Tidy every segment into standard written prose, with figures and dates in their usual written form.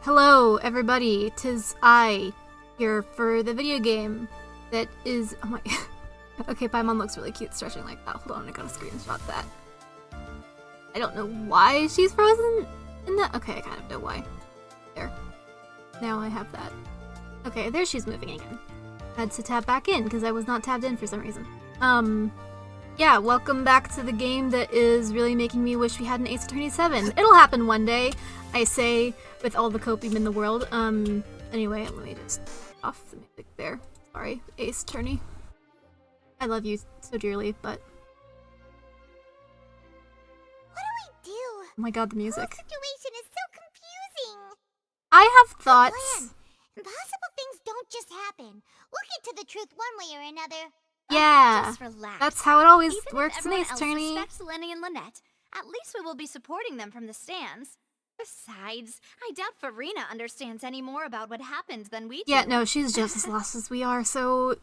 Hello, everybody. 'Tis I, here for the video game that is. Oh my. Okay, Paimon looks really cute stretching like that. Hold on, I gotta screenshot that. I don't know why she's frozen in that. Okay, I kind of know why. There. Now I have that. Okay, there she's moving again. I had to tap back in because I was not tabbed in for some reason. Yeah, welcome back to the game that is really making me wish we had an Ace Attorney 7. It'll happen one day, I say, with all the copium in the world. Anyway, let me just off the music there. Sorry, Ace Attorney. I love you so dearly, but... What do we do? Oh my god, the music. The whole situation is so confusing. I have thoughts. Plan. Impossible things don't just happen. We'll get to the truth one way or another. Yeah, just relax. that's how it always Even works if in everyone Ace else Attorney. respects Lenny and Lynette, at least we will be supporting them from the stands. Besides, I doubt Farina understands any more about what happened than we do. Yeah, no, she's just as lost as we are, so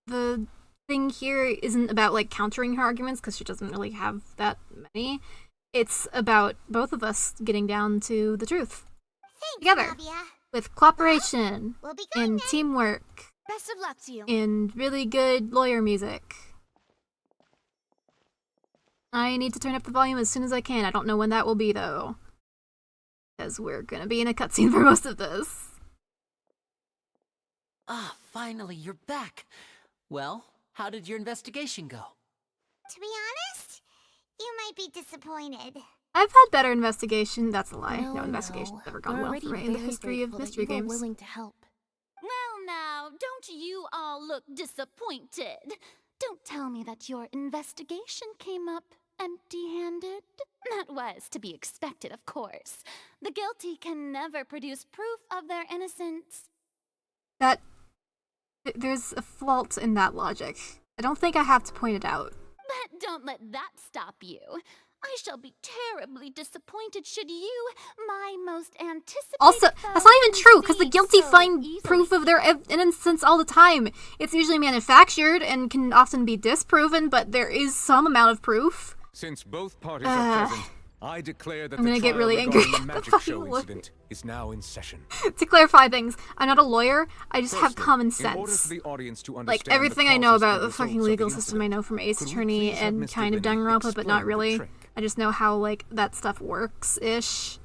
the thing here isn't about, like, countering her arguments, because she doesn't really have that many. It's about both of us getting down to the truth. Thanks, Together. Flavia. With cooperation, We'll be going and then. teamwork, Best of luck to you. and really good lawyer music. I need to turn up the volume as soon as I can. I don't know when that will be, though. Because we're gonna be in a cutscene for most of this. Ah, finally, you're back. Well, how did your investigation go? To be honest, you might be disappointed. I've had better investigation. That's a lie. No No, investigation's ever gone We're well already for me in the very history of grateful that mystery you were games. willing to help. Well, now, don't you all look disappointed. Don't tell me that your investigation came up empty-handed. That was to be expected, of course. The guilty can never produce proof of their innocence. There's a fault in that logic. I don't think I have to point it out. But don't let that stop you. I shall be terribly disappointed should you, my most anticipated Also, that's not even true, because the concede guilty so find easily. proof of their innocence all the time. It's usually manufactured and can often be disproven, but there is some amount of proof. Since both parties are present, I declare that I'm the gonna trial get really angry regarding at the the magic fucking show lawyer. incident is now in session. To clarify things, I'm not a lawyer, I just have Firstly, common in order sense. for the audience to Like, understand everything the I know causes about and the fucking results of legal the system I know from Ace Could we Attorney please have and Mr. kind of Linney Danganronpa, but not explain the really. trick? I just know how, like, that stuff works-ish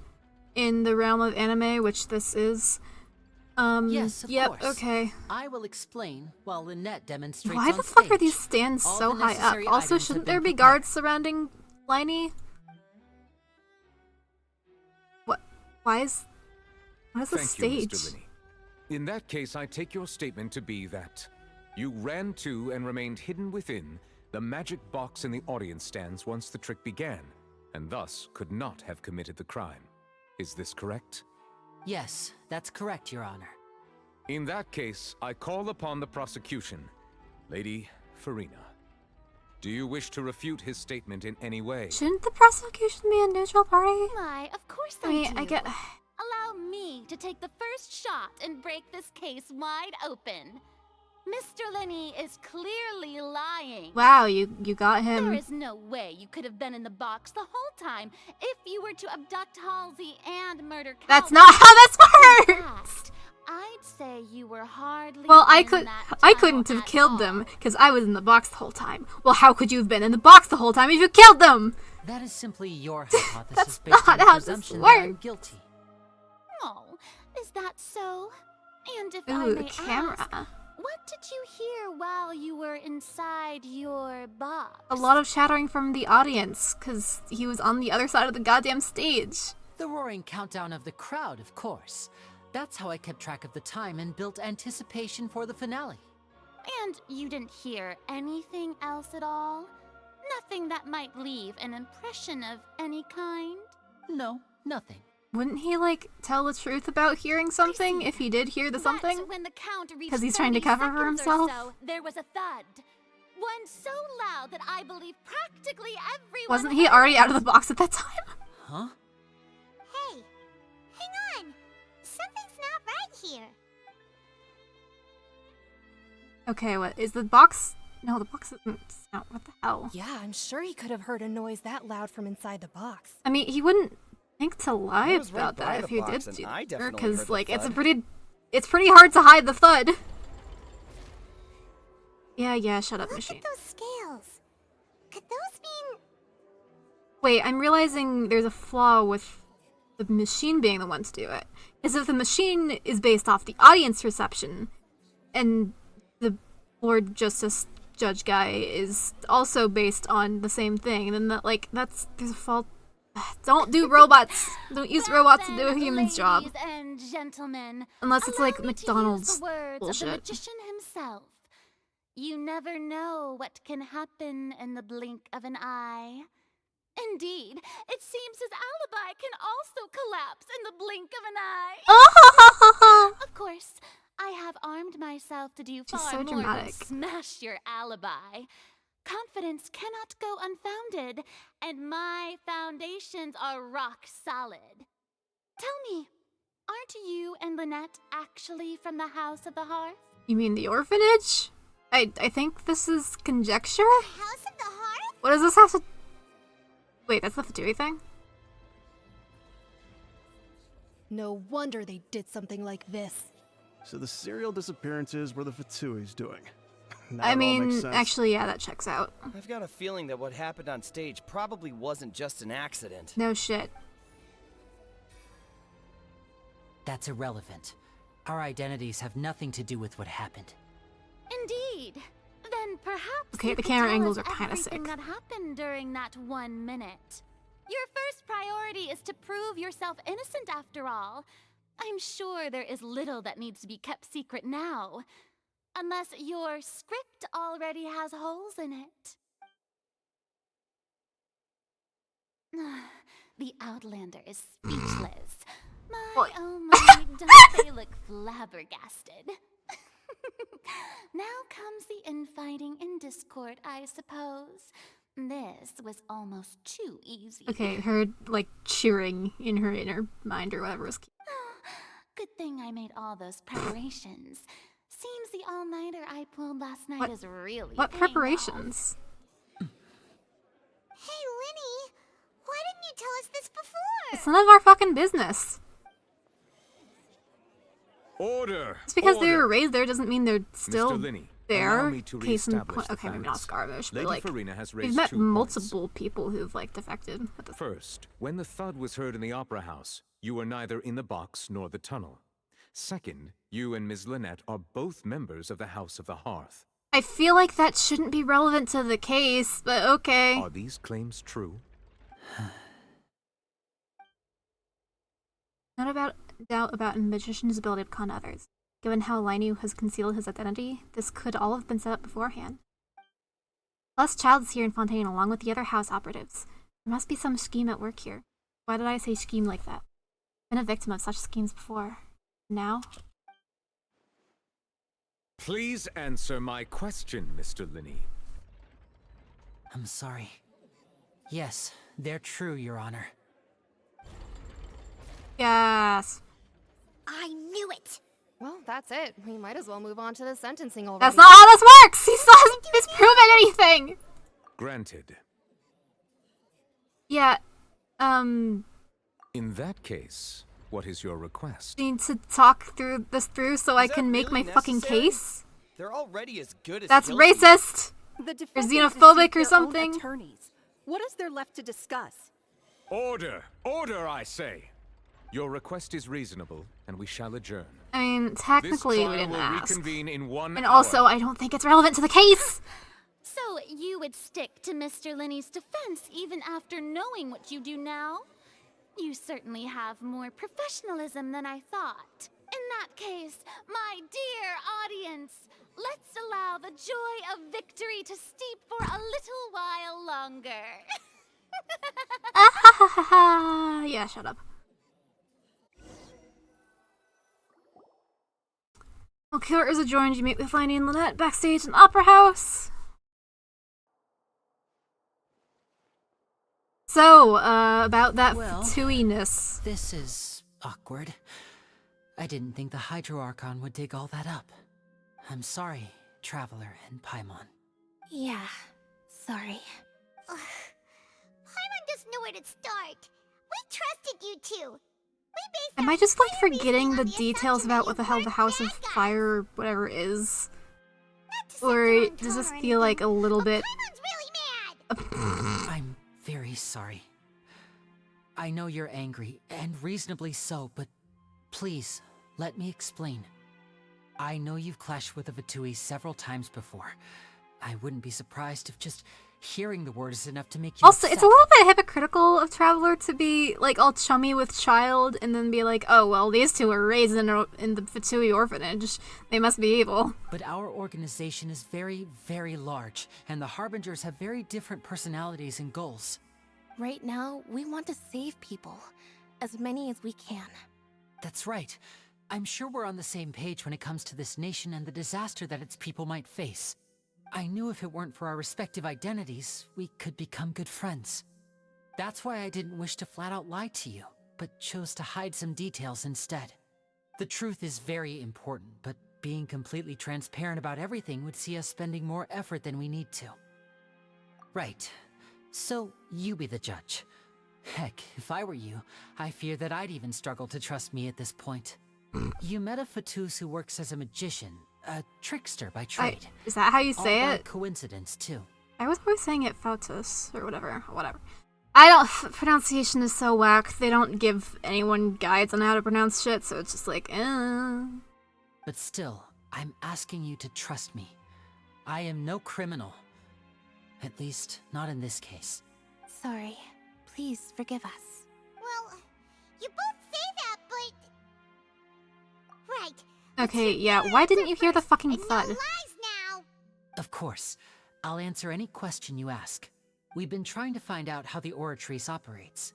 in the realm of anime, which this is. Yes, of yep, course. okay. I will explain while Lynette demonstrates Why on the fuck are stage. these stands All so the high up? necessary Also, items shouldn't have there been be prepared. guards surrounding Liney? What? What is the Thank stage? you, Mr. Linney. In that case, I take your statement to be that you ran to and remained hidden within the magic box in the audience stands once the trick began, and thus could not have committed the crime. Is this correct? Yes, that's correct, Your Honor. In that case, I call upon the prosecution. Lady Farina, do you wish to refute his statement in any way? Shouldn't the prosecution be a neutral party? Why, of course I mean, do. I get. Allow me to take the first shot and break this case wide open. Mr. Linney is clearly lying. Wow, you got There him. is no way you could have been in the box the whole time if you were to abduct Halsey and murder Calvin. That's not how this In works! fact, I'd say you were hardly Well, I in that couldn't tunnel have at killed all. them, because I was in the box the whole time. Well, how could you have been in the box the whole time if you killed them? That is simply your hypothesis That's based on not the how this presumption that I'm works. guilty. Oh, is that so? And if I Ooh, may the camera. ask, what did you hear while you were inside your box? A lot of chattering from the audience, because he was on the other side of the goddamn stage. The roaring countdown of the crowd, of course. That's how I kept track of the time and built anticipation for the finale. And you didn't hear anything else at all? Nothing that might leave an impression of any kind? No, nothing. Wouldn't he, like, tell the truth about hearing something see. if he did hear the something? But when the count reached 'Cause he's trying to 30 cover for seconds or himself? so, there was a thud. One so loud that I believe practically everyone Wasn't he heard already it. out of the box at that time? Huh? Hey, hang on. Something's not right here. Okay, what is the box? No, the box isn't out. What the hell? Yeah, I'm sure he could have heard a noise that loud from inside the box. I mean, he wouldn't think to lie was right about by that the if you box, did and do I definitely because heard the like it's thud. it's pretty hard to hide the thud. Yeah, shut up, Look machine. at those scales. Could those mean... Wait, I'm realizing there's a flaw with the machine being the one to do it. Is if the machine is based off the audience reception, and the Lord Justice Judge guy is also based on the same thing, then there's a fault. Don't do robots. Don't use Well robots to then, do a human's job. ladies and gentlemen, Unless it's allow like me to use McDonald's the words of the bullshit. magician himself. You never know what can happen in the blink of an eye. Indeed, it seems his alibi can also collapse in the blink of an eye. Of course, I have armed myself to do She's far so more dramatic. than smash your alibi. Confidence cannot go unfounded, and my foundations are rock solid. Tell me, aren't you and Lynette actually from the House of the Hearth? You mean the orphanage? I think this is conjecture? House of the Hearth? What does this have to... Wait, that's the Fatui thing? No wonder they did something like this. So the serial disappearances were the Fatui's doing. Now I it all makes mean, sense. actually, yeah, that checks out. I've got a feeling that what happened on stage probably wasn't just an accident. No shit. That's irrelevant. Our identities have nothing to do with what happened. Indeed. Then perhaps Okay, you the could camera tell angles us are kinda everything sick. that happened during that 1 minute. Your first priority is to prove yourself innocent after all. I'm sure there is little that needs to be kept secret now. Unless your script already has holes in it. The Outlander is speechless. What? Oh my, don't they look flabbergasted? Now comes the infighting and discord, I suppose. This was almost too easy. Okay, her, like, cheering in her inner mind or whatever was cute. Good thing I made all those preparations. Seems the all-nighter I pulled last night What- is really What paying off. preparations? Hey, Linny, why didn't you tell us this before? It's none of our fucking business. Order! Just because they Order! were raised there doesn't mean they're still Mr. Linney, there. allow me to Case in reestablish point. the Okay, maybe not facts. Scarvish, but Lady like Farina has we've raised met 2 points. multiple people who've like defected. At this First, when the thud was heard in the opera house, you were neither in the box nor the tunnel. Second, you and Ms. Lynette are both members of the House of the Hearth. I feel like that shouldn't be relevant to the case, but okay. Are these claims true? Not about doubt about a magician's ability to con others. Given how Liney has concealed his identity, this could all have been set up beforehand. Plus, Child is here in Fontaine along with the other house operatives. There must be some scheme at work here. Why did I say scheme like that? Been a victim of such schemes before. Now? Please answer my question, Mr. Linney. I'm sorry. Yes, they're true, Your Honor. Yes. I knew it. Well, that's it. We might as well move on to the sentencing already. That's not how this works! He still hasn't disproven anything! Granted. Yeah, In that case, what is your request? need to talk through this so I Is that can make really my fucking necessary? case? They're already as good as That's guilty. racist! The Or defendants xenophobic or received their own something? attorneys. What is there left to discuss? Order! Order, I say! Your request is reasonable, and we shall adjourn. I mean, This technically we trial didn't will ask. reconvene in 1 And hour. also, I don't think it's relevant to the case! So you would stick to Mr. Linney's defense even after knowing what you do now? You certainly have more professionalism than I thought. In that case, my dear audience, let's allow the joy of victory to steep for a little while longer. Ah ha ha ha ha! Yeah, shut up. Well, Killer is adjourned. You meet with Liney and Lynette backstage in Opera House. So, about that Well, Fatui-ness. This is awkward. I didn't think the Hydro Archon would dig all that up. I'm sorry, Traveler and Paimon. Yeah, sorry. Paimon doesn't know where to start. We trusted you two. We based Am our I just like entire forgetting the reasoning on details assumption that about what you the hell the weren't House of bad guys. Fire or whatever is? Not to set the Or wrong does this tone or feel like a anything, little but bit... Paimon's really mad. I'm very sorry. I know you're angry, and reasonably so, but please, let me explain. I know you've clashed with the Fatui several times before. I wouldn't be surprised if just hearing the word is enough to make you Also, upset. it's a little bit hypocritical of Traveler to be like all chummy with Child and then be like, oh, well, these two were raised in the Fatui orphanage. They must be evil. But our organization is very, very large, and the Harbingers have very different personalities and goals. Right now, we want to save people. As many as we can. That's right. I'm sure we're on the same page when it comes to this nation and the disaster that its people might face. I knew if it weren't for our respective identities, we could become good friends. That's why I didn't wish to flat out lie to you, but chose to hide some details instead. The truth is very important, but being completely transparent about everything would see us spending more effort than we need to. Right. So, you be the judge. Heck, if I were you, I fear that I'd even struggle to trust me at this point. You met a Fatus who works as a magician, a trickster by trade. Is that how you All say by it? coincidence, too. I was always saying it Fotus or whatever. I don't. Pronunciation is so whack. They don't give anyone guides on how to pronounce shit, so it's just like, But still, I'm asking you to trust me. I am no criminal. At least, not in this case. Sorry. Please forgive us. Well, you both say that, but... Right. Okay, yeah, why didn't you hear the fucking And no thud? lies now. Of course. I'll answer any question you ask. We've been trying to find out how the Oratrice operates.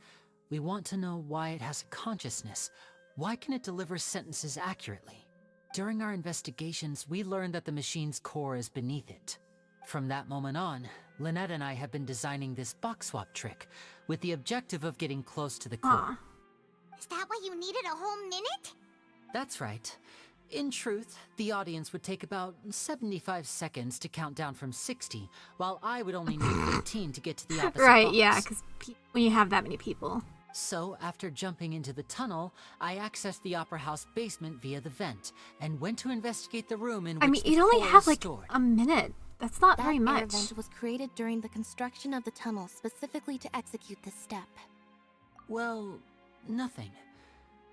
We want to know why it has a consciousness. Why can it deliver sentences accurately? During our investigations, we learned that the machine's core is beneath it. From that moment on, Lynette and I have been designing this box swap trick, with the objective of getting close to the core. Aw. Is that why you needed a whole minute? That's right. In truth, the audience would take about 75 seconds to count down from 60, while I would only need 15 to get to the opposite Right, box. yeah, because when you have that many people. So, after jumping into the tunnel, I accessed the Opera House basement via the vent, and went to investigate the room in which I mean, the you'd only core have is like stored. a minute. That's not That very air much. vent was created during the construction of the tunnel specifically to execute this step. Well, nothing.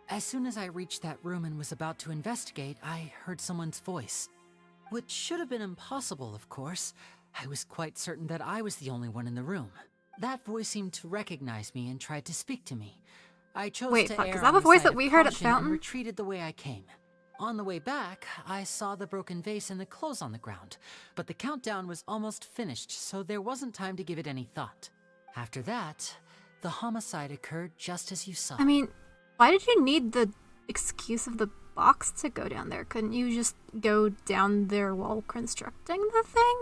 As soon as I reached that room and was about to investigate, I heard someone's voice. Which should have been impossible, of course. I was quite certain that I was the only one in the room. That voice seemed to recognize me and tried to speak to me. I chose Wait, to fuck, err is that on the voice side that of we heard at caution Fountain? and retreated the way I came. On the way back, I saw the broken vase and the clothes on the ground, but the countdown was almost finished, so there wasn't time to give it any thought. After that, the homicide occurred just as you saw. I mean, why did you need the excuse of the box to go down there? Couldn't you just go down there while constructing the thing?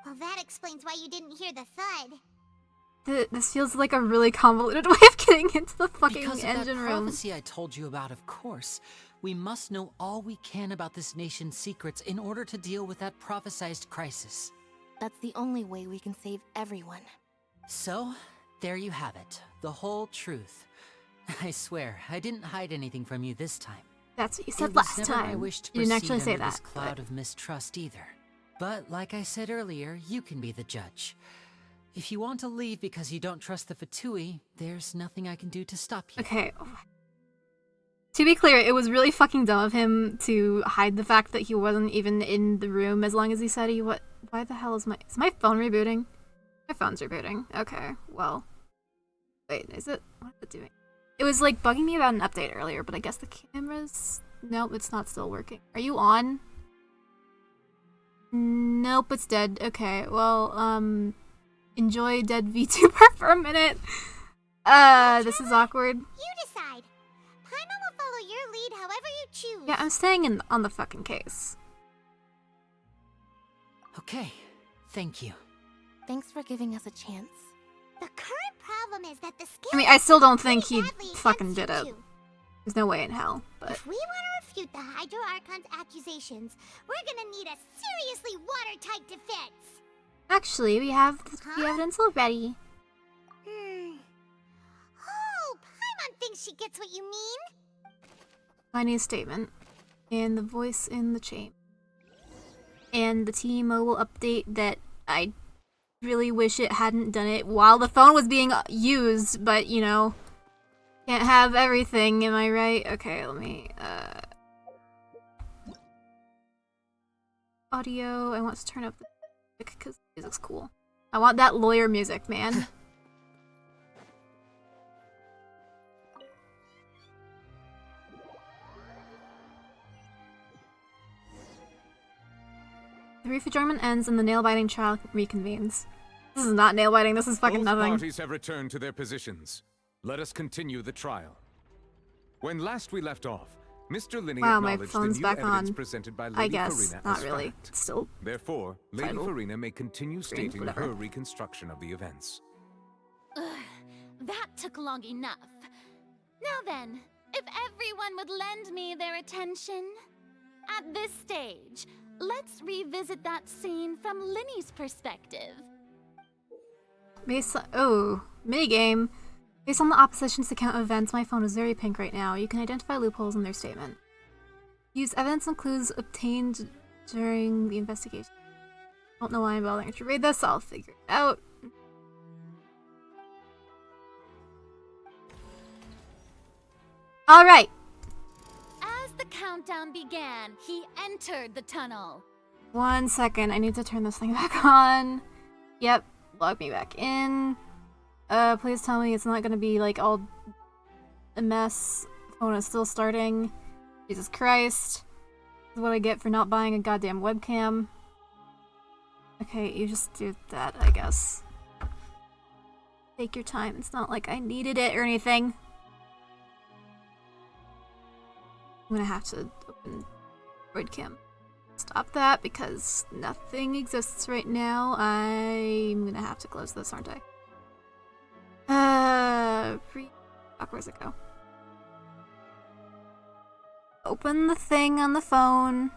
Well, that explains why you didn't hear the thud. This feels like a really convoluted way of getting into the fucking Because of engine that room. prophecy I told you about, of course. We must know all we can about this nation's secrets in order to deal with that prophesized crisis. That's the only way we can save everyone. So, there you have it. The whole truth. I swear, I didn't hide anything from you this time. That's what you It said was last never my time. wish to You didn't proceed actually say under this that. cloud but- of mistrust either. But like I said earlier, you can be the judge. If you want to leave because you don't trust the Fatui, there's nothing I can do to stop you. Okay. To be clear, it was really fucking dumb of him to hide the fact that he wasn't even in the room as long as he said he what? Why the hell is my phone rebooting? My phone's rebooting. Okay, well. Wait, is it? What is it doing? It was like bugging me about an update earlier, but I guess the camera's... Nope, it's not still working. Are you on? Nope, it's dead. Okay, well, enjoy dead VTuber for a minute. This is awkward. You decide. Paimon will follow your lead however you choose. Yeah, I'm staying on the fucking case. Okay, thank you. Thanks for giving us a chance. The current problem is that the skill I mean, I still don't think pretty he badly fucking against did you it. two. There's no way in hell, but... If we want to refute the Hydro Archon's accusations, we're gonna need a seriously watertight defense. Actually, we have the Huh? evidence already. Oh, she gets what you mean? Tiny statement. And the voice in the chain. And the T-Mobile update that I really wish it hadn't done it while the phone was being used, but you know, can't have everything, am I right? Okay, let me, audio, I want to turn up the music because the music's cool. I want that lawyer music, man. The brief adjournment ends and the nail-biting trial reconvenes. This is not nail-biting, this is fucking Both nothing. parties have returned to their positions. Let us continue the trial. When last we left off, Mr. Linney Wow, my acknowledged the farm's new back evidence on. presented by Lady I guess, Farina not as really. fact. It's still Therefore, Lady title. Farina may continue stating whatever. her reconstruction of the events. Ugh, that took long enough. Now then, if everyone would lend me their attention. At this stage, let's revisit that scene from Linny's perspective. Minigame. Based on the opposition's account of events, my phone is very pink right now. You can identify loopholes in their statement. Use evidence and clues obtained during the investigation. Don't know why I'm bothering to read this, I'll figure it out. Alright! As the countdown began, he entered the tunnel. 1 second, I need to turn this thing back on. Yep, log me back in. Please tell me it's not gonna be like all a mess. Phone is still starting. Jesus Christ. This is what I get for not buying a goddamn webcam. Okay, you just do that, I guess. Take your time, it's not like I needed it or anything. I'm gonna have to open webcam. Stop that because nothing exists right now. I'm gonna have to close this, aren't I? Fuck, where's it go? Open the thing on the phone.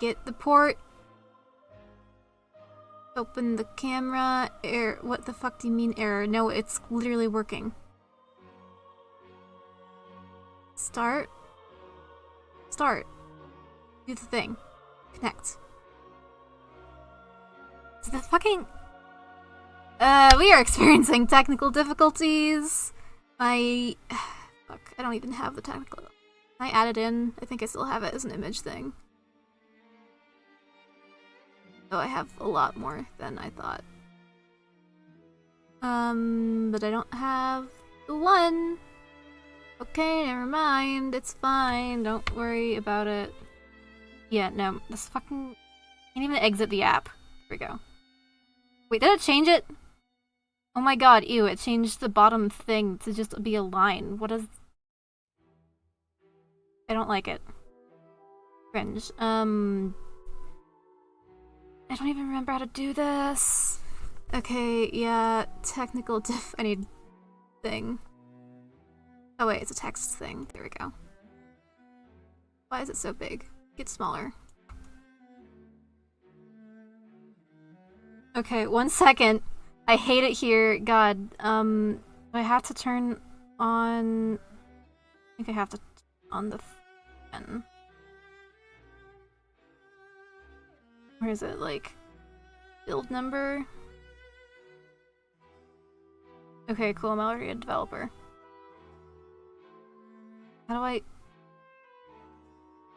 Get the port. Open the camera. Error. What the fuck do you mean error? No, it's literally working. Start. Start. Do the thing. Connect. The fucking... we are experiencing technical difficulties. Fuck, I don't even have the technical... I add it in. I think I still have it as an image thing. Oh, I have a lot more than I thought. But I don't have the one. Okay, never mind. It's fine. Don't worry about it. Yeah, no, this fucking... Can't even exit the app. Here we go. Wait, did it change it? Oh my god, ew, it changed the bottom thing to just be a line. What is... I don't like it. Cringe. I don't even remember how to do this. Okay, yeah, technical diff... I need... thing. Oh wait, it's a text thing. There we go. Why is it so big? Get smaller. Okay, 1 second. I hate it here. God, I have to turn on... I think I have to turn on the fan. Where is it? Like, build number? Okay, cool. I'm already a developer. How do I...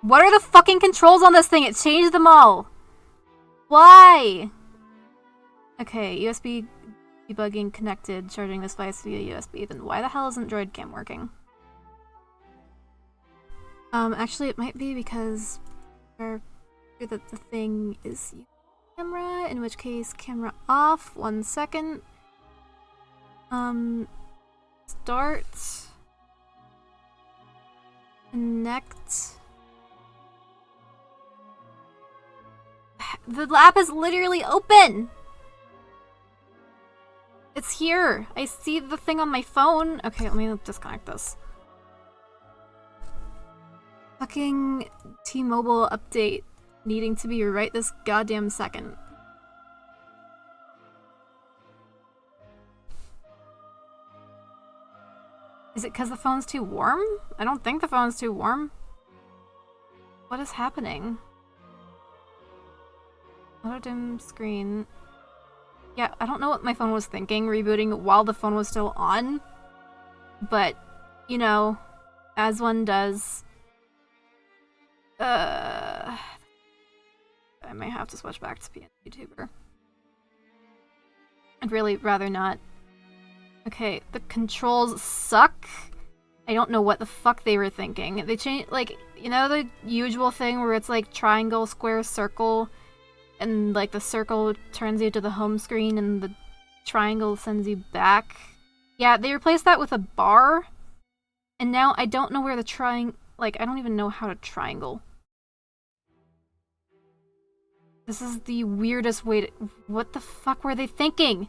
What are the fucking controls on this thing? It changed them all! Why? Okay, USB debugging connected, charging this device via USB. Then why the hell isn't DroidCam working? Actually it might be because the thing is camera, in which case camera off. 1 second. Start. Connect. The app is literally open! It's here! I see the thing on my phone. Okay, let me disconnect this. Fucking T-Mobile update needing to be right this goddamn second. Is it because the phone's too warm? I don't think the phone's too warm. What is happening? Auto dim screen. Yeah, I don't know what my phone was thinking, rebooting while the phone was still on. But, you know, as one does. I might have to switch back to being a YouTuber. I'd really rather not. Okay, the controls suck. I don't know what the fuck they were thinking. They changed, like, you know the usual thing where it's like triangle, square, circle, and like the circle turns you to the home screen and the triangle sends you back? Yeah, they replaced that with a bar, and now I don't know where the like, I don't even know how to triangle. This is the weirdest way to— what the fuck were they thinking?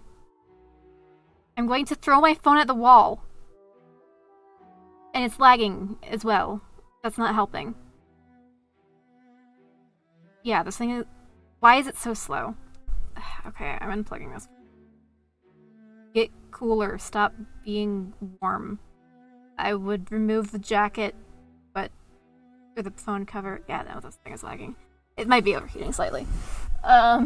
I'm going to throw my phone at the wall. And it's lagging as well. That's not helping. Yeah, this thing is— why is it so slow? Okay, I'm unplugging this. Get cooler. Stop being warm. I would remove the jacket, but for the phone cover— yeah, no, this thing is lagging. It might be overheating slightly. Let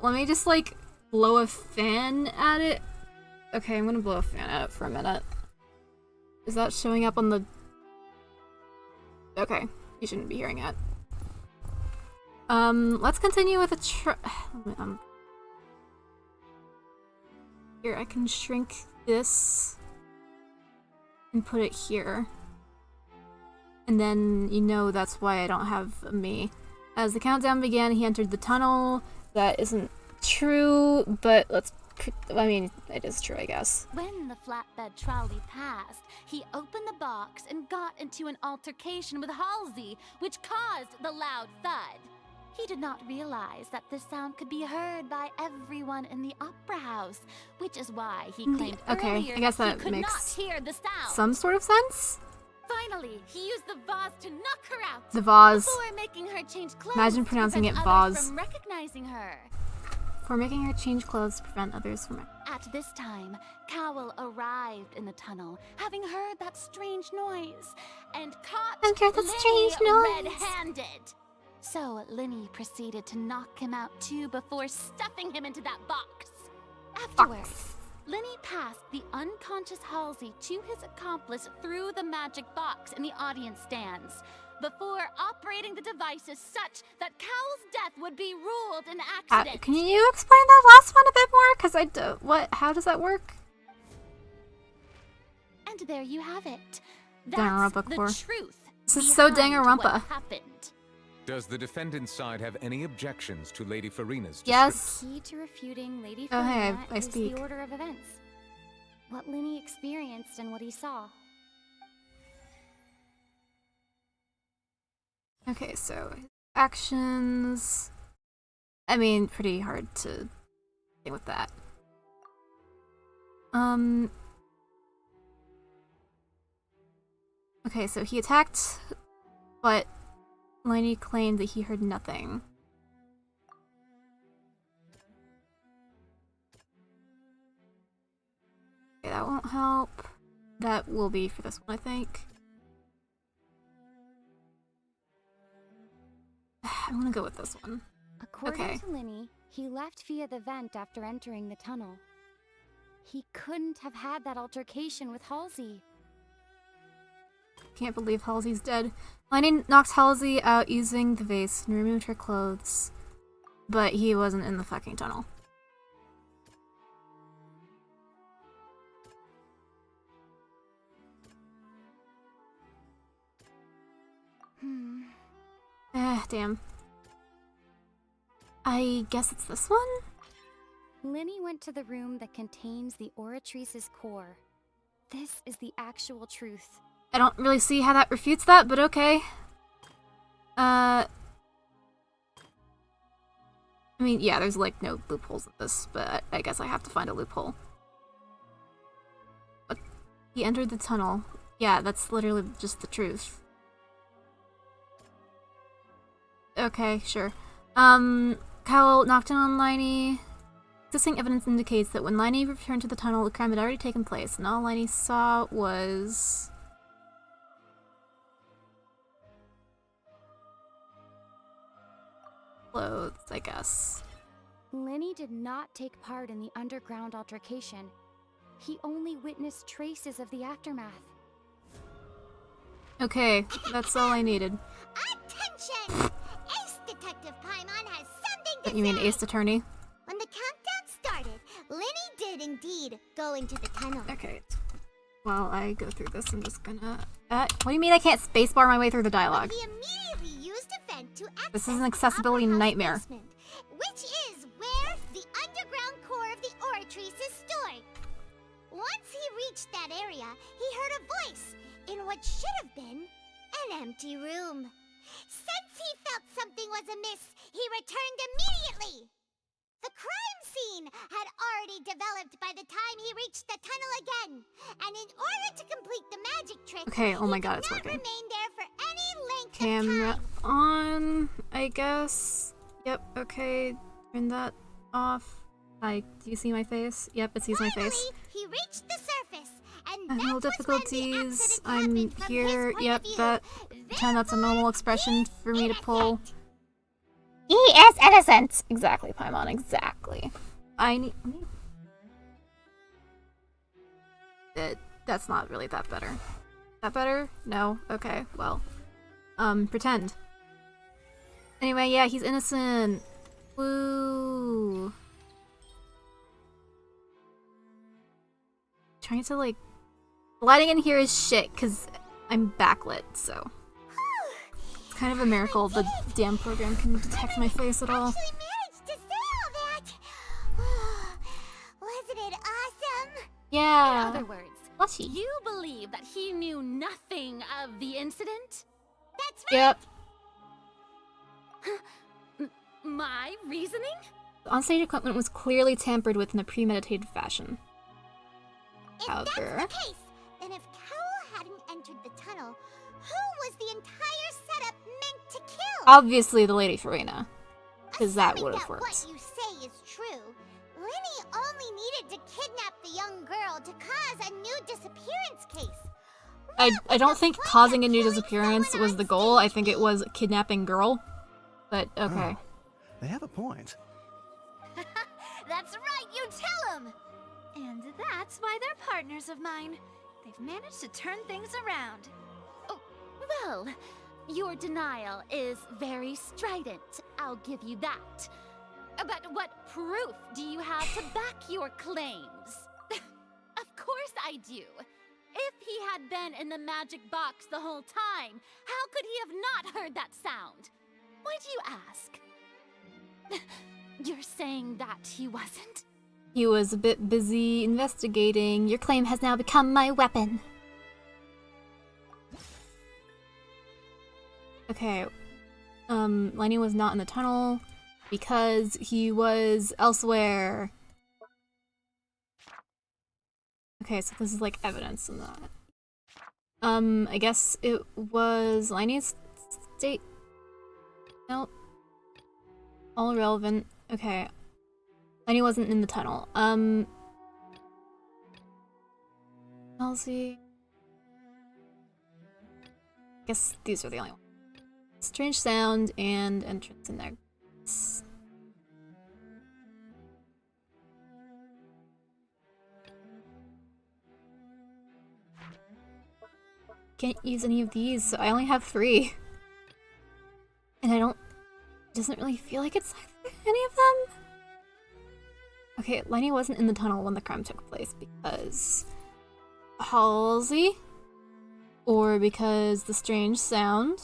me just, like, blow a fan at it. Okay, I'm gonna blow a fan at it for a minute. Is that showing up on the— okay, you shouldn't be hearing it. Let's continue with a here, I can shrink this and put it here. And then, you know, that's why I don't have me. As the countdown began, he entered the tunnel. That isn't true, but let's— I mean, it is true, I guess. When the flatbed trolley passed, he opened the box and got into an altercation with Halsey, which caused the loud thud. He did not realize that the sound could be heard by everyone in the opera house, which is why he claimed earlier I guess that that he could makes not hear the sound. some sort of sense? Finally, he used the vase to knock her out. The vase. Before making her change clothes. Imagine pronouncing it to prevent others vase. from recognizing her. For making her change clothes to prevent others from— At this time, Cowell arrived in the tunnel, having heard that strange noise, and caught Lenny red-handed. So Lenny proceeded to knock him out too before stuffing him into that box. Afterwards, Lenny passed the unconscious Halsey to his accomplice through the magic box in the audience stands, before operating the devices such that Cowell's death would be ruled an accident. Can you explain that last one a bit more? Because I don't— what? How does that work? And there you have it. Danganronpa That's core. the truth. This is so behind Danganronpa. what happened. Does the defendant's side have any objections to Lady Farina's Yes. Key to refuting Lady Oh, hey, Farina I is speak. the order of events. What Lenny experienced and what he saw. Okay, so actions— I mean, pretty hard to deal with that. Okay, so he attacked, but Lenny claimed that he heard nothing. Okay, that won't help. That will be for this one, I think. I'm gonna go with this one. According to Lenny, he left via the vent after entering the tunnel. He couldn't have had that altercation with Halsey. Can't believe Halsey's dead. Lenny knocked Halsey out using the vase and removed her clothes, but he wasn't in the fucking tunnel. Damn. I guess it's this one? Lenny went to the room that contains the Oratrice's core. This is the actual truth. I don't really see how that refutes that, but okay. I mean, yeah, there's like no loopholes in this, but I guess I have to find a loophole. But he entered the tunnel. Yeah, that's literally just the truth. Okay, sure. Cowell knocked in on Liney. Existing evidence indicates that when Liney returned to the tunnel, the crime had already taken place, and all Liney saw was... clothes, I guess. Lenny did not take part in the underground altercation. He only witnessed traces of the aftermath. Okay, that's all I needed. Attention! Ace Detective Paimon has something to say! You mean Ace Attorney? When the countdown started, Lenny did indeed go into the tunnel. Okay. While I go through this, I'm just gonna... what do you mean I can't spacebar my way through the dialogue? He immediately used a vent to access This is an accessibility the upper house nightmare. basement, which is where the underground core of the Oratrice is stored. Once he reached that area, he heard a voice in what should have been an empty room. Since he felt something was amiss, he returned immediately. The crime scene had already developed by the time he reached the tunnel again, and in order to complete the magic trick, Okay, oh my god, he it's could not working. remain there for any length Camera of time. on, I guess. Yep, okay. Turn that off. Do you see my face? Yep, it sees my face. Finally, he reached the surface, and No that was when the difficulties. accident I'm happened from his here. point Yep, of view. that. Pretend that's a normal expression for me to pull. Innocent. He is innocent! Exactly, Paimon, exactly. I need... That's not really that better. That better? No? Okay, well. Pretend. Anyway, yeah, he's innocent. Woo! Trying to, like... Lighting in here is shit, because I'm backlit, so... It's kind of a miracle the damn program can detect my face at all. Actually managed to say all that. Wasn't it awesome? Yeah. In other words, Lushy. you believe that he knew nothing of the incident? That's right. Yep. My reasoning? The onstage equipment was clearly tampered with in a premeditated fashion. If However- that's the case, then if Cowell hadn't entered the tunnel, who was the entire setup meant to kill? Obviously the Lady Farina. Because that Assuming would have that worked. what you say is true, Lenny only needed to kidnap the young girl to cause a new disappearance case. I don't think causing a new disappearance was the goal. I think it was kidnapping girl. But, okay. They have a point. That's right, you tell them! And that's why they're partners of mine. They've managed to turn things around. Oh, well, your denial is very strident, I'll give you that. But what proof do you have to back your claims? Of course I do. If he had been in the magic box the whole time, how could he have not heard that sound? Why do you ask? You're saying that he wasn't? He was a bit busy investigating. Your claim has now become my weapon. Okay. Lenny was not in the tunnel because he was elsewhere. Okay, so this is like evidence in that. I guess it was Lenny's state. Nope. All irrelevant. Okay. Lenny wasn't in the tunnel. Elsie. I guess these are the only ones. Strange sound and entrance in there. Can't use any of these, so I only have 3. And I don't... It doesn't really feel like it's any of them. Okay, Lenny wasn't in the tunnel when the crime took place because... Halsey? Or because the strange sound?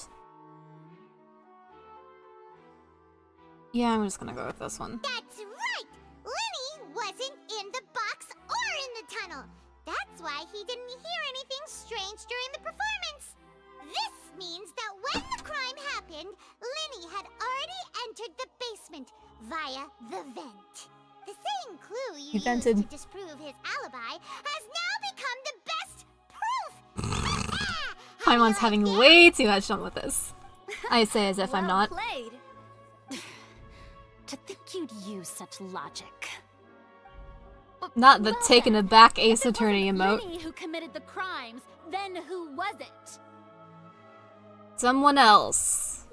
Yeah, I'm just gonna go with this one. That's right! Lenny wasn't in the box or in the tunnel. That's why he didn't hear anything strange during the performance. This means that when the crime happened, Lenny had already entered the basement via the vent. The same clue you used vented. to disprove his alibi has now become the best proof! Paimon's having way too much fun with this. I say as if I'm not. Played. To think you'd use such logic. Not the Well taken then, aback if Ace it Attorney wasn't emote. Lenny who committed the crimes, then who was it? Someone else.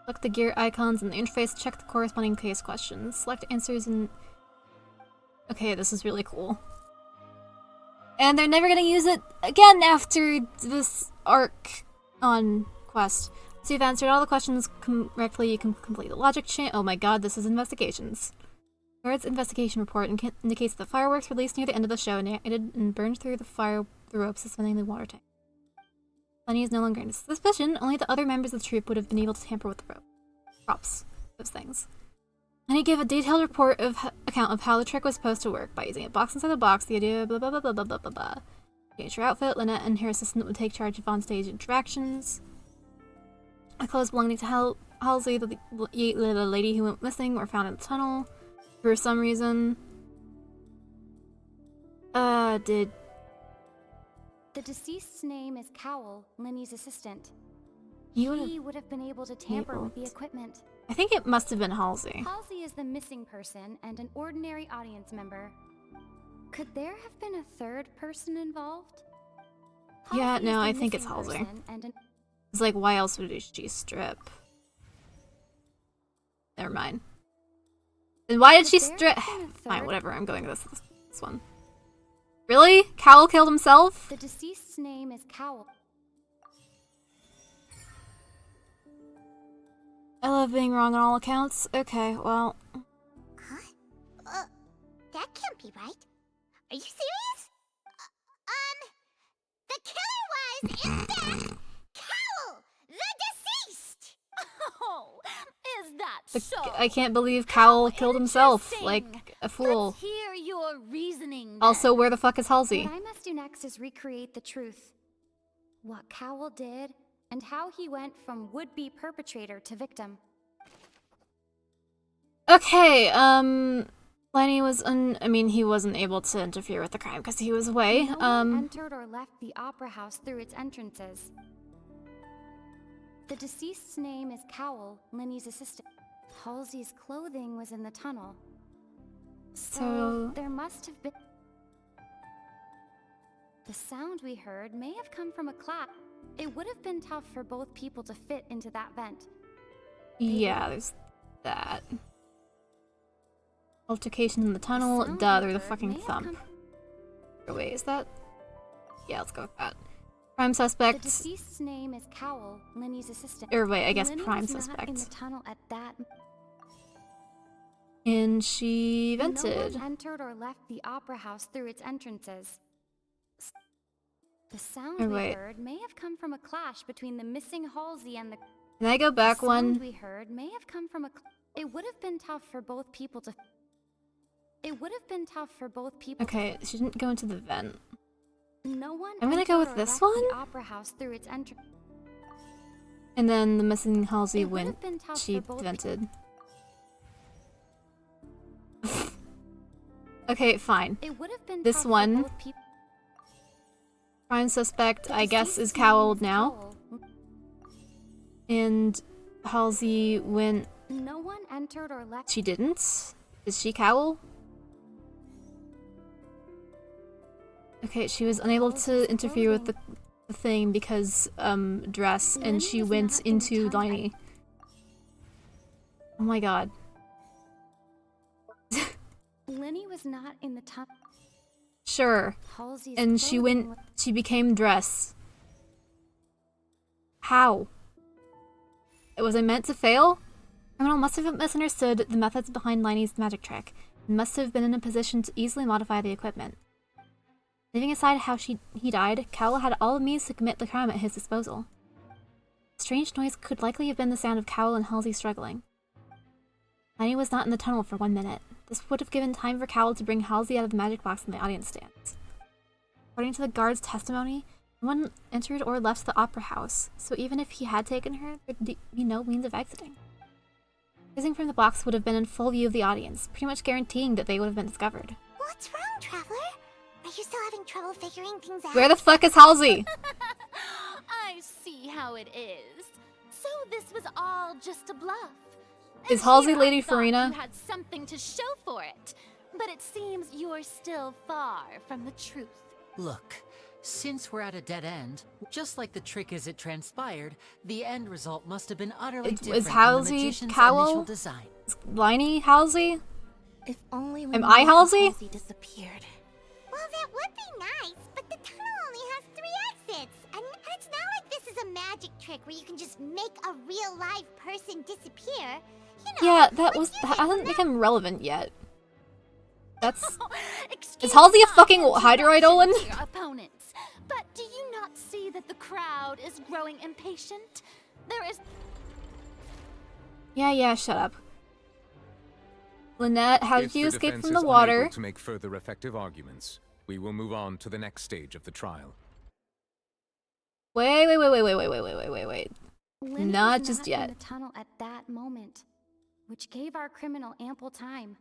Select the gear icons in the interface, check the corresponding case questions. Select answers in... Okay, this is really cool. And they're never gonna use it again after this arc on Quest. So you've answered all the questions correctly, you can complete the logic chain. Oh my god, this is investigations. Guard's investigation report indicates that fireworks released near the end of the show ignited and burned through the rope suspending the water tank. Lenny is no longer under suspicion, only the other members of the troop would have been able to tamper with the rope. Props. Those things. Lenny gave a detailed report account of how the trick was supposed to work by using a box inside the box, the idea blah blah blah blah blah blah blah blah. Change her outfit, Lynette and her assistant would take charge of on-stage interactions. The clothes belonging to Halsey, the lady who went missing, were found in the tunnel. For some reason. The deceased's name is Cowell, Lenny's assistant. He would have been able to tamper with the equipment. I think it must have been Halsey. Halsey is the missing person and an ordinary audience member. Could there have been a third person involved? Yeah, Halsey no, is the I think it's missing Halsey. person and an It's like, why else would she strip? Never mind. Then why did she strip? Fine, whatever, I'm going with this one. Really? Cowell killed himself? The deceased's name is Cowell. I love being wrong on all accounts. Okay, well... Huh? That can't be right. Are you serious? The killer was, in fact, Cowell, the deceased! Oh, is that so? I can't believe Cowell killed himself, like a fool. Let's hear your reasoning then. Also, where the fuck is Halsey? What I must do next is recreate the truth. What Cowell did, and how he went from would-be perpetrator to victim. Okay, Lenny was he wasn't able to interfere with the crime because he was away. No one entered or left the opera house through its entrances. The deceased's name is Cowell, Lenny's assistant. Halsey's clothing was in the tunnel. So there must have been... The sound we heard may have come from a clap. It would have been tough for both people to fit into that vent. Yeah, there's that. Altercation in the tunnel, duh, they're the fucking thump. Or wait, is that? Yeah, let's go with that. Prime suspect. The deceased's name is Cowell, Lenny's assistant. Or wait, I guess Lenny prime was not suspect. in the tunnel at that... And she vented. No one entered or left the opera house through its entrances. The sound we heard may have come from a clash between the missing Halsey and the... Can I go back one? The sound we heard may have come from a... It would have been tough for both people to... It would have been tough for both people. Okay, she didn't go into the vent. No one I'm gonna go with this one. The opera house through its entrance. And then the missing Halsey went. She vented. Okay, fine. It would have been this one. Prime suspect, I guess, is Cowell now. And Halsey went. No one entered or left. She didn't. Is she Cowell? Okay, she was unable to interfere with the thing because dress, and she went into Lenny. Oh my god. Lenny was not in the tunnel. Sure. And she became dress. How? Was I meant to fail? Criminal must have misunderstood the methods behind Lenny's magic trick, and must have been in a position to easily modify the equipment. Leaving aside how he died, Cowell had all the means to commit the crime at his disposal. A strange noise could likely have been the sound of Cowell and Halsey struggling. Lenny was not in the tunnel for 1 minute. This would have given time for Cowell to bring Halsey out of the magic box in the audience stands. According to the guard's testimony, no one entered or left the opera house, so even if he had taken her, there'd be no means of exiting. Rising from the box would have been in full view of the audience, pretty much guaranteeing that they would have been discovered. What's wrong, Traveler? Are you still having trouble figuring things out? Where the fuck is Halsey? I see how it is. So this was all just a bluff. Is Halsey Lady Farina? You had something to show for it. But it seems you're still far from the truth. Look, since we're at a dead end, just like the trick as it transpired, the end result must have been utterly different Is from the Halsey magician's Cowell? initial design. Liney Halsey? If only we Am knew I how Halsey? Halsey disappeared. Well, that would be nice, but the tunnel only has 3 exits. And it's not like this is a magic trick where you can just make a real live person disappear. You know, Yeah, that hasn't become relevant yet. That's... Is Halsey a fucking Hydroidolin? Your opponents. But do you not see that the crowd is growing impatient? There is... Yeah, shut up. Lynette, how did If you the escape defense from the is water? unable to make further effective arguments, we will move on to the next stage of the trial. Wait. Lynn Not was just in yet. the tunnel at that moment, which gave our criminal ample time.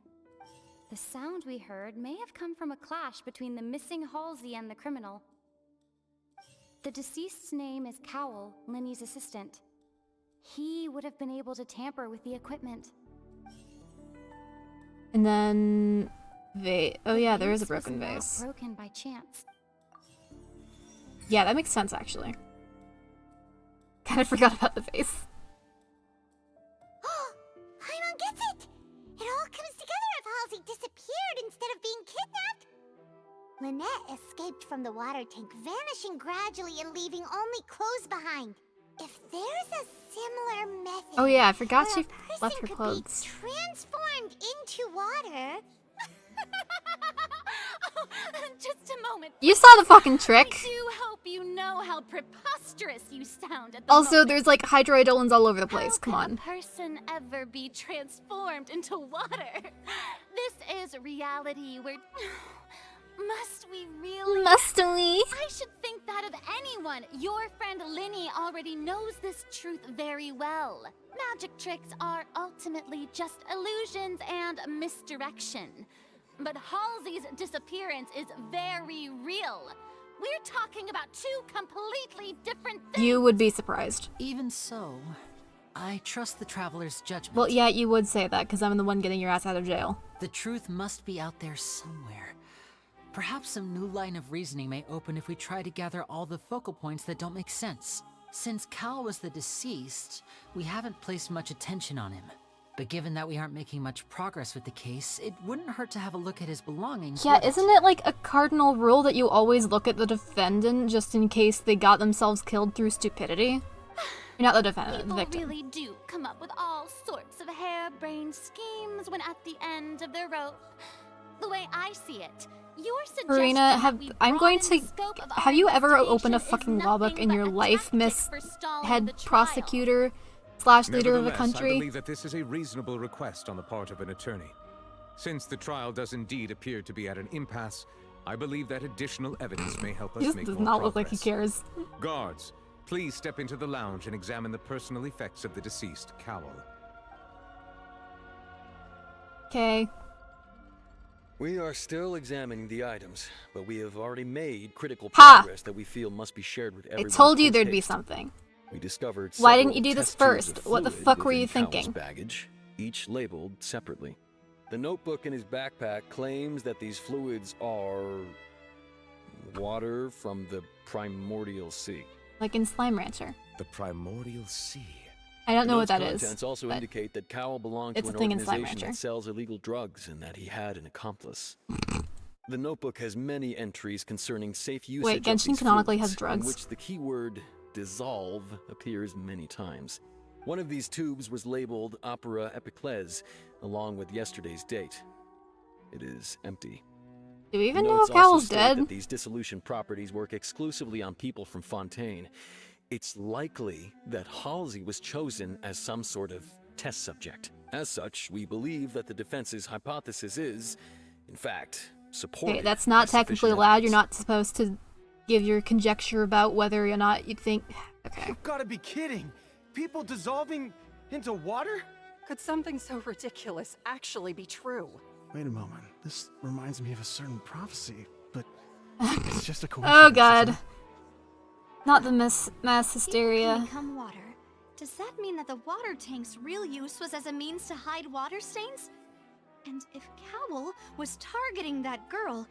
The sound we heard may have come from a clash between the missing Halsey and the criminal. The deceased's name is Cowell, Linny's assistant. He would have been able to tamper with the equipment. And then... Oh yeah, there is a Vase was broken not vase. broken by chance. Yeah, that makes sense, actually. Kinda forgot about the vase. Paimon gets it! It all comes together if Halsey disappeared instead of being kidnapped. Lynette escaped from the water tank, vanishing gradually and leaving only clothes behind. If there's a similar method... Oh yeah, I forgot where she a person left her could clothes. be transformed into water... Just a moment. You saw the fucking trick! I do hope you know how preposterous you sound at the Also, moment. there's like Hydroidolins all over the place, come How on. could a person ever be transformed into water? This is reality where... Must we really? Must we? I should think that of anyone. Your friend Linny already knows this truth very well. Magic tricks are ultimately just illusions and misdirection. But Halsey's disappearance is very real. We're talking about 2 completely different things. You would be surprised. Even so, I trust the traveler's judgment. Well, yeah, you would say that, because I'm the one getting your ass out of jail. The truth must be out there somewhere. Perhaps some new line of reasoning may open if we try to gather all the focal points that don't make sense. Since Cal was the deceased, we haven't placed much attention on him. But given that we aren't making much progress with the case, it wouldn't hurt to have a look at his belongings. Yeah, isn't it like a cardinal rule that you always look at the defendant just in case they got themselves killed through stupidity? You're not the defendant, the People victim. really do come up with all sorts of harebrained schemes when at the end of their rope. The way I see it, your suggestion Karina, that we I'm going broaden to... the scope of our Have you ever opened a investigation fucking is law book nothing in but your a life, tactic Miss for stalling Head the trial. Prosecutor / leader of a Nevertheless, I country? believe that this is a reasonable request on the part of an attorney. Since the trial does indeed appear to be at an impasse, I believe that additional evidence may help us He just make does more not look like he progress. cares. Guards, please step into the lounge and examine the personal effects of the deceased, Cowell. Okay. We are still examining the items, but we have already made critical Ha! progress that we feel must be shared with I everyone. told you there'd be post-haste. something. We discovered Why didn't several you do this test tubes first? of What the fluid fuck were you within Cowell's thinking? baggage, each labeled separately. The notebook in his backpack claims that these fluids are water from the primordial sea. Like in Slime Rancher. The primordial sea. I don't know what The that note's is. contents also but indicate that Cowell belonged it's to a an thing in Slime organization Rancher. that sells illegal drugs and that he had an accomplice. The notebook has many entries concerning safe usage Wait, of Genshin these canonically fluids, has drugs? in which the keyword dissolve appears many times. One of these tubes was labeled Opera Epiclese, along with yesterday's date. It is empty. Do we even The know notes if also Cowell's state dead? that these dissolution properties work exclusively on people from Fontaine. It's likely that Halsey was chosen as some sort of test subject. As such, we believe that the defense's hypothesis is, in fact, supported. Okay, that's not by technically sufficient allowed. evidence. You're not supposed to give your conjecture about whether or not you think... Okay. You've got to be kidding! People dissolving into water? Could something so ridiculous actually be true? Wait a moment. This reminds me of a certain prophecy, but it's just a coincidence. Oh isn't god. it? Not the mass People hysteria. can become water. Does that mean that the water tank's real use was as a means to hide water stains? And if Cowl was targeting that girl...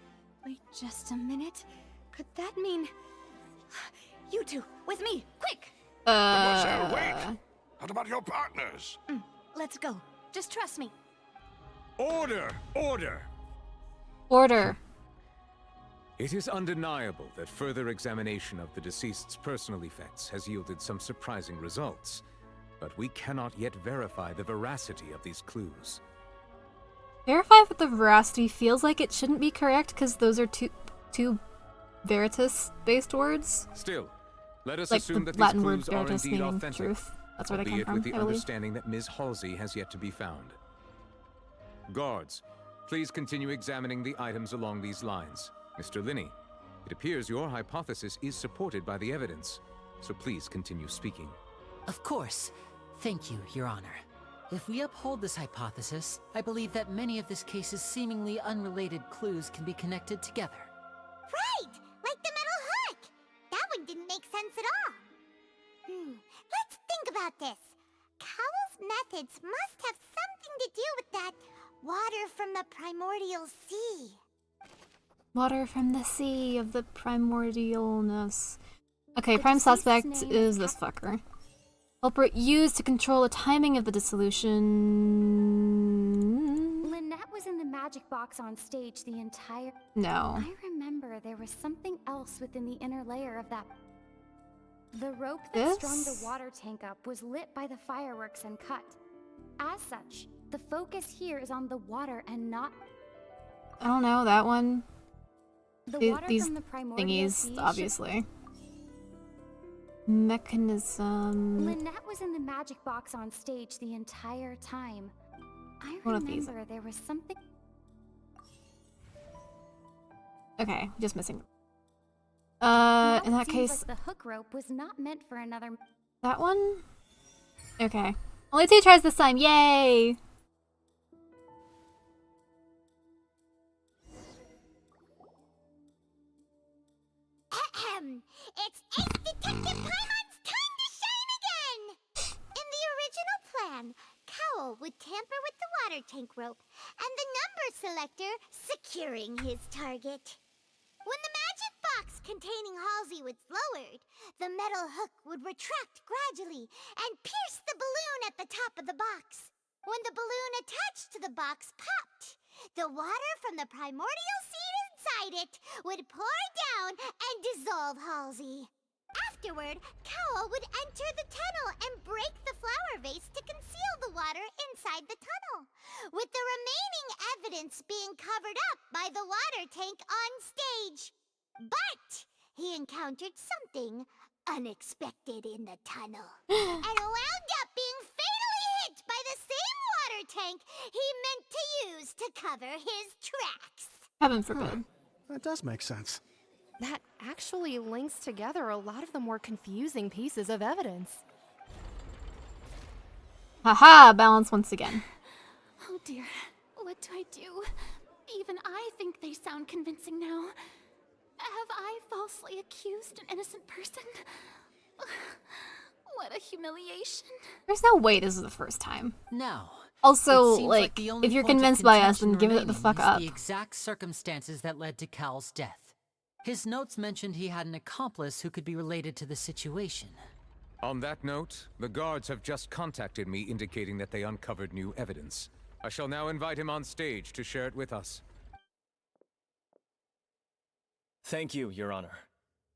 Wait just a minute. Could that mean... You two, with me, quick! Mademoiselle, wait! What about your partners? Let's go. Just trust me. Order! Order! Order. It is undeniable that further examination of the deceased's personal effects has yielded some surprising results, but we cannot yet verify the veracity of these clues. Verify with the veracity feels like it shouldn't be correct because those are two veritas-based words. Still, let us like assume the that Latin these word clues are veritas indeed meaning authentic, truth. That's where they come albeit from, with the I believe. understanding that Ms. Halsey has yet to be found. Guards, please continue examining the items along these lines. Mr. Linney, it appears your hypothesis is supported by the evidence, so please continue speaking. Of course. Thank you, Your Honor. If we uphold this hypothesis, I believe that many of this case's seemingly unrelated clues can be connected together. Right! Like the metal hook! That one didn't make sense at all. Let's think about this. Cowell's methods must have something to do with that water from the primordial sea. Water from the sea of the primordialness. Okay, prime suspect is this fucker. Culprit used to control the timing of the dissolution. Lynette was in the magic box on stage the entire... No. I remember there was something else within the inner layer of that... The rope that strung the water tank up was lit by the fireworks and cut. As such, the focus here is on the water and not... I don't know, that one. These from the primordial thingies, sea obviously. Mechanism... Lynette was in the magic box on stage the entire time. I One of these. remember there was something... Okay, just missing. In that case... Like the hook rope was not meant for another... That one? Okay. Only 2 tries this time, yay! It's Ace Detective Paimon's time to shine again! In the original plan, Cowell would tamper with the water tank rope and the number selector securing his target. When the magic box containing Halsey was lowered, the metal hook would retract gradually and pierce the balloon at the top of the box. When the balloon attached to the box popped, the water from the primordial seed inside it would pour down and dissolve Halsey. Afterward, Cowell would enter the tunnel and break the flower vase to conceal the water inside the tunnel, with the remaining evidence being covered up by the water tank on stage. But he encountered something unexpected in the tunnel and wound up being fatally hit by the same water tank he meant to use to cover his tracks. Heaven forbid. That does make sense. That actually links together a lot of the more confusing pieces of evidence. Haha, balance once again. Oh dear, what do I do? Even I think they sound convincing now. Have I falsely accused an innocent person? What a humiliation. There's no way this is the first time. No. Also, It seems like, the only if you're point of convinced by us, then contention give it the remaining fuck is up. The exact circumstances that led to Cal's death. His notes mentioned he had an accomplice who could be related to the situation. On that note, the guards have just contacted me indicating that they uncovered new evidence. I shall now invite him on stage to share it with us. Thank you, Your Honor.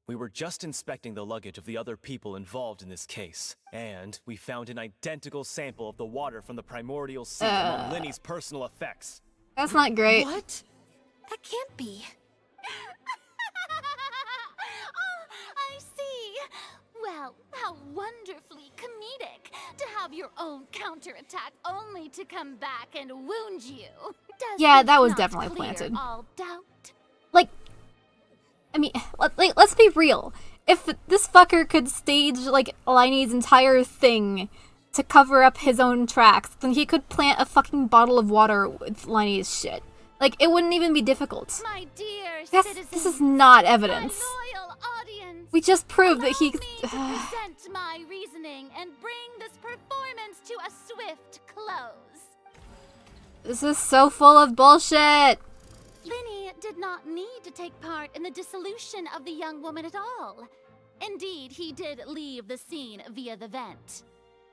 We were just inspecting the luggage of the other people involved in this case, and we found an identical sample of the water from the primordial sea among Linny's personal effects. That's not great. What? That can't be. I see. Well, how wonderfully comedic to have your own counterattack only to come back and wound you. Does Yeah, this that was not definitely clear planted. all doubt? Like, I mean, let's be real. If this fucker could stage, like, Liney's entire thing to cover up his own tracks, then he could plant a fucking bottle of water with Liney's shit. Like, it wouldn't even be difficult. My dear This is not evidence. my loyal audience, We just proved that he... allow me to present my reasoning and bring this performance to a swift close. This is so full of bullshit. Linny did not need to take part in the dissolution of the young woman at all. Indeed, he did leave the scene via the vent.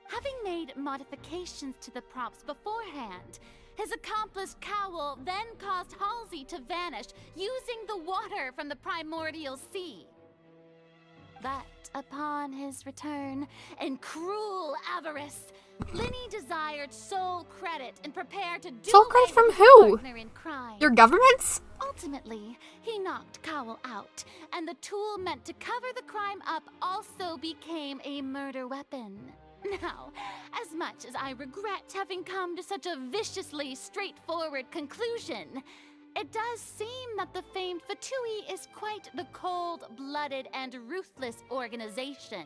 Having made modifications to the props beforehand, his accomplice Cowl then caused Halsey to vanish using the water from the primordial sea. But upon his return, in cruel avarice, Linny desired sole credit and prepared to do Sole credit from who? in crime. Your governments? Ultimately, he knocked Cowl out, and the tool meant to cover the crime up also became a murder weapon. Now, as much as I regret having come to such a viciously straightforward conclusion, it does seem that the famed Fatui is quite the cold-blooded and ruthless organization.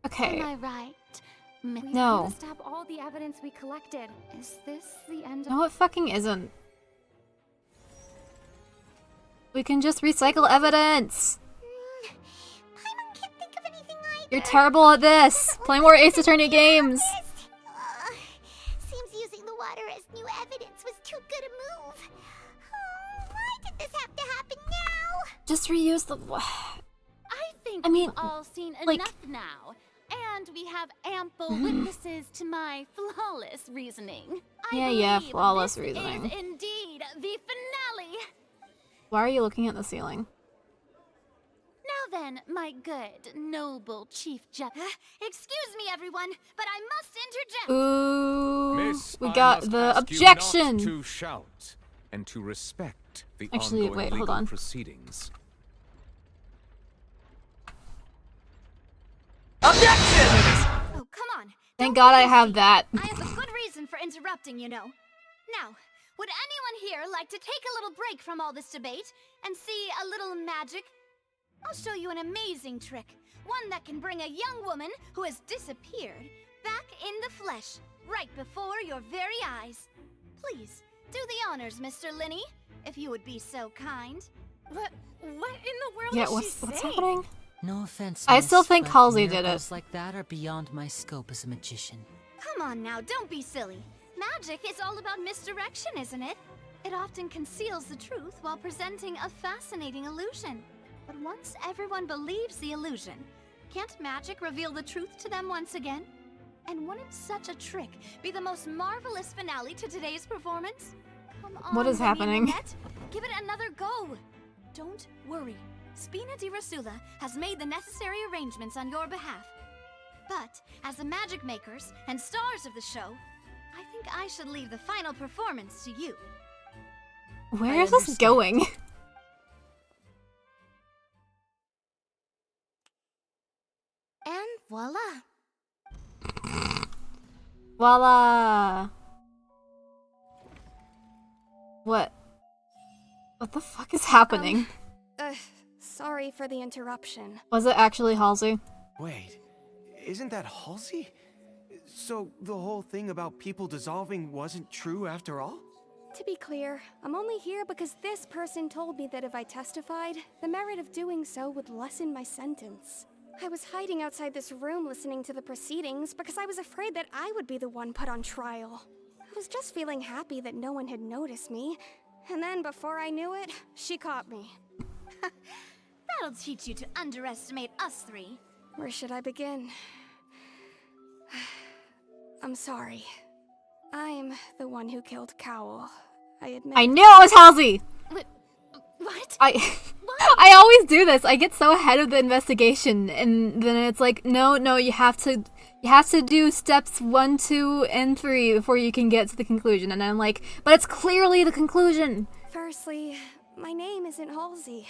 Okay. Am I right? We No. must have all the evidence we collected. Is this the end of— No, it fucking isn't. We can just recycle evidence. You're terrible at this. Play more Ace Attorney games. Seems using the water as new evidence was too good a move. Why did this have to happen now? Just reuse the. I think I mean, we've all seen like- enough now, and we have ample witnesses to my flawless reasoning. Yeah, believe flawless this reasoning. is indeed the finale. Why are you looking at the ceiling? Now then, my good, noble Chief Excuse me, everyone, but I must interject. Ooh, Miss, we I got must the ask you not objection. to shout and to respect the Actually, ongoing wait, hold legal on. proceedings. Oh, come on. Thank God I have that. I have a good reason for interrupting, you know. Now, would anyone here like to take a little break from all this debate and see a little magic? I'll show you an amazing trick. One that can bring a young woman who has disappeared back in the flesh, right before your very eyes. Please, do the honors, Mr. Linny, if you would be so kind. What in the world Yeah, is what's she saying? happening? No offense, I miss, still think but Halsey did it. miracles like that are beyond my scope as a magician. Come on now, don't be silly. Magic is all about misdirection, isn't it? It often conceals the truth while presenting a fascinating illusion. But once everyone believes the illusion, can't magic reveal the truth to them once again? And wouldn't such a trick be the most marvelous finale to today's performance? Come on, What is Lenny and happening? Lynette, give it another go. Don't worry. Spina di Rasula has made the necessary arrangements on your behalf. But as the magic makers and stars of the show, I think I should leave the final performance to you. Where is this going? And voila. Voila. What? What the fuck is happening? Sorry for the interruption. Was it actually Halsey? Wait, isn't that Halsey? So the whole thing about people dissolving wasn't true after all? To be clear, I'm only here because this person told me that if I testified, the merit of doing so would lessen my sentence. I was hiding outside this room listening to the proceedings because I was afraid that I would be the one put on trial. I was just feeling happy that no one had noticed me, and then before I knew it, she caught me. That'll teach you to underestimate us three. Where should I begin? I'm sorry. I'm the one who killed Cowl. I admit. I knew it was Halsey! What? I always do this. I get so ahead of the investigation, and then it's like, no, you have to do steps 1, 2, and 3 before you can get to the conclusion. And I'm like, but it's clearly the conclusion. Firstly, my name isn't Halsey.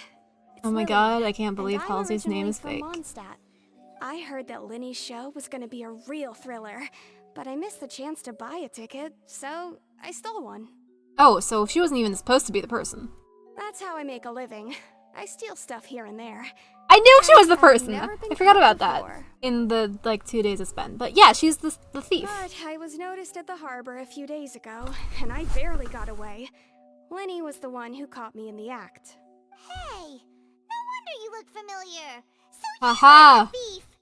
Oh my Lily, god, I can't believe and I'm Halsey's name originally is from fake. Mondstadt. I heard that Linny's show was gonna be a real thriller, but I missed the chance to buy a ticket, so I stole one. Oh, so she wasn't even supposed to be the person. That's how I make a living. I steal stuff here and there. I knew she was the I've person. never been I forgot caught about that before. in the 2 days it's been. But yeah, she's the thief. But I was noticed at the harbor a few days ago, and I barely got away. Lenny was the one who caught me in the act. Hey, no wonder you look familiar. So Haha. you're the thief.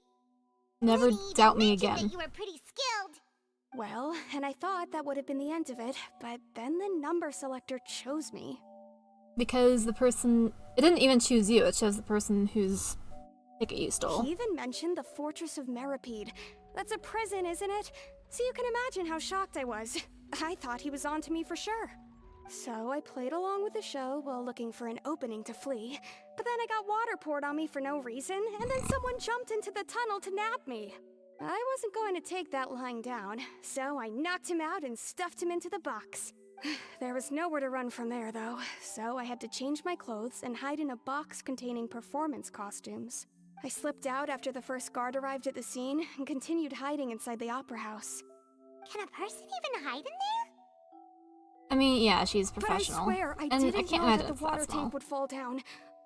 Never Lenny even doubt me mentioned again. that you were pretty skilled. Well, and I thought that would have been the end of it, but then the number selector chose me. Because the person... It didn't even choose you, it chose the person whose ticket you stole. He even mentioned the Fortress of Meripede. That's a prison, isn't it? So you can imagine how shocked I was. I thought he was on to me for sure. So I played along with the show while looking for an opening to flee. But then I got water poured on me for no reason, and then someone jumped into the tunnel to nab me. I wasn't going to take that lying down, so I knocked him out and stuffed him into the box. There was nowhere to run from there, though, so I had to change my clothes and hide in a box containing performance costumes. I slipped out after the first guard arrived at the scene and continued hiding inside the opera house. Can a person even hide in there? I mean, yeah, she's professional. But I swear, I and didn't I can't know imagine that it's the water that small. tank would fall down.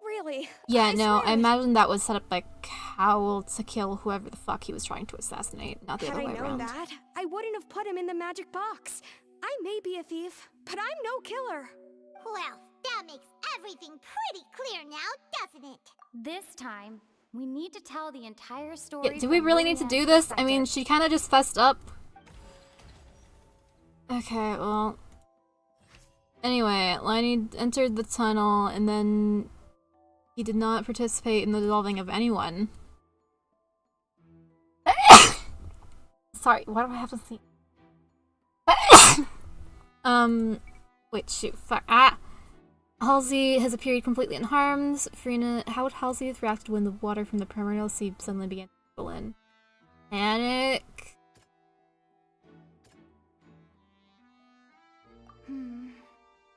Really. Yeah, no, swear. I imagine that was set up by Cowl to kill whoever the fuck he was trying to assassinate, not the Had other I way known around. that, I wouldn't have put him in the magic box. I may be a thief, but I'm no killer. Well, that makes everything pretty clear now, doesn't it? This time, we need to tell the entire story. Yeah, do we really need to do this? I mean, she kind of just fessed up. Okay, well... Anyway, Liney entered the tunnel, and then he did not participate in the dissolving of anyone. Sorry, why do I have to see? Wait, shoot, fuck. Halsey has appeared completely unharmed. Farina, how would Halsey have reacted when the water from the primordial sea suddenly began to trickle in? Panic.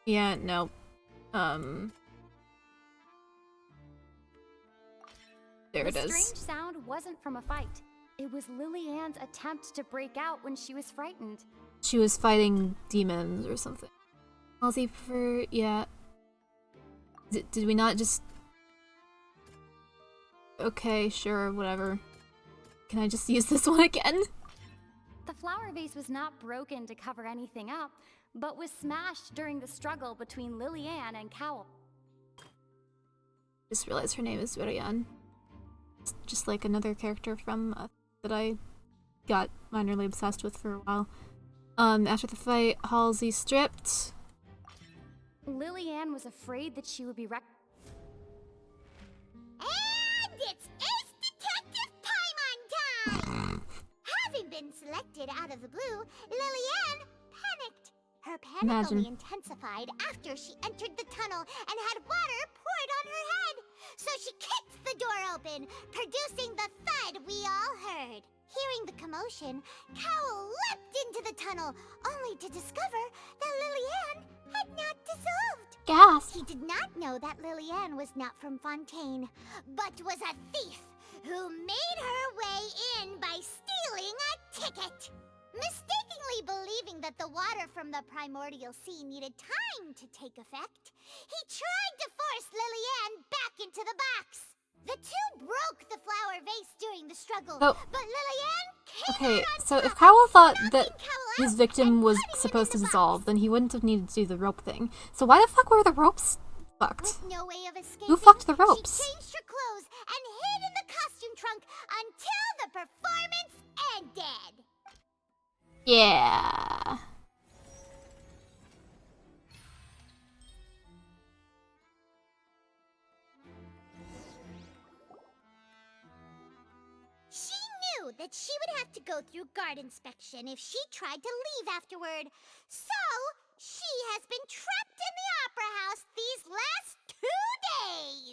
Yeah, no. There it The is. strange sound wasn't from a fight. It was Lily-Ann's attempt to break out when she was frightened. She was fighting demons or something. Halsey prefer... yeah. Did we not just... Okay, sure, whatever. Can I just use this one again? The flower vase was not broken to cover anything up, but was smashed during the struggle between Lily-Ann and Cowl. Just realized her name is Virian. It's just like another character from that I got minorly obsessed with for a while. After the fight, Halsey stripped. Lily-Ann was afraid that she would be wrecked. And it's Ace Detective Paimon time! Having been selected out of the blue, Lily-Ann panicked. Her panic only intensified after she entered the tunnel and had water poured on her head. So she kicked the door open, producing the thud we all heard. Hearing the commotion, Cowl leapt into the tunnel, only to discover that Lily-Ann had not dissolved. Gasp. He did not know that Lily-Ann was not from Fontaine, but was a thief who made her way in by stealing a ticket. Mistakenly believing that the water from the primordial sea needed time to take effect, he tried to force Lily-Ann back into the box. The two broke the flower vase during the struggle, Oh. but Lily-Ann came Okay, out on so top, if Cowl thought that Cowl his out victim and was putting him supposed to in the dissolve, then he wouldn't have needed to do the rope thing. So why the fuck were the ropes fucked? With no way of escaping, Who fucked the ropes? She changed her clothes and hid in the costume trunk until the performance ended. Yeah. She knew that she would have to go through guard inspection if she tried to leave afterward. So, she has been trapped in the opera house these last 2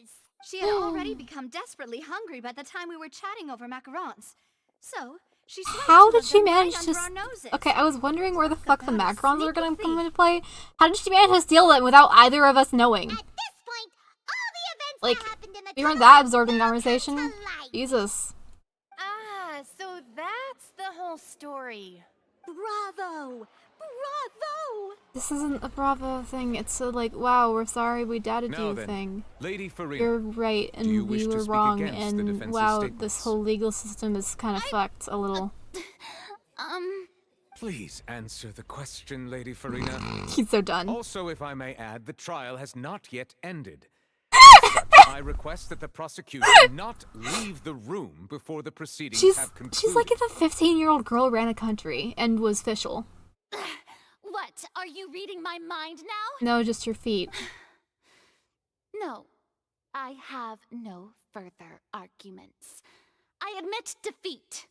days. She had already become desperately hungry by the time we were chatting over macarons. So, she swiped How two did of she them right manage under to... our noses. Okay, I was wondering where the fuck the About a macarons were gonna sneaky come thief. into play. How did she manage to steal them without either of us knowing? At this point, all the events Like, that happened in the we weren't tunnel that absorbed in now come conversation. to light. Jesus. Ah, so that's the whole story. Bravo! Bravo! This isn't a Bravo thing, it's a like, wow, we're sorry we doubted Now you then, thing. Lady Farina, You're right, do you and wish we to were speak wrong, against the and defense's wow, statements? this whole legal system is kind of fucked a little. Please answer the question, Lady Farina. He's so done. Also, if I may add, the trial has not yet ended. such, I request that the prosecution not leave the room before the proceedings have concluded. She's like if a 15-year-old girl ran a country and was official. What? Are you reading my mind now? No, just your feet. No. I have no further arguments. I admit defeat.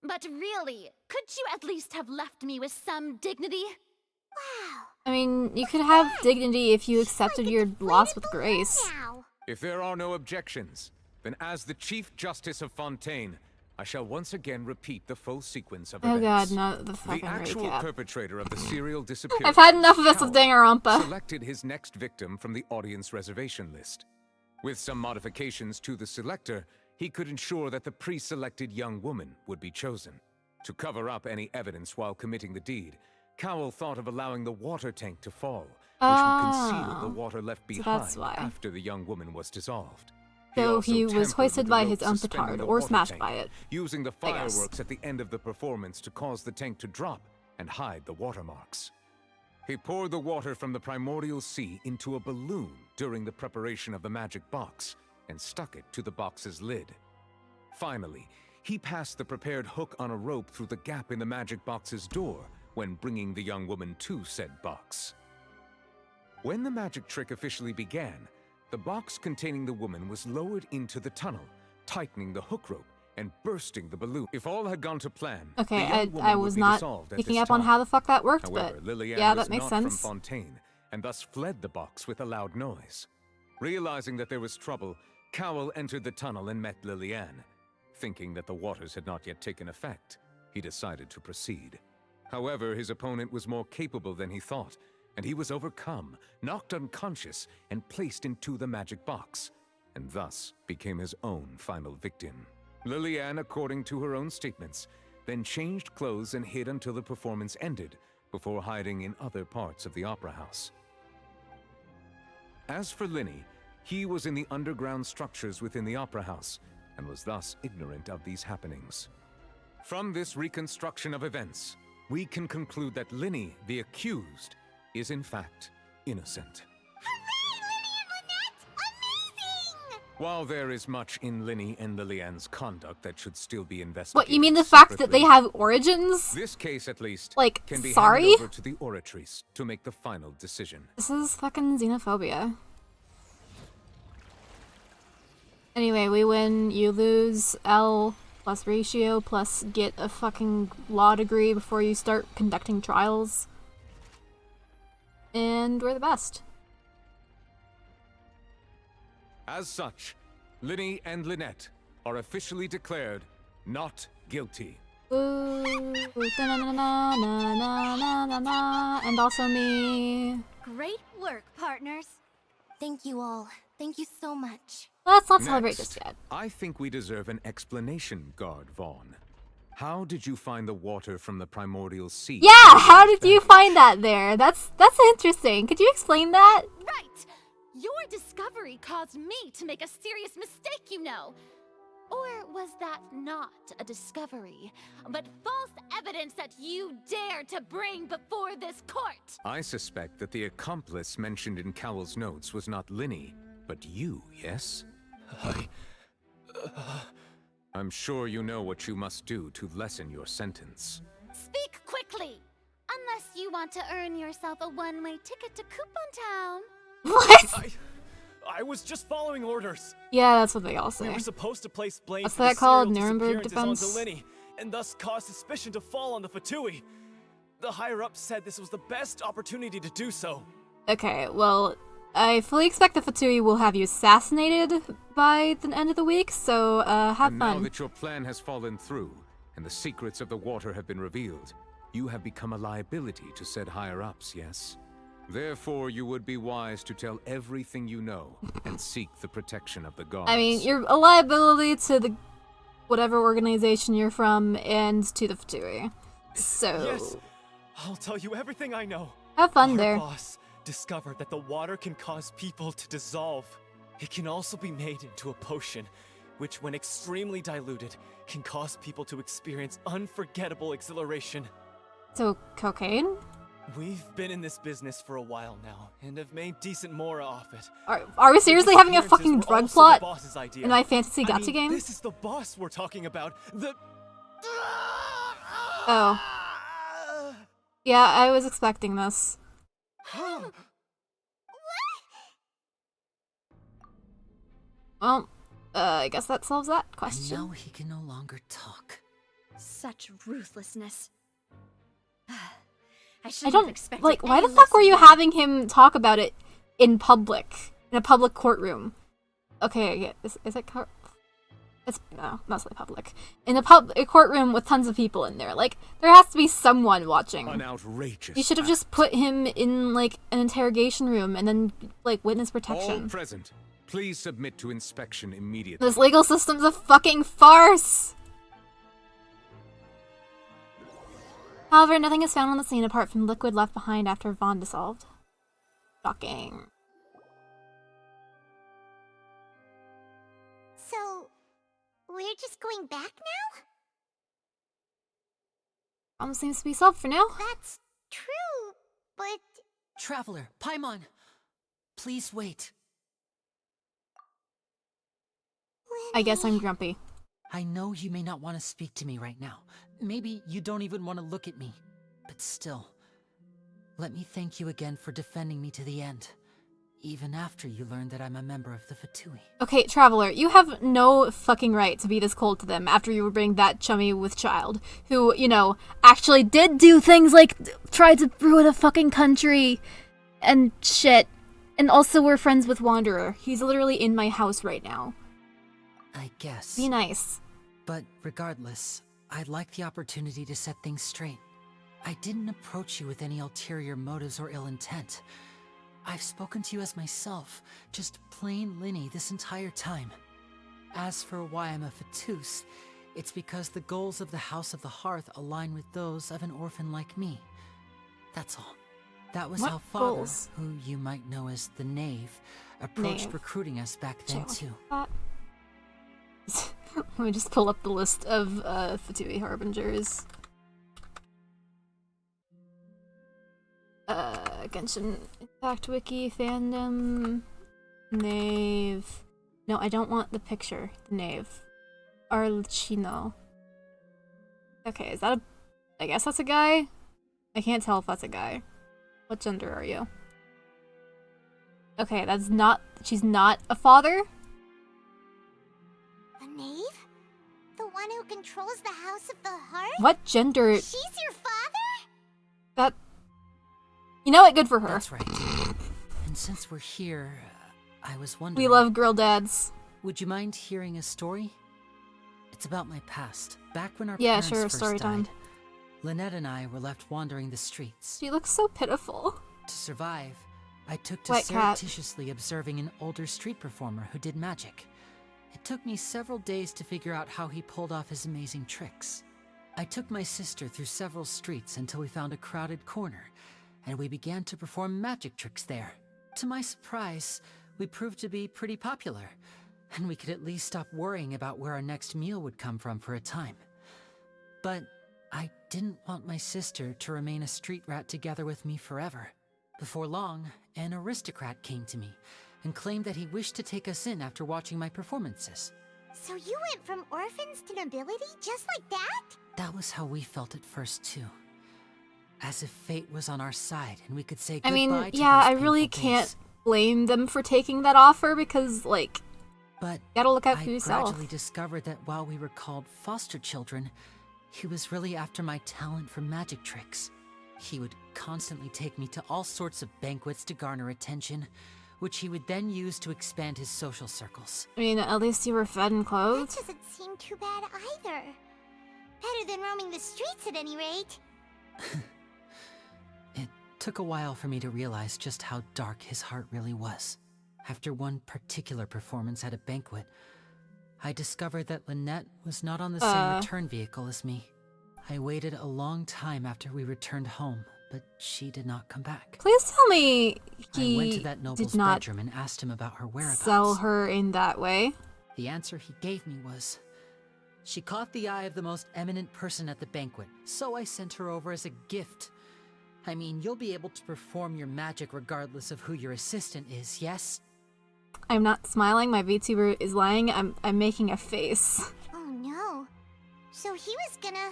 But really, could you at least have left me with some dignity? Wow. I mean, you could have dignity if you accepted your loss with grace. If there are no objections, then as the Chief Justice of Fontaine, I shall once again repeat the full sequence of Oh events. god, not the fucking The actual recap. perpetrator of the serial disappearance, I've had enough of this with Danganronpa. selected his next victim from the audience reservation list. With some modifications to the selector, he could ensure that the pre-selected young woman would be chosen. To cover up any evidence while committing the deed, Cowell thought of allowing the water tank to fall, which would conceal the water left behind after the young woman was dissolved. So he also was tampered hoisted with by the his rope own suspending petard the or water smashed tank, by it. using the I guess. fireworks at the end of the performance to cause the tank to drop and hide the watermarks. He poured the water from the primordial sea into a balloon during the preparation of the magic box and stuck it to the box's lid. Finally, he passed the prepared hook on a rope through the gap in the magic box's door when bringing the young woman to said box. When the magic trick officially began, the box containing the woman was lowered into the tunnel, tightening the hook rope and bursting the balloon. If all had gone to plan, Okay, the young woman I would was be not dissolved at picking this up on time. how the fuck that worked, However, but Lillian yeah, was that makes not sense. from Fontaine, and thus fled the box with a loud noise. Realizing that there was trouble, Cowell entered the tunnel and met Lillian. Thinking that the waters had not yet taken effect, he decided to proceed. However, his opponent was more capable than he thought, and he was overcome, knocked unconscious, and placed into the magic box, and thus became his own final victim. Lillian, according to her own statements, then changed clothes and hid until the performance ended, before hiding in other parts of the opera house. As for Linny, he was in the underground structures within the opera house, and was thus ignorant of these happenings. From this reconstruction of events, we can conclude that Linny, the accused, is in fact innocent. While there is much in Linny and Lillian's conduct that should still be investigated. What, you mean the fact that they have origins? This case, at least, like, can be sorry? handed over to the Oratrice to make the final decision. This is fucking xenophobia. Anyway, we win, you lose, L plus ratio plus get a fucking law degree before you start conducting trials. And we're the best. As such, Linny and Lynette are officially declared not guilty. Ooh, da-na-na-na-na-na-na-na, and also me. Great work, partners. Thank you all. Thank you so much. Let's not celebrate just yet. I think we deserve an explanation, Guard Vaughn. How did you find the water from the primordial sea? Yeah, how did you find that there? That's interesting. Could you explain that? Right! Your discovery caused me to make a serious mistake, you know. Or was that not a discovery, but false evidence that you dared to bring before this court? I suspect that the accomplice mentioned in Cowell's notes was not Linny, but you, yes? I'm sure you know what you must do to lessen your sentence. Speak quickly! Unless you want to earn yourself a one-way ticket to Coupon Town. What? I was just following orders. Yeah, that's what they all say. We were supposed to place blame What's for that the called? serial Nuremberg disappearances defense? onto Linny, and thus cause suspicion to fall on the Fatui. The higher-ups said this was the best opportunity to do so. Okay, well, I fully expect the Fatui will have you assassinated by the end of the week, so have And fun. now that your plan has fallen through, and the secrets of the water have been revealed, you have become a liability to said higher-ups, yes? Therefore, you would be wise to tell everything you know, and seek the protection of the gods. I mean, you're a liability to the whatever organization you're from, and to the Fatui. So... Yes, I'll tell you everything I know. Have fun Our there. boss discovered that the water can cause people to dissolve. It can also be made into a potion, which when extremely diluted, can cause people to experience unforgettable exhilaration. So, cocaine? We've been in this business for a while now, and have made decent mora off it. Are we seriously having a fucking drug plot in my fantasy gacha game? This is the boss we're talking about. Oh. Yeah, I was expecting this. Well, I guess that solves that question. And now he can no longer talk. Such ruthlessness. I don't, like, why the fuck were you having him talk about it in public? In a public courtroom? Okay, is it it's, no, mostly public. In a courtroom with tons of people in there. Like, there has to be someone watching. An outrageous You should have just put him in, like, an interrogation room and then, like, witness protection. All present, please submit to inspection immediately. This legal system's a fucking farce! However, nothing is found on the scene apart from liquid left behind after Vaughn dissolved. Shocking. So, we're just going back now? Problem seems to be solved for now. That's true, but... Traveler, Paimon! Please wait. I guess I'm grumpy. I know you may not want to speak to me right now. Maybe you don't even want to look at me. But still, let me thank you again for defending me to the end. Even after you learned that I'm a member of the Fatui. Okay, Traveler, you have no fucking right to be this cold to them after you were being that chummy with Child, who, you know, actually did do things like try to ruin a fucking country and shit. And also we're friends with Wanderer. He's literally in my house right now. I guess. Be nice. But regardless, I'd like the opportunity to set things straight. I didn't approach you with any ulterior motives or ill intent. I've spoken to you as myself, just plain Linny this entire time. As for why I'm a Fatus, it's because the goals of the House of the Hearth align with those of an orphan like me. That's all. That was What how Father, goals? who you might know as the Knave, approached Knave. recruiting us back then too. Let me just pull up the list of Fatui Harbingers. Genshin Impact Wiki, fandom, Knave. No, I don't want the picture. The Knave. Arlecchino. Okay, is that a... I guess that's a guy? I can't tell if that's a guy. What gender are you? Okay, that's not... She's not a father? The knave? The one who controls the House of the Heart? What gender... She's your father? That... You know what? Good for her. That's right. And since we're here, I was wondering... We love girl dads. Would you mind hearing a story? It's about my past. Back when our Yeah, parents sure, first story died, time. Lynette and I were left wandering the streets. She looks so pitiful. To survive, I took to White cat. surreptitiously observing an older street performer who did magic. It took me several days to figure out how he pulled off his amazing tricks. I took my sister through several streets until we found a crowded corner, and we began to perform magic tricks there. To my surprise, we proved to be pretty popular, and we could at least stop worrying about where our next meal would come from for a time. But I didn't want my sister to remain a street rat together with me forever. Before long, an aristocrat came to me and claimed that he wished to take us in after watching my performances. So you went from orphans to nobility just like that? That was how we felt at first, too. As if fate was on our side and we could say goodbye I mean, to yeah, those I really painful can't days. blame them for taking that offer because, like, But gotta look out I for yourself. gradually discovered that while we were called foster children, he was really after my talent for magic tricks. He would constantly take me to all sorts of banquets to garner attention, which he would then use to expand his social circles. I mean, at least you were fed and That clothed. doesn't seem too bad either. Better than roaming the streets at any rate. It took a while for me to realize just how dark his heart really was. After one particular performance at a banquet, I discovered that Lynette was not on the same return vehicle as me. I waited a long time after we returned home, but she did not come back. Please tell me I went to he that noble's did not bedroom and asked him about her whereabouts. sell her in that way. The answer he gave me was, she caught the eye of the most eminent person at the banquet, so I sent her over as a gift. I mean, you'll be able to perform your magic regardless of who your assistant is, yes? I'm not smiling. My VTuber is lying. I'm making a face. Oh no. So he was gonna...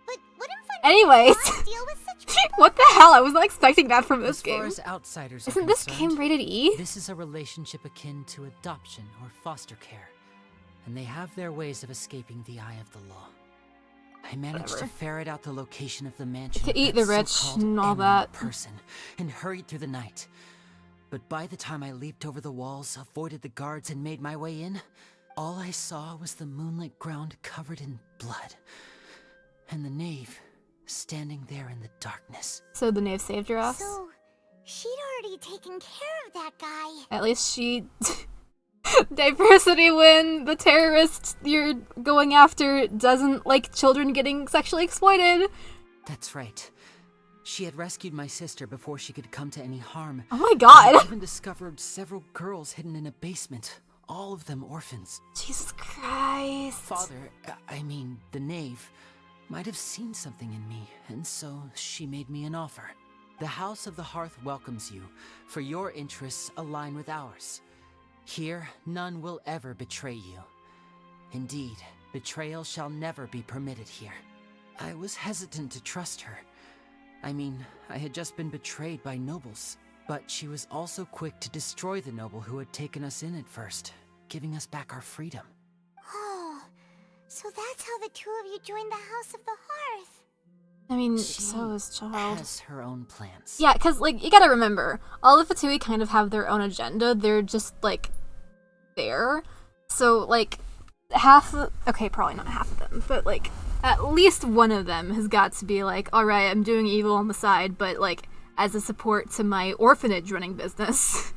But wouldn't Anyways. deal with such people? What the hell? I was not expecting that from this game. As far as outsiders Isn't are this concerned, game rated E? This is a relationship akin to adoption or foster care, and they have their ways of escaping the eye of the law. I managed to ferret out the location of the mansion To eat the rich and all that. person, and hurried through the night. But by the time I leaped over the walls, avoided the guards, and made my way in, all I saw was the moonlit ground covered in blood, and the knave standing there in the darkness. So the knave saved your ass? So, she'd already taken care of that guy. At least she... Diversity when the terrorist you're going after doesn't like children getting sexually exploited. That's right. She had rescued my sister before she could come to any harm. Oh my god! I even discovered several girls hidden in a basement, all of them orphans. Jesus Christ. Father, I mean, the knave, might have seen something in me, and so she made me an offer. The House of the Hearth welcomes you, for your interests align with ours. Here, none will ever betray you. Indeed, betrayal shall never be permitted here. I was hesitant to trust her. I mean, I had just been betrayed by nobles, but she was also quick to destroy the noble who had taken us in at first, giving us back our freedom. Oh, so that's how the two of you joined the House of the Hearth. I mean, She so is Child. has her own plans. Yeah, because, like, you gotta remember, all the Fatui kind of have their own agenda. They're just, like, there. So, like, okay, probably not half of them, but, like, at least one of them has got to be like, alright, I'm doing evil on the side, but, like, as a support to my orphanage running business.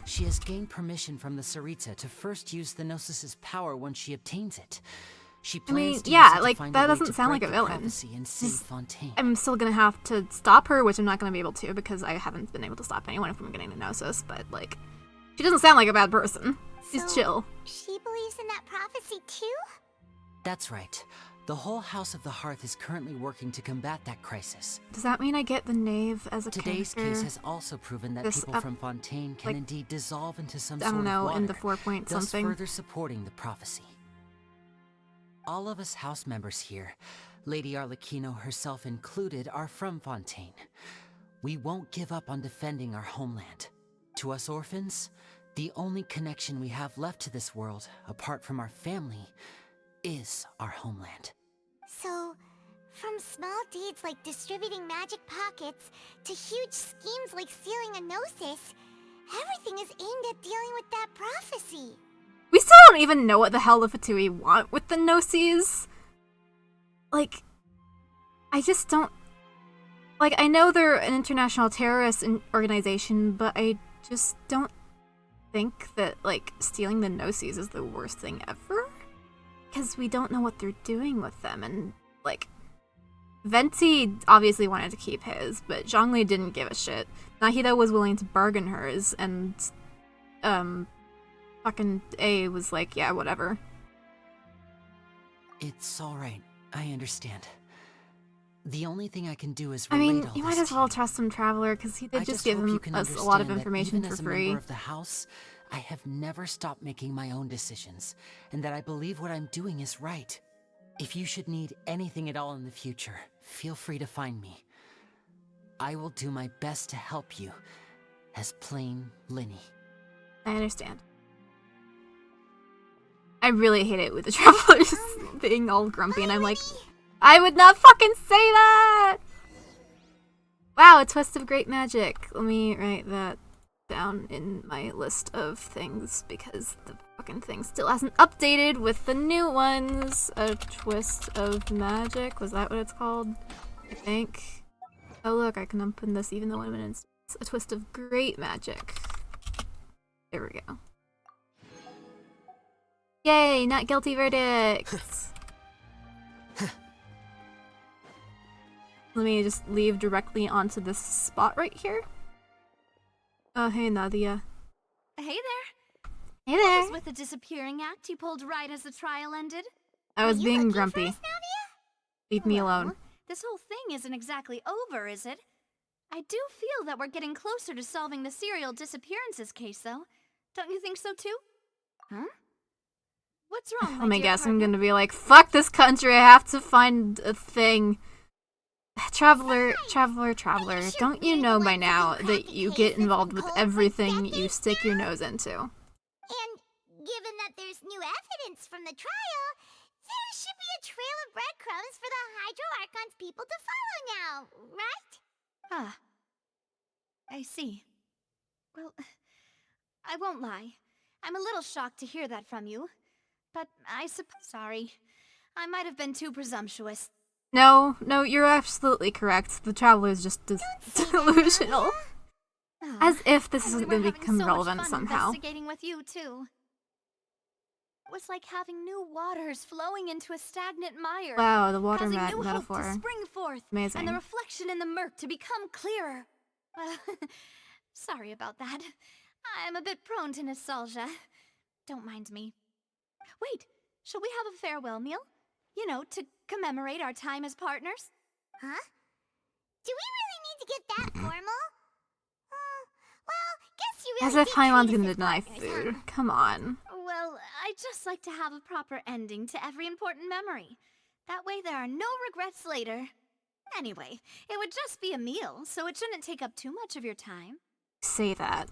She has gained permission from the Saritsa to first use the Gnosis' power once she obtains it. She plans to use it to like, find that a way doesn't to sound like break a the villain. prophecy and save Fontaine. I'm still gonna have to stop her, which I'm not gonna be able to because I haven't been able to stop anyone from getting the Gnosis, but, like, she doesn't sound like a bad person. She's So, chill. She believes in that prophecy too? That's right. The whole House of the Hearth is currently working to combat that crisis. Does that mean I get the knave as a Today's character? case has also proven that This people from Fontaine can like, indeed dissolve into some I sort don't know, of water, in the 4 point thus something. further supporting the prophecy. All of us house members here, Lady Arlecchino herself included, are from Fontaine. We won't give up on defending our homeland. To us orphans, the only connection we have left to this world, apart from our family, is our homeland. So, from small deeds like distributing magic pockets to huge schemes like stealing a Gnosis, everything is aimed at dealing with that prophecy. We still don't even know what the hell the Fatui want with the Gnosis. Like, I just don't... Like, I know they're an international terrorist organization, but I just don't think that, like, stealing the Gnosis is the worst thing ever. Because we don't know what they're doing with them, and, like... Venti obviously wanted to keep his, but Zhongli didn't give a shit. Nahida was willing to bargain hers, and, fucking A was like, yeah, whatever. It's alright. I understand. The only thing I can do is I relate mean, all you this might as to well you. trust some Traveler, because he did I just hope give you can us a lot of understand that information even for as a free. member of the house, I have never stopped making my own decisions, and that I believe what I'm doing is right. If you should need anything at all in the future, feel free to find me. I will do my best to help you, as plain Linny. I understand. I really hate it with the Travelers being all grumpy, and I'm like, I would not fucking say that! Wow, a twist of great magic. Let me write that down in my list of things, because the fucking thing still hasn't updated with the new ones. A twist of magic, was that what it's called? I think. Oh look, I can open this even though I'm in instance. A twist of great magic. There we go. Yay, not guilty verdicts! Let me just leave directly onto this spot right here. Oh, hey, Nadia. Hey there. Hey What there. was with the disappearing act you pulled right as the trial ended? I was Are you being looking grumpy. For us, Nadia? Leave me alone. This whole thing isn't exactly over, is it? I do feel that we're getting closer to solving the serial disappearances case, though. Don't you think so, too? Huh? What's wrong, Let me dear guess, I'm partner? gonna be like, fuck this country, I have to find a thing. Traveler, don't you know by now that you get involved with everything you stick your nose into? And given that there's new evidence from the trial, there should be a trail of breadcrumbs for the Hydro Archon's people to follow now, right? Ah. I see. Well, I won't lie. I'm a little shocked to hear that from you. But I suppose... Sorry. I might have been too presumptuous. No, you're absolutely correct. The Traveler is just delusional. As if this isn't going to become relevant somehow. Investigating with you, too. It was like having new waters flowing into a stagnant mire. Wow, the water causing new metaphor. Hope to spring forth, Amazing. and the reflection in the murk to become clearer. Well, sorry about that. I'm a bit prone to nostalgia. Don't mind me. Wait, shall we have a farewell meal? You know, to commemorate our time as partners? Huh? Do we really need to get that formal? Well, guess you really As if did Paimon's treat us gonna as deny partners, food. huh? Come on. Well, I just like to have a proper ending to every important memory. That way there are no regrets later. Anyway, it would just be a meal, so it shouldn't take up too much of your time. Say that.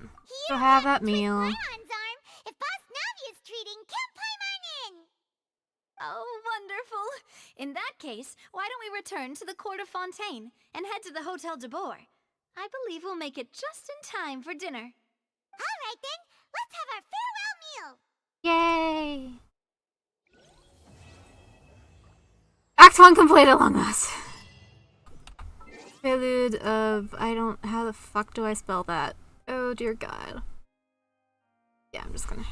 So have that meal. Paimon's arm. If Boss Navi is treating, count Paimon in! Oh, wonderful! In that case, why don't we return to the court of Fontaine and head to the Hotel de Boer? I believe we'll make it just in time for dinner. All right then, let's have our farewell meal! Yay! Act 1 completed Among Us. Prelude of... how the fuck do I spell that? Oh dear god. Yeah, I'm just gonna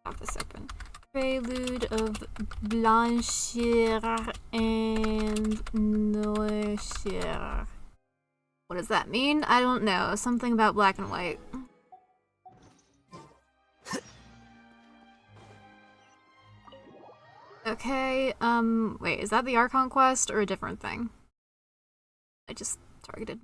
have this open. Prelude of Blanchir and Noirchir. What does that mean? I don't know. Something about black and white. Okay, wait, is that the Archon quest or a different thing? I just targeted.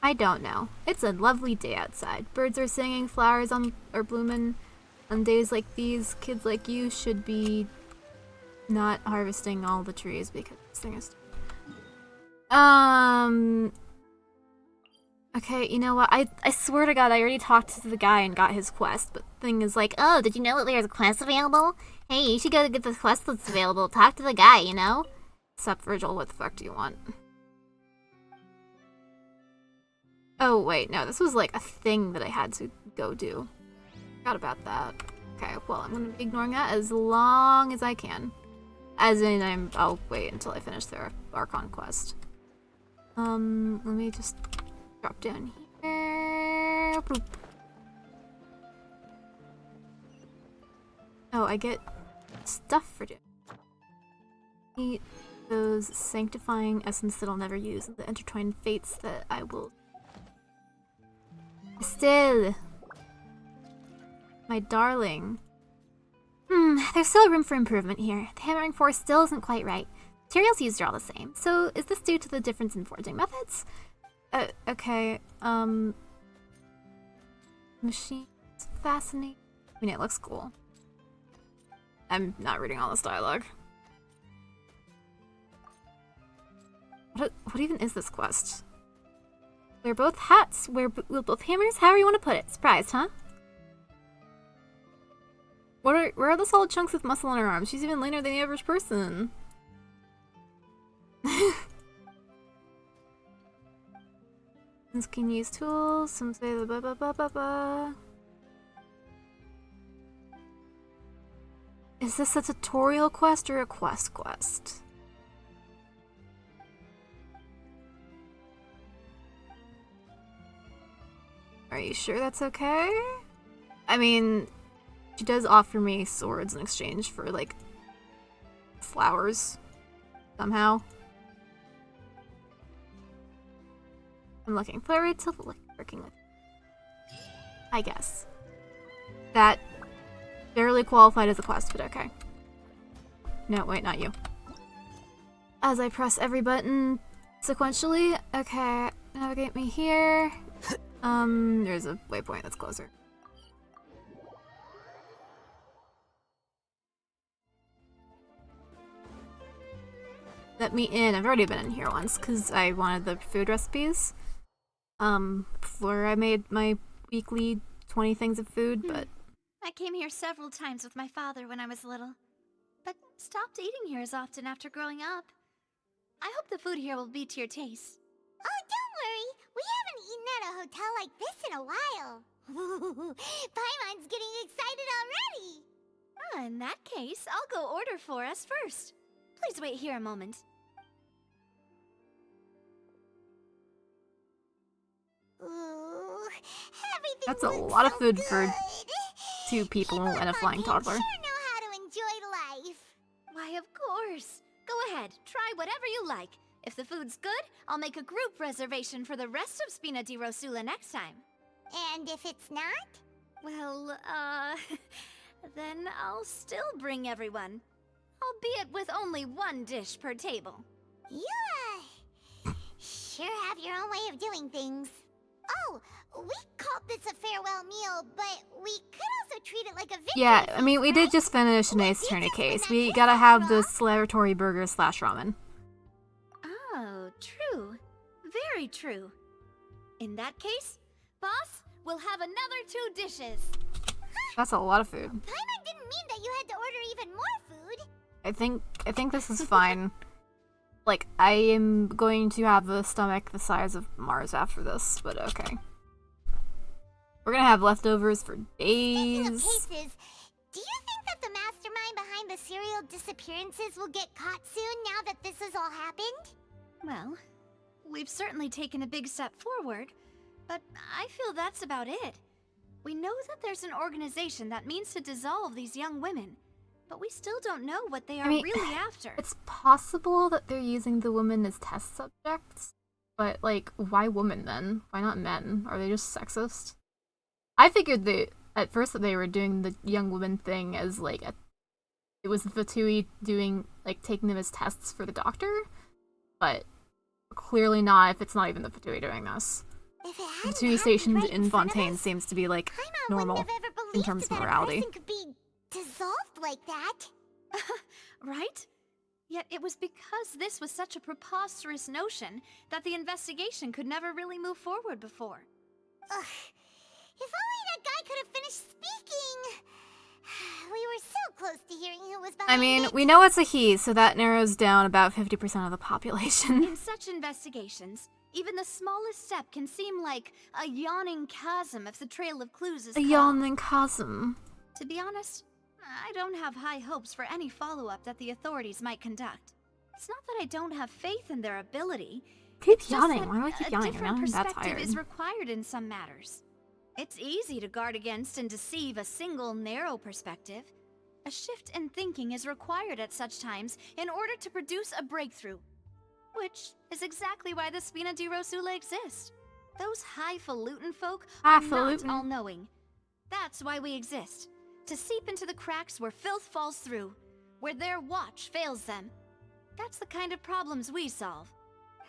I don't know. It's a lovely day outside. Birds are singing, flowers are blooming. On days like these, kids like you should be not harvesting all the trees because this thing is... Okay, you know what? I swear to god, I already talked to the guy and got his quest, but the thing is like, oh, did you know that there's a quest available? Hey, you should go get the quest that's available. Talk to the guy, you know? Sup, Virgil, what the fuck do you want? Oh, wait, no, this was like a thing that I had to go do. Forgot about that. Okay, well, I'm gonna be ignoring that as long as I can. As in, I'll wait until I finish the Archon quest. Let me just drop down here. Boop. Oh, I get stuff for doing. Eat those sanctifying essence that I'll never use, the intertwined fates that I will. Still, my darling. There's still room for improvement here. The hammering force still isn't quite right. Materials used are all the same. So, is this due to the difference in forging methods? Okay, machine fascinating. I mean, it looks cool. I'm not reading all this dialogue. What even is this quest? Wear both hats, wear both hammers, however you want to put it. Surprised, huh? Where are the solid chunks with muscle on her arms? She's even leaner than the average person. Some can use tools, some say the ba. Is this a tutorial quest or a quest? Are you sure that's okay? I mean, she does offer me swords in exchange for, like, flowers. Somehow. I'm looking forward to working with you. I guess. That barely qualified as a quest, but okay. No, wait, not you. As I press every button sequentially, okay, navigate me here. There's a waypoint that's closer. Let me in. I've already been in here once because I wanted the food recipes. Before I made my weekly 20 things of food, but I came here several times with my father when I was little, but stopped eating here as often after growing up. I hope the food here will be to your taste. Oh, don't worry. We haven't eaten at a hotel like this in a while. Paimon's getting excited already. In that case, I'll go order for us first. Please wait here a moment. Ooh, that's a lot of food for 2 people and a flying toddler. Sure know how to enjoy life. Why, of course. Go ahead, try whatever you like. If the food's good, I'll make a group reservation for the rest of Spina di Rosula next time. And if it's not? Well, then I'll still bring everyone. Albeit with only 1 dish per table. You, sure have your own way of doing things. Oh, we called this a farewell meal, but we could also treat it like a victory. Yeah, I mean, we did just finish an Ace Attorney case. We gotta have the celebratory burger / ramen. Oh, true. Very true. In that case, boss, we'll have another 2 dishes. That's a lot of food. Paimon didn't mean that you had to order even more food. I think this is fine. Like, I am going to have a stomach the size of Mars after this, but okay. We're gonna have leftovers for days. Speaking of cases, do you think that the mastermind behind the serial disappearances will get caught soon now that this has all happened? Well, we've certainly taken a big step forward, but I feel that's about it. We know that there's an organization that means to dissolve these young women, but we still don't know what they are really after. It's possible that they're using the women as test subjects, but, like, why women then? Why not men? Are they just sexist? I figured at first that they were doing the young women thing as, like, it was the Fatui doing, like, taking them as tests for the doctor, but clearly not if it's not even the Fatui doing this. The Fatui stationed in Fontaine seems to be, like, normal in terms of morality. That a person could be dissolved like that. Right? Yet it was because this was such a preposterous notion that the investigation could never really move forward before. Ugh. If only that guy could have finished speaking. We were so close to hearing who was behind I mean, it. we know it's a he, so that narrows down about 50% of the population. In such investigations, even the smallest step can seem like a yawning chasm if the trail of clues is A yawning chasm. To be honest, I don't have high hopes for any follow-up that the authorities might conduct. It's not that I don't have faith in their ability. Keep yawning. Why do I keep yawning? A different That's perspective tired. is required in some matters. It's easy to guard against and deceive a single narrow perspective. A shift in thinking is required at such times in order to produce a breakthrough. Which is exactly why the Spina di Rosula exist. Those highfalutin folk are not all-knowing. That's why we exist. To seep into the cracks where filth falls through, where their watch fails them. That's the kind of problems we solve.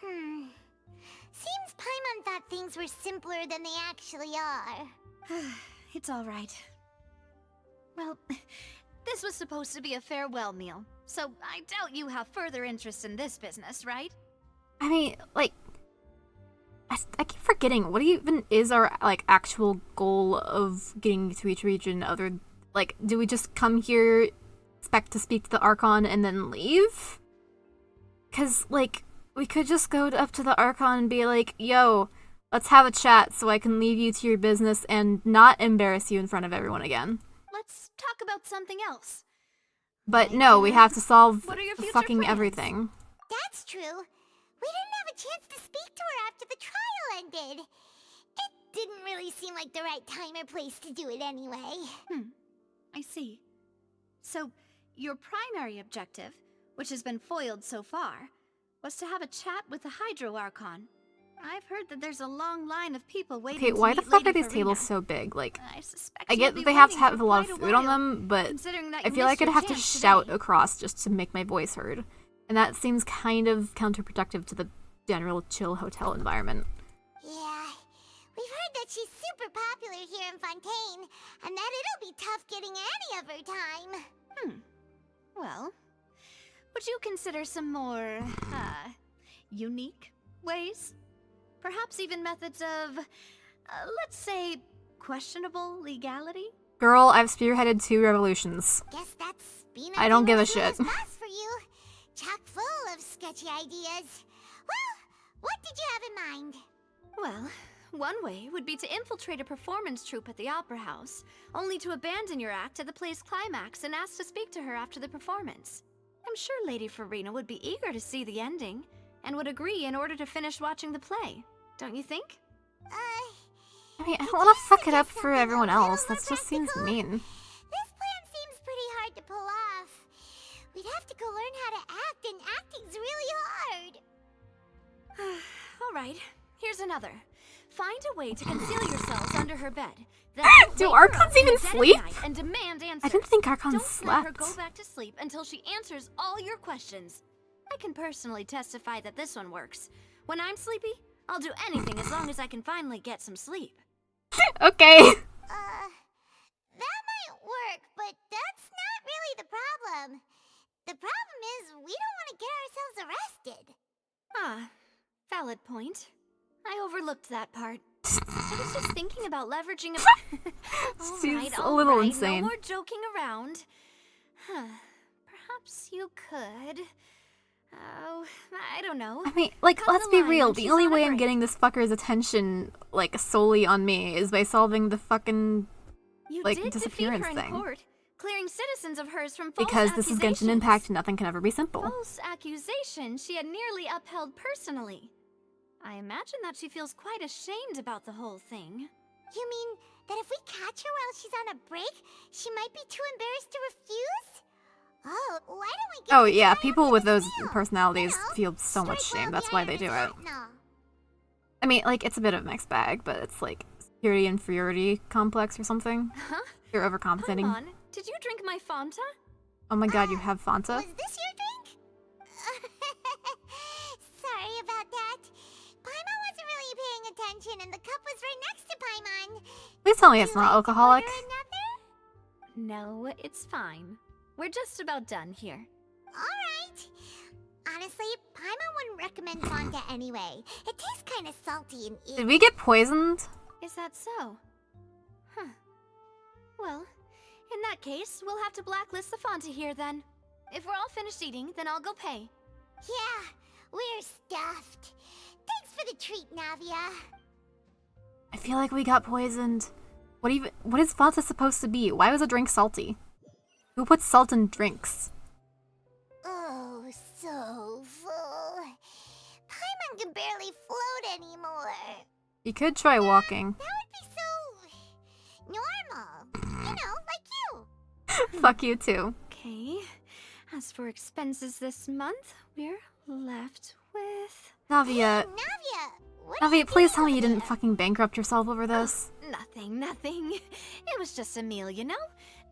Seems Paimon thought things were simpler than they actually are. It's all right. Well, this was supposed to be a farewell meal, so I doubt you have further interest in this business, right? I mean, like, I keep forgetting, what even is our, like, actual goal of getting to each region other, like, do we just come here, expect to speak to the Archon, and then leave? Because, like, we could just go up to the Archon and be like, yo, let's have a chat so I can leave you to your business and not embarrass you in front of everyone again. Let's talk about something else. But no, we have to solve What are your future fucking plans? everything. That's true. We didn't have a chance to speak to her after the trial ended. It didn't really seem like the right time or place to do it anyway. I see. So, your primary objective, which has been foiled so far, was to have a chat with the Hydro Archon. I've heard that there's a long line of people waiting Okay, to why the meet fuck Lady are these Farina. tables so big? Like, I suspect I get you'll that be they have to waiting have for a lot of quite food on while, them, but considering that I you feel like missed I'd your have to chance shout today. across just to make my voice heard. And that seems kind of counterproductive to the general chill hotel environment. Yeah, we've heard that she's super popular here in Fontaine, and that it'll be tough getting any of her time. Well, would you consider some more, unique ways? Perhaps even methods of, let's say, questionable legality? Girl, I've spearheaded 2 revolutions. Guess that's being I don't give a shit. boss for you. Chock full of sketchy ideas. Well, what did you have in mind? Well, one way would be to infiltrate a performance troupe at the Opera House, only to abandon your act at the play's climax and ask to speak to her after the performance. I'm sure Lady Farina would be eager to see the ending, and would agree in order to finish watching the play. Don't you think? I mean, I don't want to fuck it up for everyone else. That just seems mean. This plan seems pretty hard to pull off. We'd have to go learn how to act, and acting's really hard. Alright, here's another. Find a way to conceal yourselves under her bed. Then Do wake her Archons up in even the dead of sleep? night and demand answers. I didn't think Archons Don't let her slept. go back to sleep until she answers all your questions. I can personally testify that this one works. When I'm sleepy, I'll do anything as long as I can finally get some sleep. Okay. That might work, but that's not really the problem. The problem is we don't want to get ourselves arrested. Ah, valid point. I overlooked that part. I was just thinking about leveraging a... She's a little insane. No more joking around. Perhaps you could... Oh, I don't know. I mean, like, Cut let's the be line real. when The she's only on a way I'm break. getting this fucker's attention, like, solely on me is by solving the fucking, You like, did disappearance defeat her in thing. court, clearing citizens of hers from false Because this is Genshin accusations. Impact, nothing can ever be simple. False accusation she had nearly upheld personally. I imagine that she feels quite ashamed about the whole thing. You mean that if we catch her while she's on a break, she might be too embarrassed to refuse? Oh, why don't we get Oh her yeah, to try people out with for those this meal? personalities You know, feel so much strike shame. while That's the why iron they is do it. hot and all. I mean, like, it's a bit of a mixed bag, but it's like superiority inferiority complex or something. Huh? You're Come overcompensating. on, did you drink my Fanta? Oh my god, you have Fanta? Was this your drink? Sorry about that. Paimon wasn't really paying attention, and the cup was right next to Paimon. Please tell me Would it's you not like to alcoholic. order another? No, it's fine. We're just about done here. Alright. Honestly, Paimon wouldn't recommend Fanta anyway. It tastes kind of salty and Did we get poisoned? Is that so? Huh. Well, in that case, we'll have to blacklist the Fanta here then. If we're all finished eating, then I'll go pay. Yeah, we're stuffed. Thanks for the treat, Navia. I feel like we got poisoned. What is Fanta supposed to be? Why was a drink salty? Who puts salt in drinks? Oh, so full. Paimon can barely float anymore. You could try walking. That would be so normal. You know, like you. Fuck you too. Okay. As for expenses this month, we're left with... Navia, Navia, what are you Navia, please doing tell me you over didn't there? fucking bankrupt yourself over this. Nothing. It was just a meal, you know?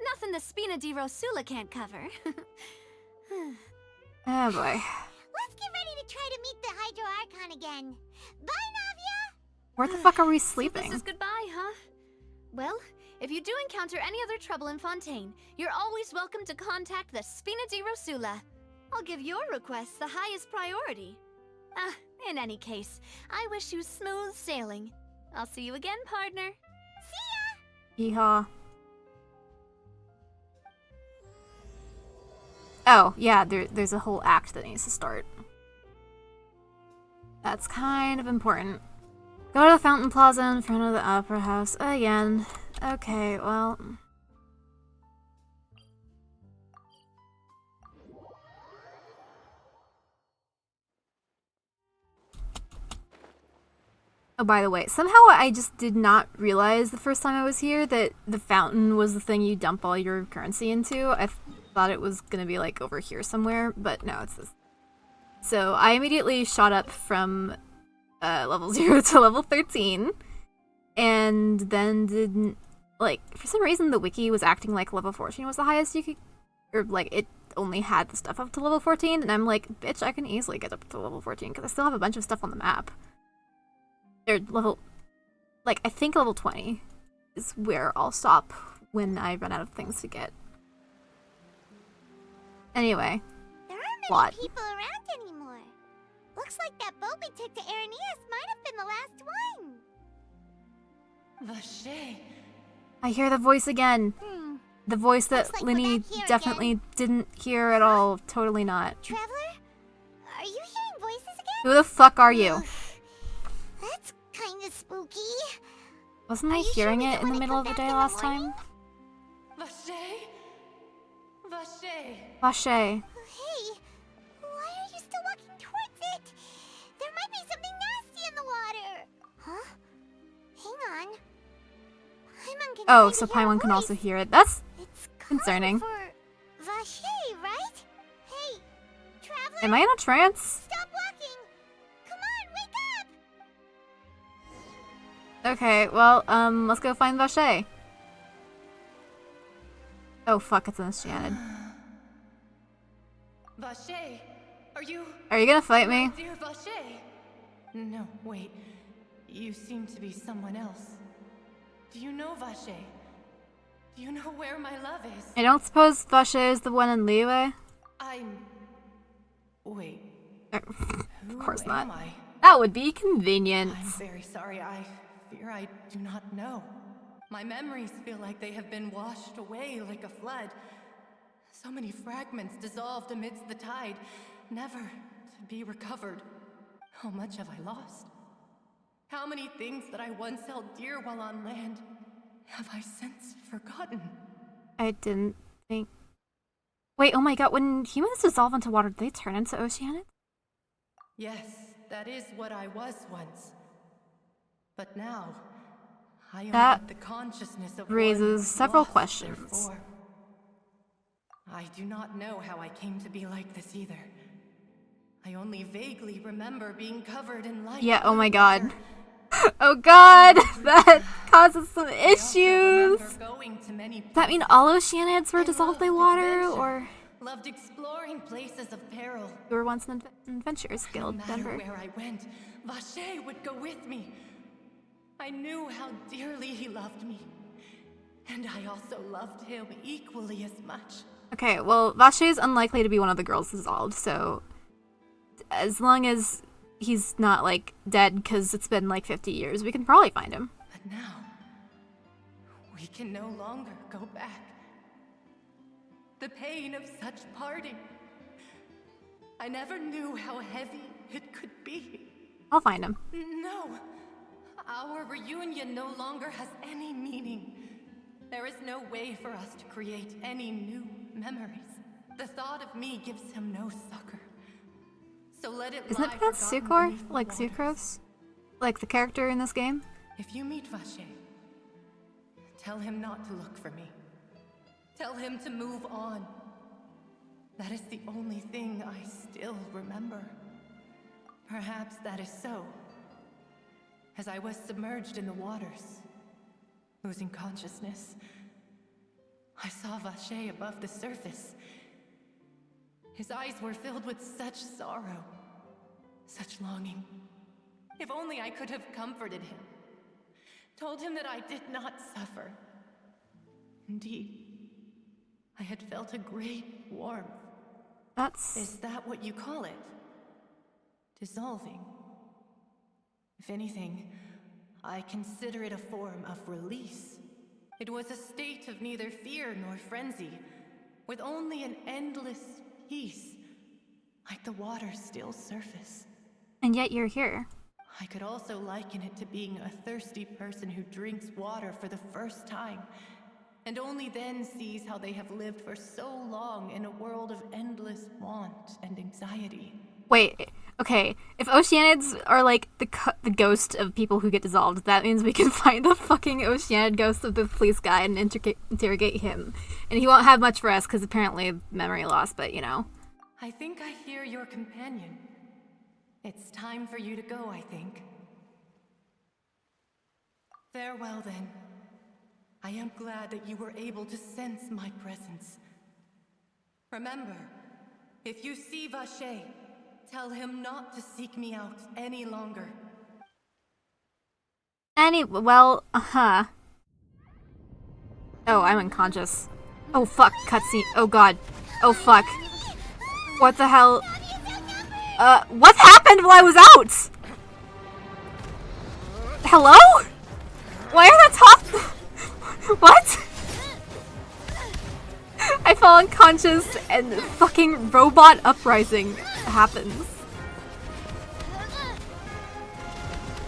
Nothing the Spina di Rosula can't cover. Oh boy. Let's get ready to try to meet the Hydro Archon again. Bye, Navia! Where the fuck are we So sleeping? this is goodbye, huh? Well, if you do encounter any other trouble in Fontaine, you're always welcome to contact the Spina di Rosula. I'll give your request the highest priority. In any case, I wish you smooth sailing. I'll see you again, partner. Yeehaw. Oh, yeah, there's a whole act that needs to start. That's kind of important. Go to the Fountain Plaza in front of the Opera House again. Okay, well... Oh, by the way, somehow I just did not realize the first time I was here that the fountain was the thing you dump all your currency into. I thought it was gonna be like over here somewhere, but no, it's this. So I immediately shot up from level 0 to level 13. And then didn't, like, for some reason the wiki was acting like level 14 was the highest you could, or like it only had the stuff up to level 14, and I'm like, bitch, I can easily get up to level 14 because I still have a bunch of stuff on the map. Or level, like, I think level 20 is where I'll stop when I run out of things to get. Anyway. There aren't many people around anymore. Looks like that boat we took to Araneas might have been the last one. Vache. I hear the voice again. The voice that Linny definitely didn't hear at all. Totally not. Traveler? Are you hearing voices again? Who the fuck are you? That's kinda spooky. Wasn't I hearing it in the middle of the day last time? Vache? Vache. Vache. Hey, why are you still walking towards it? There might be something nasty in the water. Huh? Hang on. Oh, so Paimon can also hear it. That's concerning. Vache, right? Hey, traveler. Am I in a trance? Stop walking. Come on, wake up. Okay, well, let's go find Vache. Oh fuck, it's enchanted. Vache, are you gonna fight me? Dear Vache? No, wait. You seem to be someone else. Do you know Vache? Do you know where my love is? I don't suppose Vache is the one in Liyue? Wait. Of course not. Am I? That would be convenient. I'm very sorry. I fear I do not know. My memories feel like they have been washed away like a flood. So many fragments dissolved amidst the tide, never to be recovered. How much have I lost? How many things that I once held dear while on land have I since forgotten? I didn't think... Wait, oh my god, when humans dissolve into water, do they turn into oceanic? Yes, that is what I was once. But now, I only have the consciousness of raises several lost questions. therefore. I do not know how I came to be like this either. I only vaguely remember being covered in light. Yeah, oh my god. Oh god, that causes some issues. Does that mean all oceanids were dissolved by water, or... Loved exploring places of peril. You were once an adventurers guild No matter member. where I went, Vache would go with me. I knew how dearly he loved me. And I also loved him equally as much. Okay, well, Vache is unlikely to be one of the girls dissolved, so... As long as he's not, like, dead because it's been, like, 50 years, we can probably find him. But now, we can no longer go back. The pain of such parting. I never knew how heavy it could be. I'll find him. No, our reunion no longer has any meaning. There is no way for us to create any new memories. The thought of me gives him no succor. So let it Isn't it lie pronounced forgotten Sucor? beneath the Like waters. Sucrose? Like the character in this game? If you meet Vache, tell him not to look for me. Tell him to move on. That is the only thing I still remember. Perhaps that is so. As I was submerged in the waters, losing consciousness, I saw Vache above the surface. His eyes were filled with such sorrow, such longing. If only I could have comforted him, told him that I did not suffer. Indeed, I had felt a great warmth. Is that what you call it? Dissolving? If anything, I consider it a form of release. It was a state of neither fear nor frenzy, with only an endless peace, like the water's still surface. And yet you're here. I could also liken it to being a thirsty person who drinks water for the first time, and only then sees how they have lived for so long in a world of endless want and anxiety. Wait, okay, if Oceanids are like the ghost of people who get dissolved, that means we can find the fucking Oceanid ghost of the police guy and interrogate him. And he won't have much for us because apparently memory loss, but you know. I think I hear your companion. It's time for you to go, I think. Farewell then. I am glad that you were able to sense my presence. Remember, if you see Vache, tell him not to seek me out any longer. Well, Oh, I'm unconscious. Oh fuck, cutscene. Oh god. Oh fuck. What the hell? What happened while I was out? Hello? Why are the top? What? I fell unconscious and fucking robot uprising happens.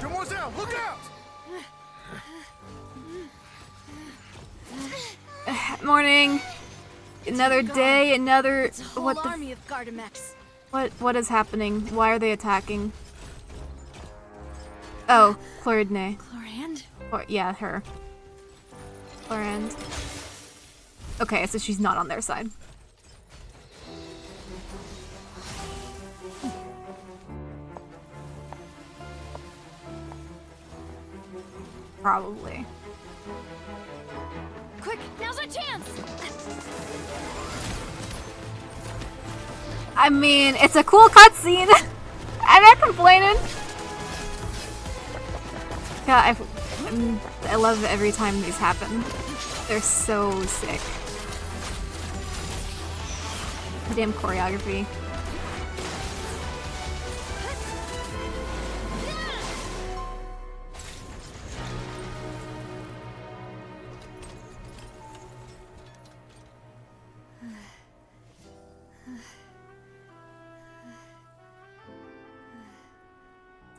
Demoiselle, look out! Morning. Another day, another. It's a whole What the? army of Gardamex. What is happening? Why are they attacking? Oh, Chlorine. Chlorand? Yeah, her. Chlorand. Okay, so she's not on their side. Probably. Quick, now's our chance! I mean, it's a cool cutscene. I'm not complaining. God, I love every time these happen. They're so sick. The damn choreography.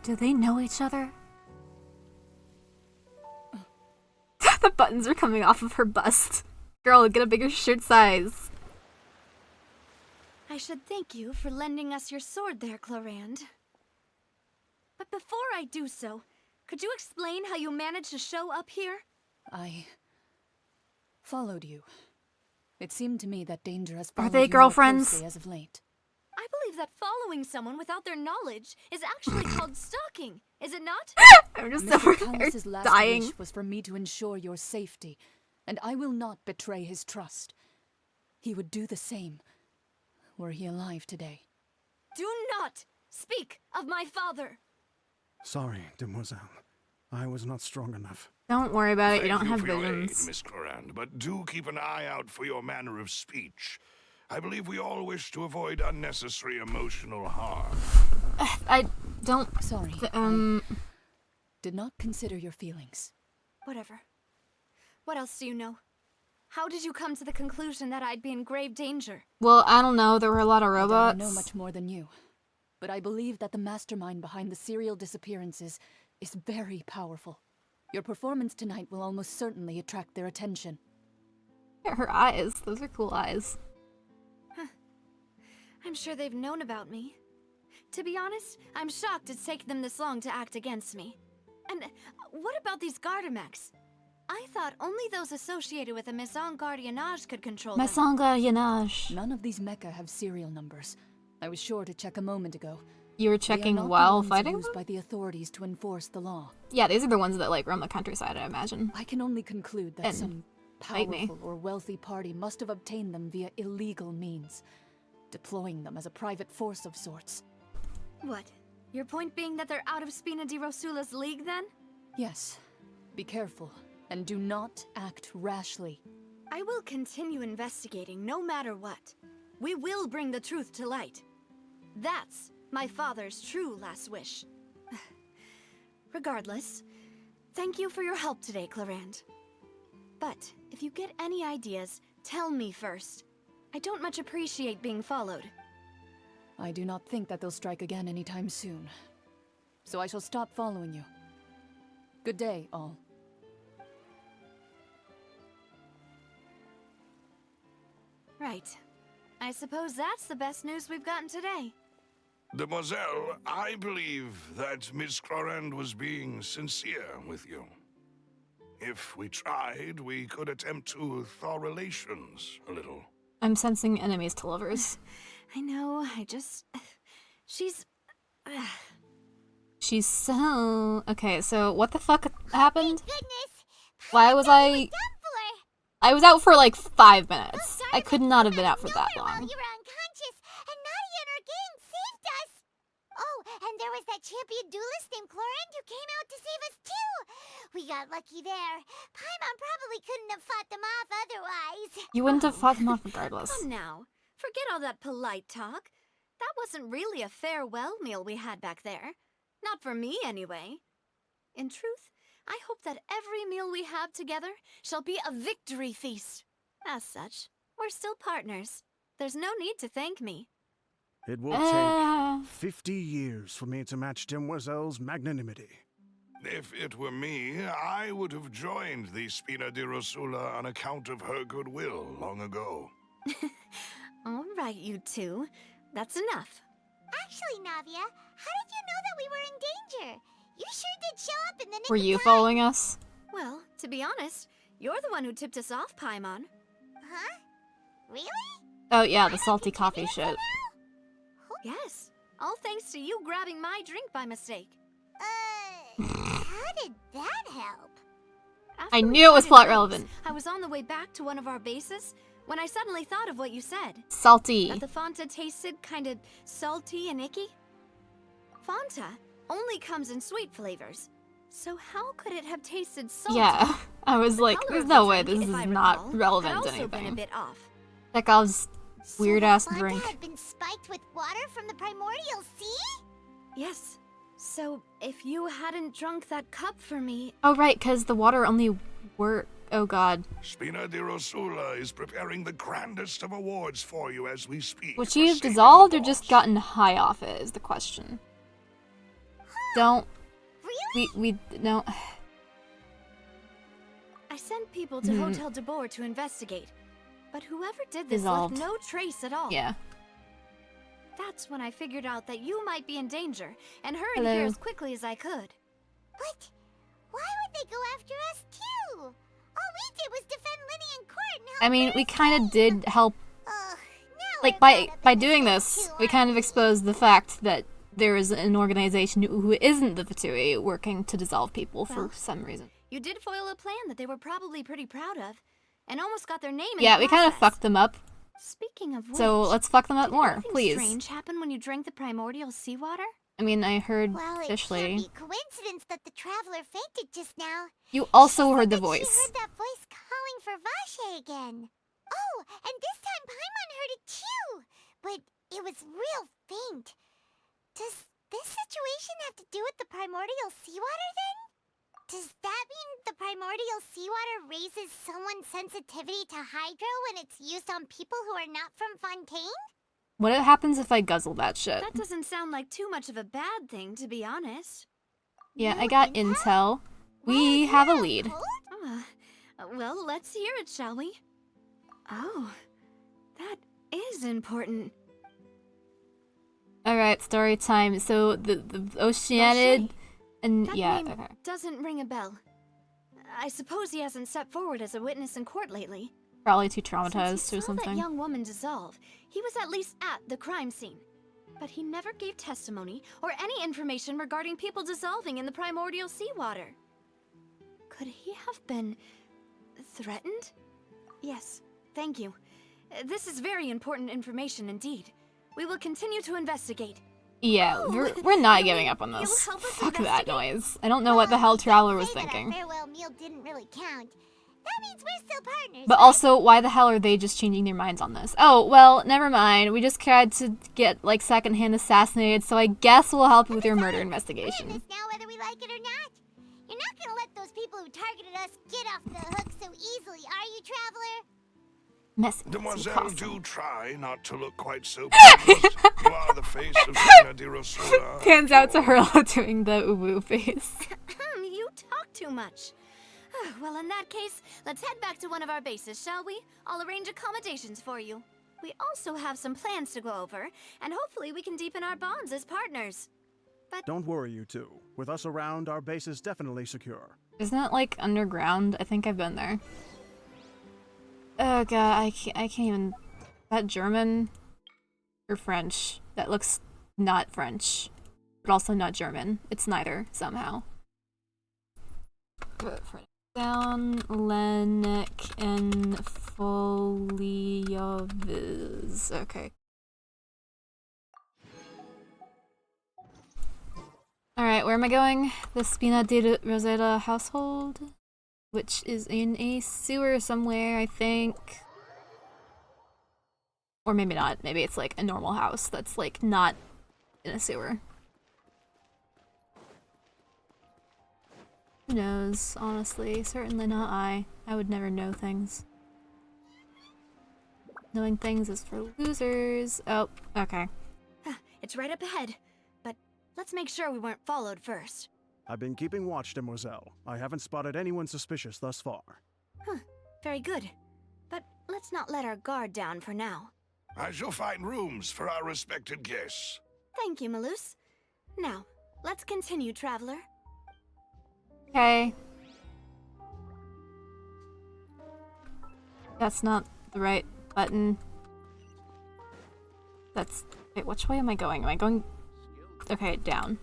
Do they know each other? The buttons are coming off of her bust. Girl, get a bigger shirt size. I should thank you for lending us your sword there, Chlorand. But before I do so, could you explain how you managed to show up here? I followed you. It seemed to me that danger has Are followed they you more girlfriends? closely as of late. I believe that following someone without their knowledge is actually called stalking, is it not? I'm just Mr. over Callus's there last dying. wish was for me to ensure your safety, and I will not betray his trust. He would do the same, were he alive today. Do not speak of my father! Sorry, Demoiselle. I was not strong enough. Don't worry about it, you Thank don't have for your aid, visions. Miss Chlorand, but do keep an eye out for your manner of speech. I believe we all wish to avoid unnecessary emotional harm. I don't... Sorry. Did not consider your feelings. Whatever. What else do you know? How did you come to the conclusion that I'd be in grave danger? Well, I don't know, there were a lot of robots. I don't know much more than you, but I believe that the mastermind behind the serial disappearances is very powerful. Your performance tonight will almost certainly attract their attention. Her eyes, those are cool eyes. I'm sure they've known about me. To be honest, I'm shocked it's taken them this long to act against me. And what about these Gardamex? I thought only those associated with the Maison Gardiennage could control them. Maison Gardiennage. None of these mecha have serial numbers. I was sure to check a moment ago. You were checking while fighting used by the authorities to enforce the law. Yeah, these are the ones that like roam the countryside, I imagine. I can only conclude that And some fight me. powerful or wealthy party must have obtained them via illegal means, deploying them as a private force of sorts. What? Your point being that they're out of Spina di Rosula's league, then? Yes. Be careful, and do not act rashly. I will continue investigating no matter what. We will bring the truth to light. That's my father's true last wish. Regardless, thank you for your help today, Chlorand. But if you get any ideas, tell me first. I don't much appreciate being followed. I do not think that they'll strike again anytime soon. So I shall stop following you. Good day, all. Right. I suppose that's the best news we've gotten today. Demoiselle, I believe that Miss Chlorand was being sincere with you. If we tried, we could attempt to thaw relations a little. I'm sensing enemies to lovers. I know, She's She's so... Okay, so what the fuck happened? Why was I... I was out for like 5 minutes. I could not have been out for that long. You were unconscious, and Nadia and our gang saved us. Oh, and there was that champion duelist named Clorand who came out to save us too. We got lucky there. Paimon probably couldn't have fought them off otherwise. You wouldn't have fought them off regardless. Come now. Forget all that polite talk. That wasn't really a farewell meal we had back there. Not for me, anyway. In truth, I hope that every meal we have together shall be a victory feast. As such, we're still partners. There's no need to thank me. It will take 50 years for me to match Demoiselle's magnanimity. If it were me, I would have joined the Spina di Rosula on account of her goodwill long ago. All right, you two. That's enough. Actually, Navia, how did you know that we were in danger? You sure did show up in the nick Were of you time. following us? Well, to be honest, you're the one who tipped us off, Paimon. Huh? Really? Oh yeah, the salty coffee shit. Yes. All thanks to you grabbing my drink by mistake. How did that help? I knew it was plot relevant. I was on the way back to one of our bases when I suddenly thought of what you said. Salty. That the Fanta tasted kind of salty and icky. Fanta only comes in sweet flavors. So how could it have tasted salty? Yeah, I was like, there's no way this is not relevant to Been a anything. bit off. That guy's weird ass Fanta drink. had been spiked with water from the primordial sea? Yes. So if you hadn't drunk that cup for me... Oh right, because the water only worked. Oh god. Spina di Rosula is preparing the grandest of awards for you as we speak. Would she have dissolved or just gotten high off it is the question. Don't... We no... I sent people to Hotel de Boer to investigate. But whoever did this Dissolved. left no trace at all. Yeah. That's when I figured out that you might be in danger and hurried Hello. here as quickly as I could. But why would they go after us too? All we did was defend Linny in court and help I mean, we kind of did help. now Like, by doing this, we kind of exposed the fact that there is an organization who isn't the Fatui working to dissolve people for some reason. You did foil a plan that they were probably pretty proud of, and almost got their name in Yeah, the we kind of process. fucked them up. Speaking of which, So let's fuck them up more, anything please. strange happen when you drank the primordial seawater? I mean, I heard Well, it Fish can't Lady. be coincidence that the traveler fainted just now. You also heard the She voice. heard that voice calling for Vache again. Oh, and this time Paimon heard it too. But it was real faint. Does this situation have to do with the primordial seawater then? Does that mean the primordial seawater raises someone's sensitivity to hydro when it's used on people who are not from Fontaine? What happens if I guzzle that shit? That doesn't sound like too much of a bad thing, to be honest. Yeah, I got intel. We have a lead. Well, let's hear it, shall we? Oh, that is important. Alright, story time. So, the Oceanid... And, That yeah, name okay. doesn't ring a bell. I suppose he hasn't stepped forward as a witness in court lately. Probably too Since traumatized he or saw that something. young woman dissolve, he was at least at the crime scene. But he never gave testimony or any information regarding people dissolving in the primordial seawater. Could he have been threatened? Yes, thank you. This is very important information indeed. We will continue to investigate. Yeah, we're not giving up on this. Fuck that noise. I don't know what the hell Traveler was thinking. Farewell meal didn't really count. That means we're still partners. But also, why the hell are they just changing their minds on this? Oh, well, never mind. We just tried to get, like, secondhand assassinated, so I guess we'll help you with your murder investigation. Now, whether we like it or not, you're not gonna let those people who targeted us get off the hook so easily, are you, Traveler? Demoiselle, do try not to look quite so pleased. You are the face of Spina di Rosula. Pans out to her doing the uwu face. You talk too much. Well, in that case, let's head back to one of our bases, shall we? I'll arrange accommodations for you. We also have some plans to go over, and hopefully we can deepen our bonds as partners. Don't worry, you two. With us around, our base is definitely secure. Isn't that, like, underground? I think I've been there. Oh god, I can't even... Is that German? Or French? That looks not French. but also not German. It's neither, somehow. Down Lenek and Folioviz. Okay. Alright, where am I going? The Spina di Rosetta household, which is in a sewer somewhere, I think. Or maybe not. Maybe it's like a normal house that's like not in a sewer. Who knows, honestly. Certainly not I. I would never know things. Knowing things is for losers. Oh, okay. It's right up ahead, but let's make sure we weren't followed first. I've been keeping watch, Demoiselle. I haven't spotted anyone suspicious thus far. Huh, very good. But let's not let our guard down for now. I shall find rooms for our respected guests. Thank you, Malus. Now, let's continue, traveler. Okay. That's not the right button. That's... Wait, which way am I going? Am I going... Okay, down.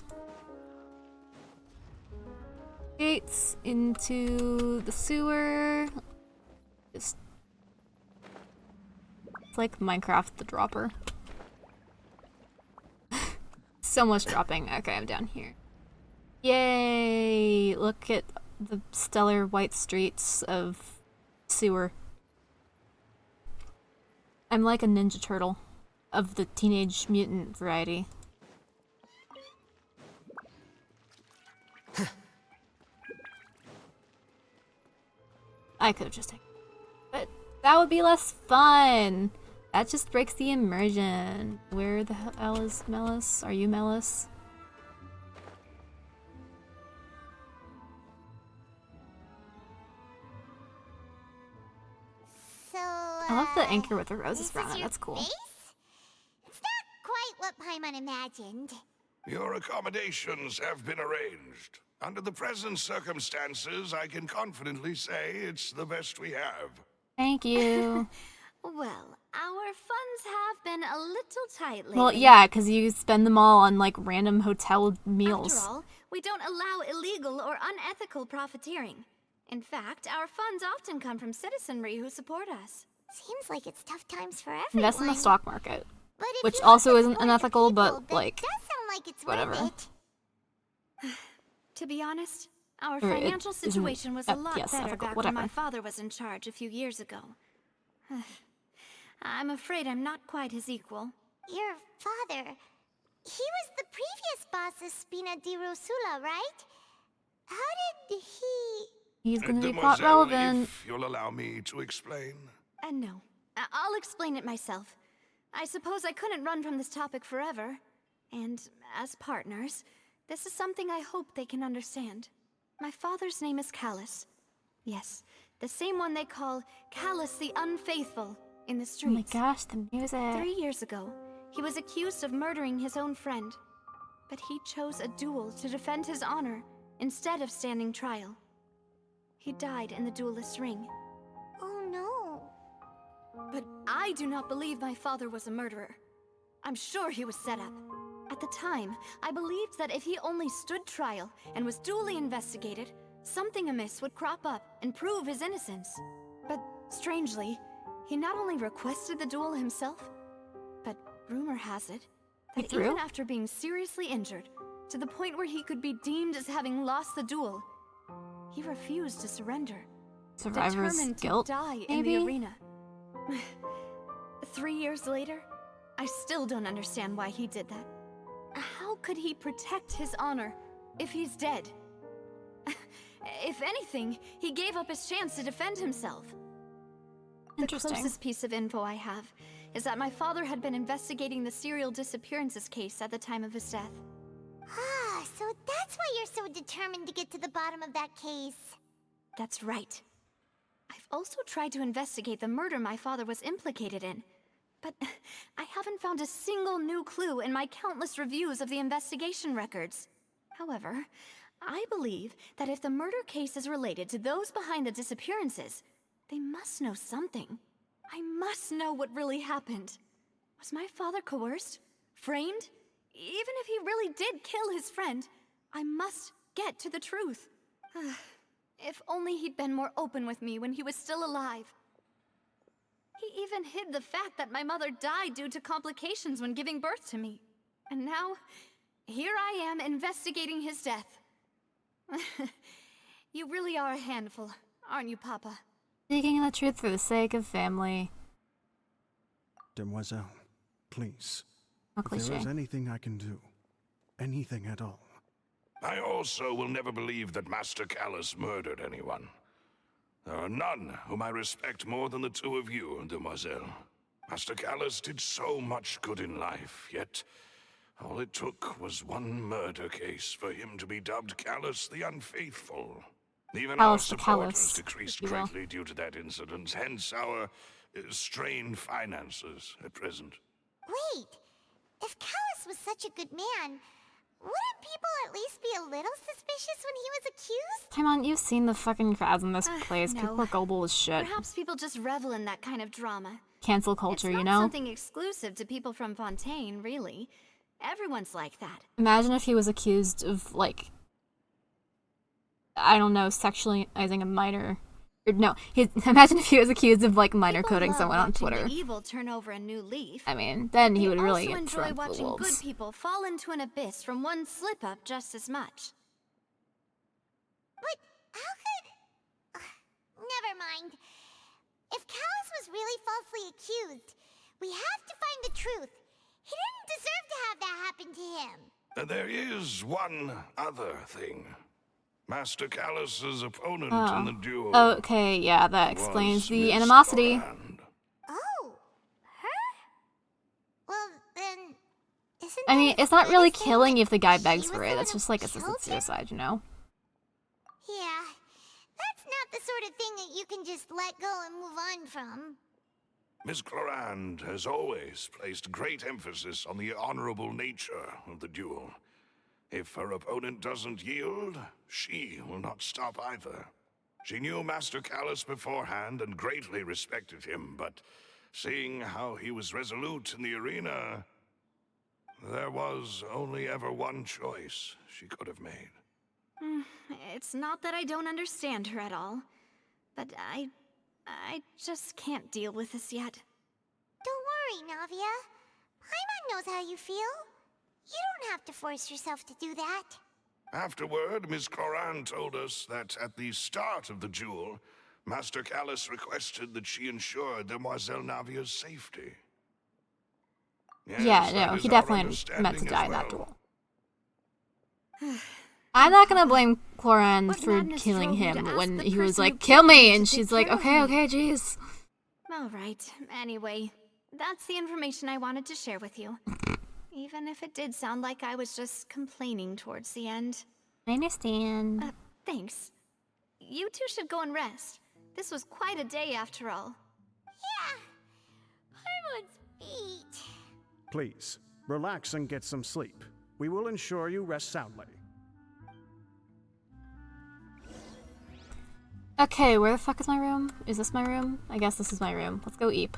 Gates into the sewer. Just... It's like Minecraft the dropper. So much dropping. Okay, I'm down here. Yay! Look at the stellar white streets of sewer. I'm like a Ninja Turtle of the Teenage Mutant variety. I could have just taken it, but that would be less fun. That just breaks the immersion. Where the hell is Melis? Are you Melis? So, I love the anchor with the roses around it. That's cool. Face? It's not quite what Paimon imagined. Your accommodations have been arranged. Under the present circumstances, I can confidently say it's the best we have. Thank you. Well, our funds have been a little tight lately. Well, yeah, because you spend them all on like random hotel meals. After all, we don't allow illegal or unethical profiteering. In fact, our funds often come from citizenry who support us. Seems like it's tough times for everyone. Invest in the stock market, But if which you also want to isn't support unethical, the people, but that like does sound like it's whatever. worth it. To be honest, our Or it financial isn't- situation was a lot yes, better ethical, back whatever. when my father was in charge a few years ago. I'm afraid I'm not quite his equal. Your father, he was the previous boss of Spina di Rosula, right? How did he... He's gonna be plot Mademoiselle, relevant. if you'll allow me to explain. No. I'll explain it myself. I suppose I couldn't run from this topic forever. And as partners, this is something I hope they can understand. My father's name is Callus. Yes, the same one they call Callus the Unfaithful in the Oh my streets. gosh, the music. 3 years ago, he was accused of murdering his own friend. But he chose a duel to defend his honor instead of standing trial. He died in the duelist's ring. Oh no. But I do not believe my father was a murderer. I'm sure he was set up. At the time, I believed that if he only stood trial and was duly investigated, something amiss would crop up and prove his innocence. But strangely, he not only requested the duel himself, but rumor has it that even after being seriously injured, to the point where he could be deemed as having lost the duel, he refused to surrender. Survivor's determined guilt, to die maybe? in the arena. 3 years later, I still don't understand why he did that. How could he protect his honor if he's dead? If anything, he gave up his chance to defend himself. The closest piece of info I have is that my father had been investigating the serial disappearances case at the time of his death. Ah, so that's why you're so determined to get to the bottom of that case. That's right. I've also tried to investigate the murder my father was implicated in, but I haven't found a single new clue in my countless reviews of the investigation records. However, I believe that if the murder case is related to those behind the disappearances, they must know something. I must know what really happened. Was my father coerced? Framed? Even if he really did kill his friend, I must get to the truth. If only he'd been more open with me when he was still alive. He even hid the fact that my mother died due to complications when giving birth to me. And now, here I am investigating his death. You really are a handful, aren't you, Papa? Seeking the truth for the sake of family. Demoiselle, please. How If there is cliché. anything I can do, anything at all. I also will never believe that Master Callus murdered anyone. There are none whom I respect more than the two of you, Demoiselle. Master Callus did so much good in life, yet all it took was one murder case for him to be dubbed Callus the Unfaithful. Even our Callus the supporters Callous, decreased if you will. greatly due to that incident, hence our strained finances at present. Wait, if Callus was such a good man, wouldn't people at least be a little suspicious when he was accused? Come on, you've seen the fucking crowds in this place. No. People are gullible as shit. Perhaps people just revel in that kind of drama. Cancel culture, It's you not know? something exclusive to people from Fontaine, really. Everyone's like that. Imagine if he was accused of, like, I don't know, sexualizing a minor. Or, no, imagine if he was accused of, like, minor coding Love someone on watching Twitter. The evil turn over a new leaf. I mean, then he would They really also get enjoy thrown to the watching wolves. good people fall into an abyss from one slip-up just as much. But how could... never mind. If Callus was really falsely accused, we have to find the truth. He didn't deserve to have that happen to him. There is one other thing. Master Callus's opponent in the duel. Okay, yeah, that explains was the Miss animosity. Corand. Oh, her? Well, then... isn't I mean, that it's not as really good as saying killing that if the guy she begs was for the it. one That's who just like killed assisted him? suicide, you know? Yeah, that's not the sort of thing that you can just let go and move on from. Miss Corand has always placed great emphasis on the honorable nature of the duel. If her opponent doesn't yield, she will not stop either. She knew Master Callus beforehand and greatly respected him, but seeing how he was resolute in the arena, there was only ever one choice she could have made. It's not that I don't understand her at all, but I just can't deal with this yet. Don't worry, Navia. Paimon knows how you feel. You don't have to force yourself to do that. Afterward, Miss Corand told us that at the start of the duel, Master Callus requested that she ensure Demoiselle Navia's safety. Yes, Yeah, that no, is he our definitely meant to understanding die as in that well. duel. I'm not gonna blame Cloran What for madness killing drove you to him ask when the he was person like, who kill killed me, me and to take she's like, care of okay, me? okay, jeez. All right. Anyway, that's the information I wanted to share with you. Even if it did sound like I was just complaining towards the end. I understand. Thanks. You two should go and rest. This was quite a day after all. Yeah. Paimon's feet. Please, relax and get some sleep. We will ensure you rest soundly. Okay, where the fuck is my room? Is this my room? I guess this is my room. Let's go eep.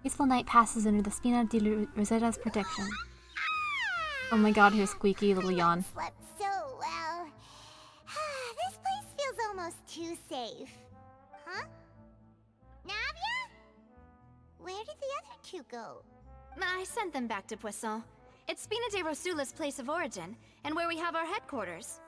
Peaceful night passes under the Spina di Rosetta's protection. Oh my god, here's Squeaky, little yawn. Slept so well. This place feels almost too safe. Huh? Navia? Where did the other two go? I sent them back to Poisson. It's Spina de Rosula's place of origin, and where we have our headquarters.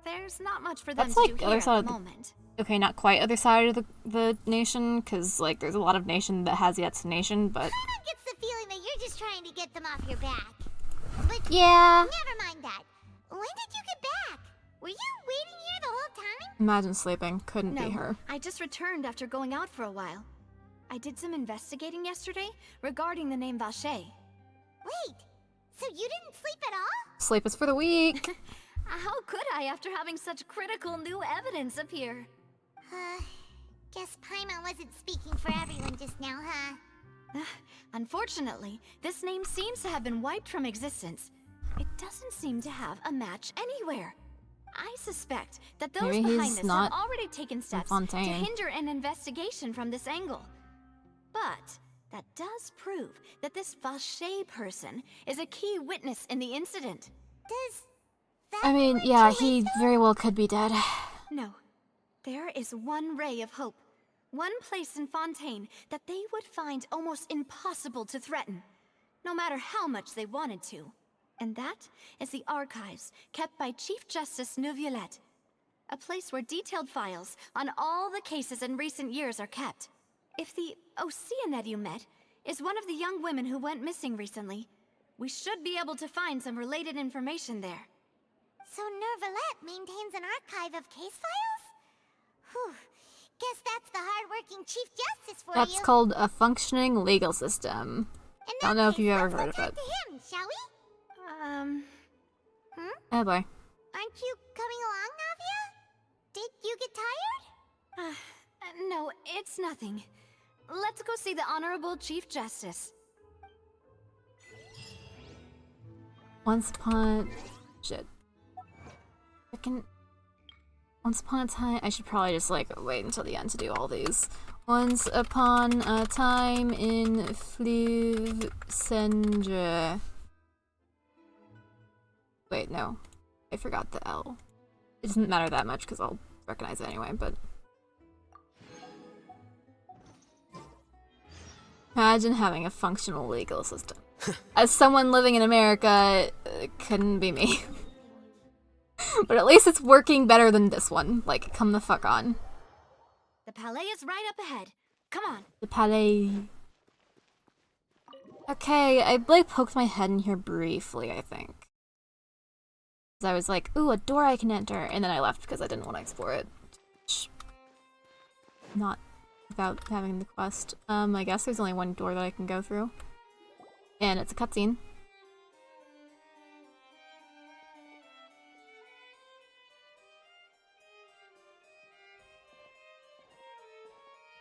There's not much for them That's to like do the here other at side the of the... moment. Okay, not quite other side of the nation, because, like, there's a lot of nation that has yet to nation, but... Paimon gets the feeling that you're just trying to get them off your back. But yeah. Never mind that. When did you get back? Were you waiting here the whole time? Imagine sleeping. Couldn't No, be her. I just returned after going out for a while. I did some investigating yesterday regarding the name Vache. Wait, so you didn't sleep at all? Sleep is for the weak. How could I after having such critical new evidence appear? Guess Paimon wasn't speaking for everyone just now, huh? Unfortunately, this name seems to have been wiped from existence. It doesn't seem to have a match anywhere. I suspect that those Maybe behind he's this not have already taken steps to Fontaine. hinder an investigation from this angle. But That does prove that this Vache person is a key witness in the incident. Does I mean, yeah, he very well could be dead. No. There is one ray of hope. One place in Fontaine that they would find almost impossible to threaten, no matter how much they wanted to. And that is the archives kept by Chief Justice Neuvillette. A place where detailed files on all the cases in recent years are kept. If the Oceanette you met is one of the young women who went missing recently, we should be able to find some related information there. So Neuvillette maintains an archive of case files? Whew. Guess that's the hard-working Chief Justice for you. That's called a functioning legal system. I don't know if you've ever heard of it. To him, shall we? Oh boy. Aren't you coming along, Navia? Did you get tired? No, it's nothing. Let's go see the Honorable Chief Justice. Once upon a time, I should probably just like wait until the end to do all these. Once upon a time in Fleuve Cendre. Wait, no. I forgot the L. It doesn't matter that much because I'll recognize it anyway, but... Imagine having a functional legal system. As someone living in America, it couldn't be me. But at least it's working better than this one. Like, come the fuck on. The Palais is right up ahead. Come on. The Palais. Okay, I like poked my head in here briefly, I think. I was like, ooh, a door I can enter, and then I left because I didn't want to explore it. Not without having the quest. I guess there's only one door that I can go through. And it's a cutscene.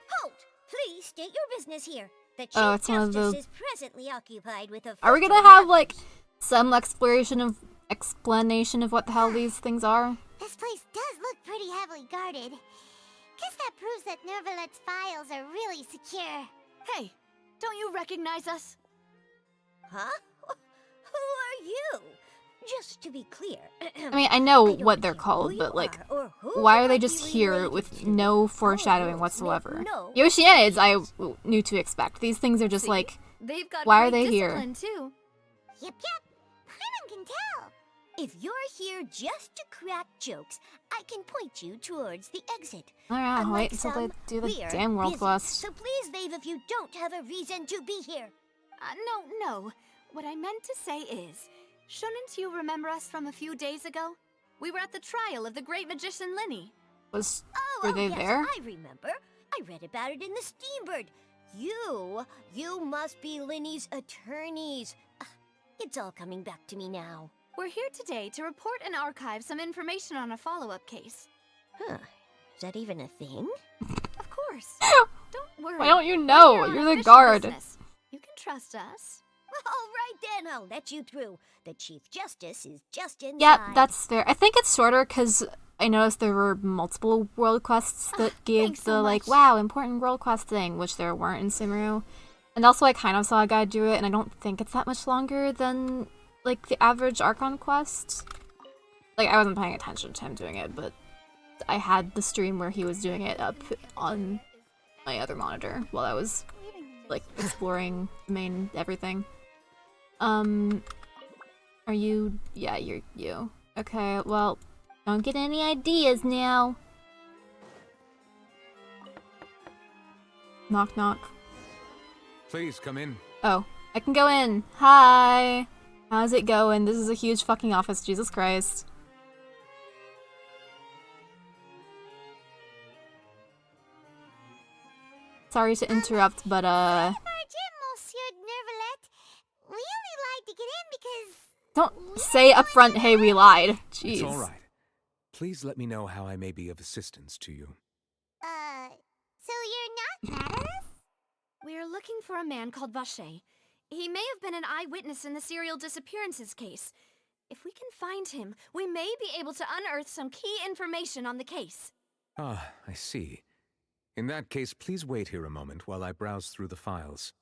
Halt! Please state your business here. The Chief Oh, it's one of Justice the... is presently occupied with a... Are we gonna have, like, some explanation of what the hell these things are? This place does look pretty heavily guarded. Guess that proves that Neuvillette's files are really secure. Hey, don't you recognize us? Huh? Who are you? Just to be clear. I mean, I know what they're called, but, like, why are they just here with no foreshadowing whatsoever? The Oceanids I knew to expect. These things are just like, They've got why are great they here? discipline, too. Yep. Paimon can tell. If you're here just to crack jokes, I can point you towards the exit. Alright, wait until they do the damn world quest. So please leave if you don't have a reason to be here. No. What I meant to say is, shouldn't you remember us from a few days ago? We were at the trial of the great magician Linny. Were they yes, there? I remember. I read about it in the Steambird. You must be Linny's attorneys. It's all coming back to me now. We're here today to report and archive some information on a follow-up case. Huh. Is that even a thing? Of course. Don't worry. Why don't you know? You're the guard. Business. You can trust us. All right then, I'll let you through. The Chief Justice is just inside. Yeah, that's fair. I think it's shorter because I noticed there were multiple world quests that gave the, like, wow, important world quest thing, which there weren't in Simuru. And also I kind of saw a guy do it, and I don't think it's that much longer than, like, the average Archon quest. Like, I wasn't paying attention to him doing it, but I had the stream where he was doing it up on my other monitor while I was, like, exploring the main everything. Are you? Yeah, you're you. Okay, well, don't get any ideas now. Knock, knock. Please come in. Oh, I can go in. Hi. How's it going? This is a huge fucking office, Jesus Christ. Sorry to interrupt, but Monsieur Neuvillette. We only lied to get in because... Don't say up front, hey, we lied. Jeez. It's all right. Please let me know how I may be of assistance to you. So you're not mad at us? We're looking for a man called Vache. He may have been an eyewitness in the serial disappearances case. If we can find him, we may be able to unearth some key information on the case. Ah, I see. In that case, please wait here a moment while I browse through the files.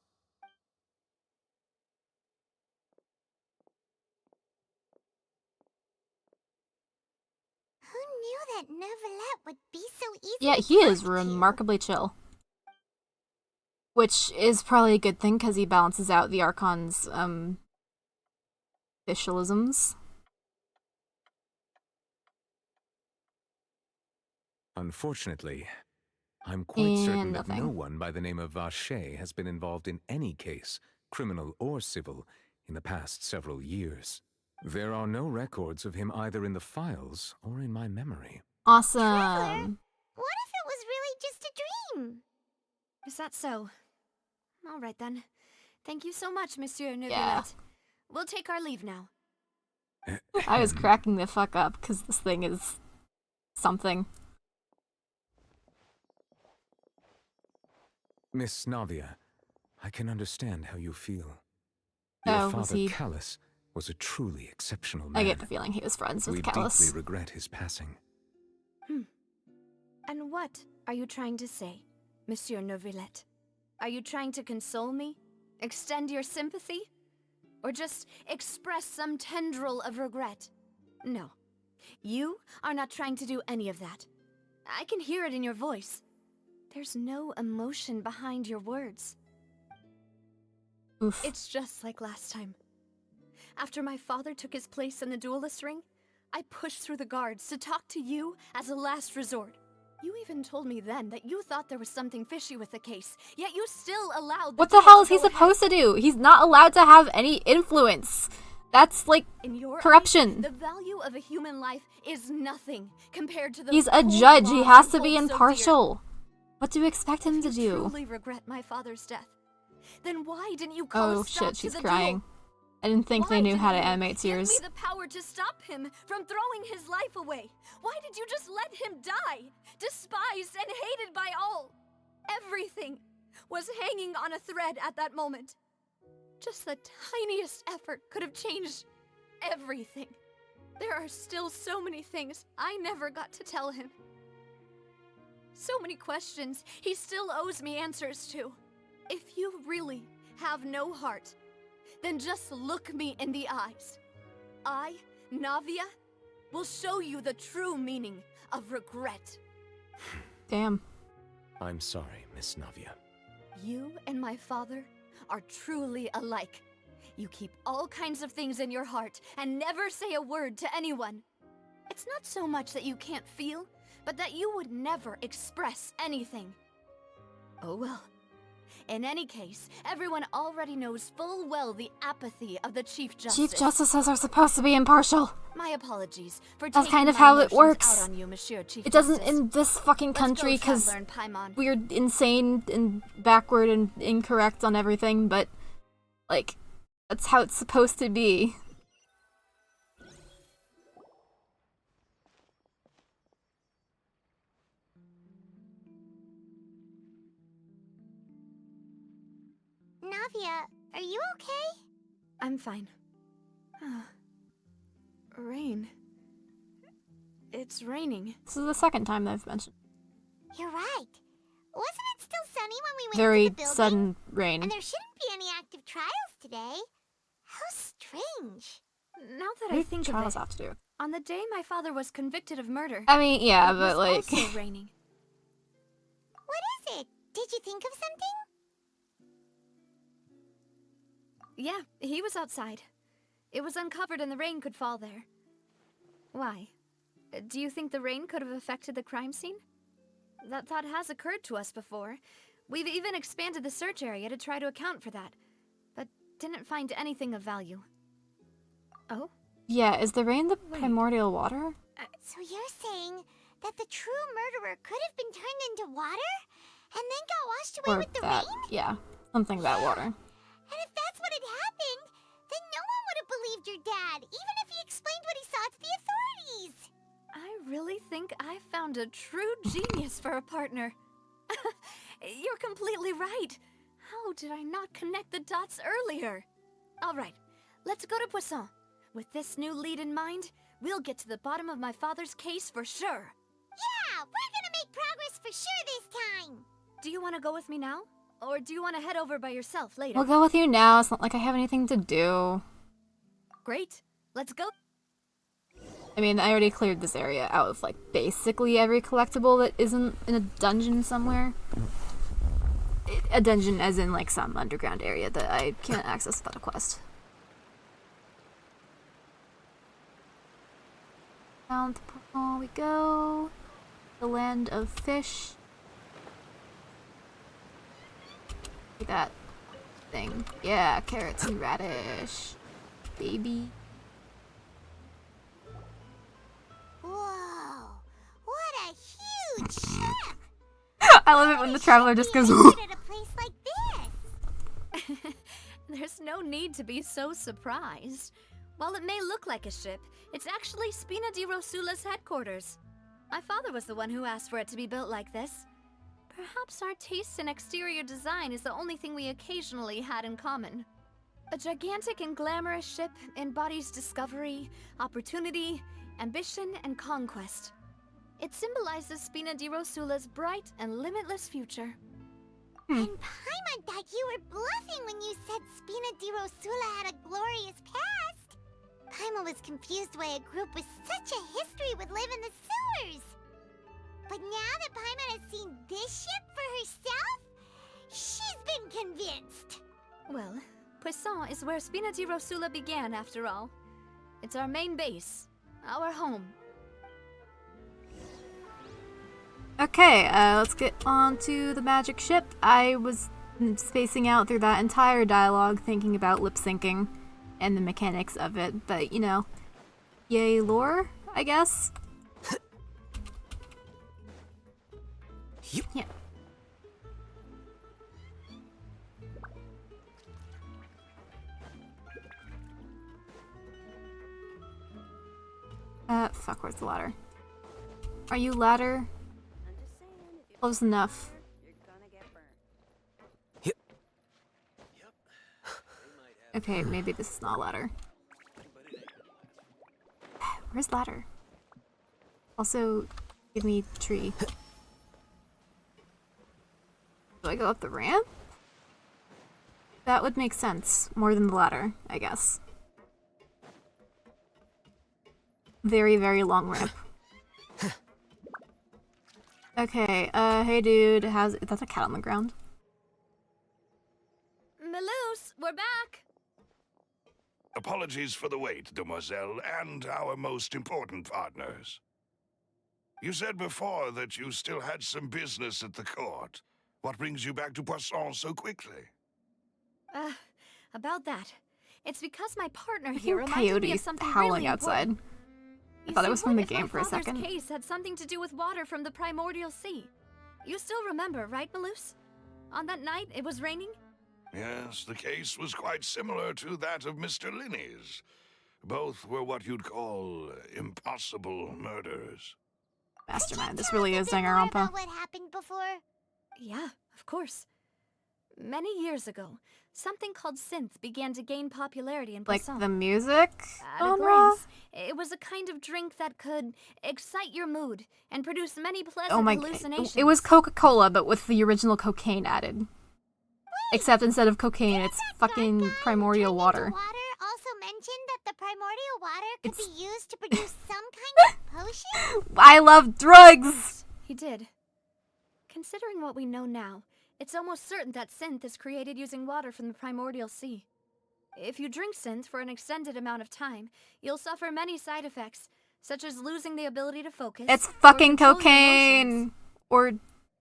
that Neuvillette would be so easy. Yeah, he is remarkably chill. Which is probably a good thing because he balances out the Archon's officialisms. Unfortunately, I'm quite certain that nothing. no one by the name of Vache has been involved in any case, criminal or civil, in the past several years. There are no records of him either in the files or in my memory. Awesome. What if it was really just a dream? Is that so? All right then. Thank you so much, Monsieur Neuvillette. Yeah. We'll take our leave now. I was cracking the fuck up because this thing is something. Miss Navia, I can understand how you feel. Your father, Callus, was a truly exceptional man. I get the feeling he was friends with Callus. We deeply regret his passing. And what are you trying to say, Monsieur Neuvillette? Are you trying to console me? Extend your sympathy? Or just express some tendril of regret? No. You are not trying to do any of that. I can hear it in your voice. There's no emotion behind your words. Oof. It's just like last time. After my father took his place in the duelist ring, I pushed through the guards to talk to you as a last resort. You even told me then that you thought there was something fishy with the case, yet you still allowed What the hell is he supposed to do? He's not allowed to have any influence. That's like corruption. Eyes, the value of a human life is nothing compared to the He's a judge. He has to be impartial. What do you expect him to If do? you truly regret my father's death, then why didn't you call Oh a stop shit, she's to the crying. duel? I didn't think they knew how to animate tears. Give me the power to stop him from throwing his life away. Why did you just let him die? Despised and hated by all. Everything was hanging on a thread at that moment. Just the tiniest effort could have changed everything. There are still so many things I never got to tell him. So many questions he still owes me answers to. If you really have no heart, then just look me in the eyes. I, Navia, will show you the true meaning of regret. Damn. I'm sorry, Miss Navia. You and my father are truly alike. You keep all kinds of things in your heart and never say a word to anyone. It's not so much that you can't feel, but that you would never express anything. Oh well. In any case, everyone already knows full well the apathy of the Chief Justice. Chief Justices are supposed to be impartial. My apologies for That's taking kind of my how it emotions works. out on you, Monsieur Chief It doesn't Justice. in this fucking country Let's go, because Traveler and Paimon. we're insane and backward and incorrect on everything, but like that's how it's supposed to be. Navia, are you okay? I'm fine. Rain. It's raining. This is the second time I've mentioned. You're right. Wasn't it still sunny when we went Very to the building? sudden rain. And there shouldn't be any active trials today. How strange. Now that What I do think of trials it, have to do? on the day my father was convicted of murder, I mean, yeah, it but was like also raining. What is it? Did you think of something? Yeah, he was outside. It was uncovered and the rain could fall there. Why? Do you think the rain could have affected the crime scene? That thought has occurred to us before. We've even expanded the search area to try to account for that, but didn't find anything of value. Oh? yeah, is the rain the primordial water? So you're saying that the true murderer could have been turned into water? And then got washed away Or with the that, rain? yeah, something about water. And if that's what had happened, then no one would have believed your dad, even if he explained what he saw to the authorities. I really think I found a true genius for a partner. You're completely right. How did I not connect the dots earlier? All right, let's go to Poisson. With this new lead in mind, we'll get to the bottom of my father's case for sure. Yeah, we're gonna make progress for sure this time. Do you want to go with me now? Or do you want to head over by yourself later? We'll go with you now. It's not like I have anything to do. Great. Let's go. I mean, I already cleared this area out of, like, basically every collectible that isn't in a dungeon somewhere. A dungeon as in, like, some underground area that I can't access without a quest. Down the portal we go. The land of fish. Look at that thing. Yeah, carrots and radish. Baby. Whoa! What a huge ship! I love it when the traveler just goes. At a place like this. There's no need to be so surprised. While it may look like a ship, it's actually Spina di Rosula's headquarters. My father was the one who asked for it to be built like this. Perhaps our taste in exterior design is the only thing we occasionally had in common. A gigantic and glamorous ship embodies discovery, opportunity, ambition, and conquest. It symbolizes Spina di Rosula's bright and limitless future. And Paimon thought you were bluffing when you said Spina di Rosula had a glorious past. Paimon was confused why a group with such a history would live in the sewers. But now that Paimon has seen this ship for herself, she's been convinced. Well, Poisson is where Spina di Rosula began, after all. It's our main base, our home. Okay, let's get on to the magic ship. I was spacing out through that entire dialogue thinking about lip syncing and the mechanics of it, but you know, yay lore, I guess. Yeah. Fuck, where's the ladder? Are you ladder? Close enough. Okay, maybe this is not ladder. Where's ladder? Also, give me tree. Do I go up the ramp? That would make sense, more than the ladder, I guess. Very, very long ramp. Okay, hey dude, that's a cat on the ground? Maloose, we're back! Apologies for the wait, demoiselle, and our most important partners. You said before that you still had some business at the court. What brings you back to Poisson so quickly? About that. It's because my partner I here hear reminded me of coyotes something howling really outside. important. I thought it was from the What if game for a my father's second. case had something to do with water from the primordial sea? You still remember, right, Maloose? On that night, it was raining? Yes, the case was quite similar to that of Mr. Linney's. Both were what you'd call impossible murders. Mastermind, this really is Danganronpa. What happened before? Yeah, of course. Many years ago, something called synth began to gain popularity in Like Poisson. the music? At a glance, it was a kind of drink that could excite your mood and produce many pleasant Oh my, hallucinations. it was Coca-Cola, but with the original cocaine added. Except instead of cocaine, it's fucking primordial water. Also mentioned that the primordial water could be used to produce some kind of potion? I love drugs! He did. Considering what we know now, it's almost certain that synth is created using water from the primordial sea. If you drink synth for an extended amount of time, you'll suffer many side effects, such as losing the ability to focus. It's or fucking control your cocaine! emotions. Or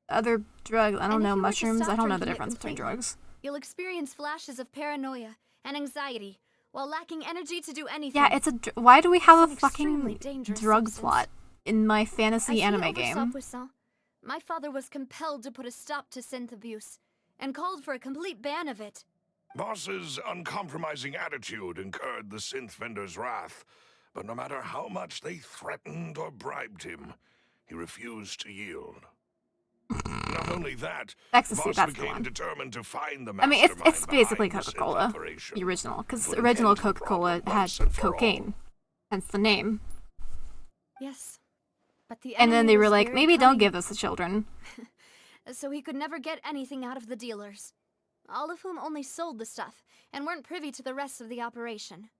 other drugs. I don't And if know, you were to mushrooms? stop I don't know the drinking it difference between completely, drugs. You'll experience flashes of paranoia and anxiety while lacking energy to do anything. Yeah, it's a. Why do we have a It's an extremely fucking dangerous drug substance. plot in my fantasy As he anime oversaw game? Poisson, my father was compelled to put a stop to synth abuse and called for a complete ban of it. Boss's uncompromising attitude incurred the synth vendor's wrath, but no matter how much they threatened or bribed him, he refused to yield. Not only that, Ecstasy, Boss that's the became one. determined to find the I mean, it's mastermind basically behind the synth Coca-Cola, operation. the original, because Put an original end to the Coca-Cola problem had once and for all. cocaine, hence the name. Yes, but the And then enemy they were was like, very maybe don't cunning, give this to children. so he could never get anything out of the dealers, all of whom only sold the stuff and weren't privy to the rest of the operation.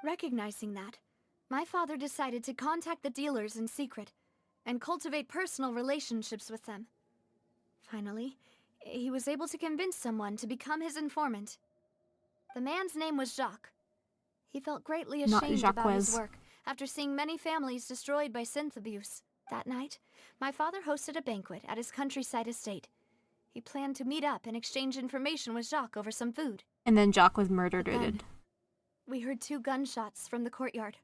Recognizing that, my father decided to contact the dealers in secret and cultivate personal relationships with them. Finally, he was able to convince someone to become his informant. The man's name was Jacques. He felt greatly Not ashamed about his Jacques. work after seeing many families destroyed by synth abuse. That night, my father hosted a banquet at his countryside estate. He planned to meet up and exchange information with Jacques over some food. And then Jacques was murdered. But then, we heard 2 gunshots from the courtyard.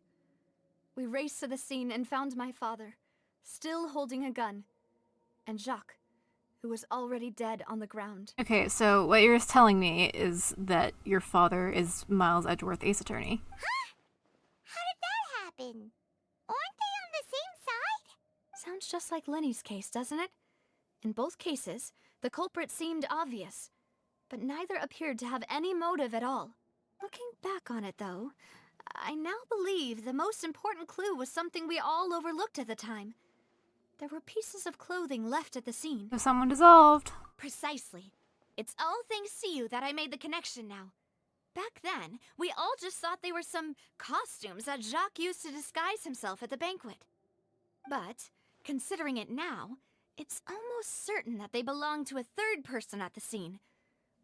We raced to the scene and found my father, still holding a gun, and Jacques, who was already dead on the ground. Okay, so what you're telling me is that your father is Miles Edgeworth, Ace Attorney. Huh? How did that happen? Aren't they on the same side? Sounds just like Lenny's case, doesn't it? In both cases, the culprit seemed obvious, but neither appeared to have any motive at all. Looking back on it, though, I now believe the most important clue was something we all overlooked at the time. There were pieces of clothing left at the scene. So someone dissolved. Precisely. It's all thanks to you that I made the connection now. Back then, we all just thought they were some costumes that Jacques used to disguise himself at the banquet. But, considering it now, it's almost certain that they belong to a third person at the scene.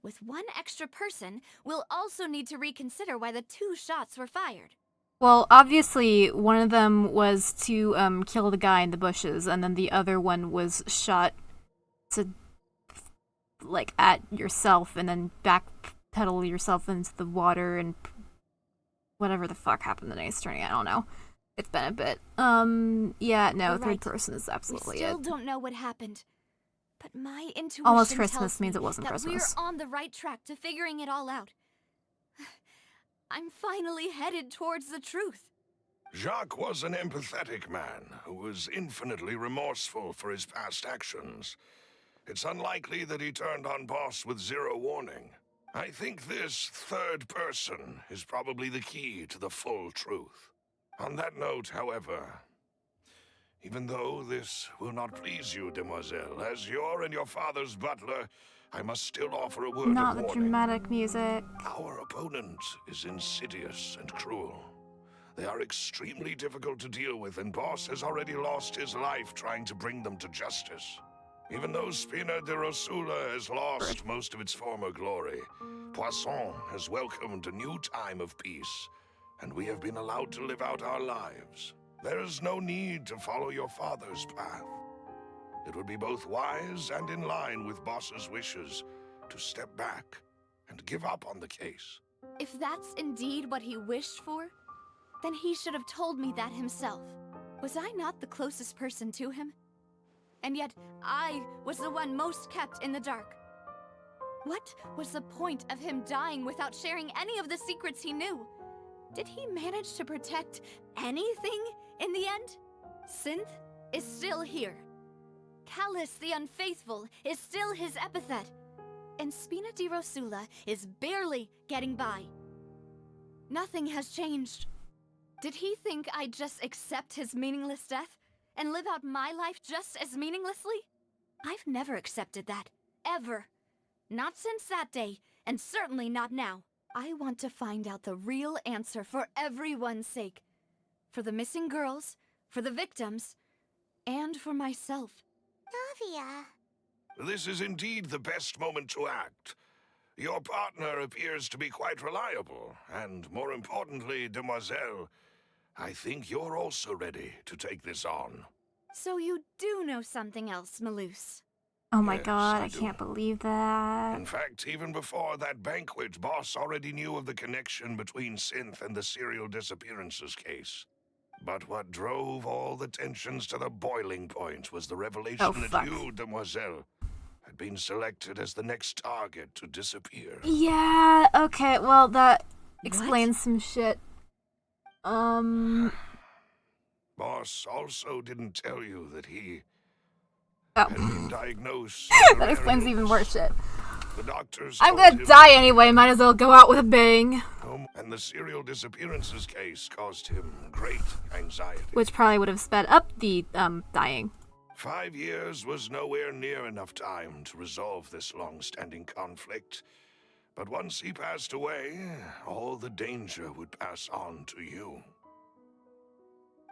With one extra person, we'll also need to reconsider why the 2 shots were fired. Well, obviously, one of them was to kill the guy in the bushes, and then the other one was shot to, like, at yourself, and then backpedal yourself into the water, and whatever the fuck happened to Ace Attorney, I don't know. It's been a bit. Yeah, no, You're third right. person is absolutely We still it. don't know what happened. But my intuition Almost tells Christmas me means it wasn't that Christmas. we're on the right track to figuring it all out. I'm finally headed towards the truth. Jacques was an empathetic man who was infinitely remorseful for his past actions. It's unlikely that he turned on Boss with 0 warning. I think this third person is probably the key to the full truth. On that note, however, even though this will not please you, demoiselle, as you're and your father's butler, I must still offer a word Not of the warning. dramatic music. Our opponent is insidious and cruel. They are extremely difficult to deal with, and Boss has already lost his life trying to bring them to justice. Even though Spina de Rosula has lost most of its former glory, Poisson has welcomed a new time of peace, and we have been allowed to live out our lives. There is no need to follow your father's path. It would be both wise and in line with Boss's wishes to step back and give up on the case. If that's indeed what he wished for, then he should have told me that himself. Was I not the closest person to him? And yet, I was the one most kept in the dark. What was the point of him dying without sharing any of the secrets he knew? Did he manage to protect anything in the end? Synth is still here. Callus the Unfaithful is still his epithet. And Spina di Rosula is barely getting by. Nothing has changed. Did he think I'd just accept his meaningless death and live out my life just as meaninglessly? I've never accepted that. Ever. Not since that day, and certainly not now. I want to find out the real answer for everyone's sake. For the missing girls, for the victims, and for myself. Navia. This is indeed the best moment to act. Your partner appears to be quite reliable, and more importantly, demoiselle, I think you're also ready to take this on. So you do know something else, Malus. Oh my Yes, god, I I do. can't believe that. In fact, even before that banquet, Boss already knew of the connection between Synth and the serial disappearances case. But what drove all the tensions to the boiling point was the revelation that fuck. you, demoiselle, had been selected as the next target to disappear. Yeah, okay, well, that explains some shit. Boss also didn't tell you that he Oh. had been diagnosed. That explains even worse shit. The doctors I'm told gonna him die anyway, might as well go out with a bang. and the serial disappearances case caused him great anxiety. Which probably would have sped up the, dying. 5 years was nowhere near enough time to resolve this long-standing conflict. But once he passed away, all the danger would pass on to you.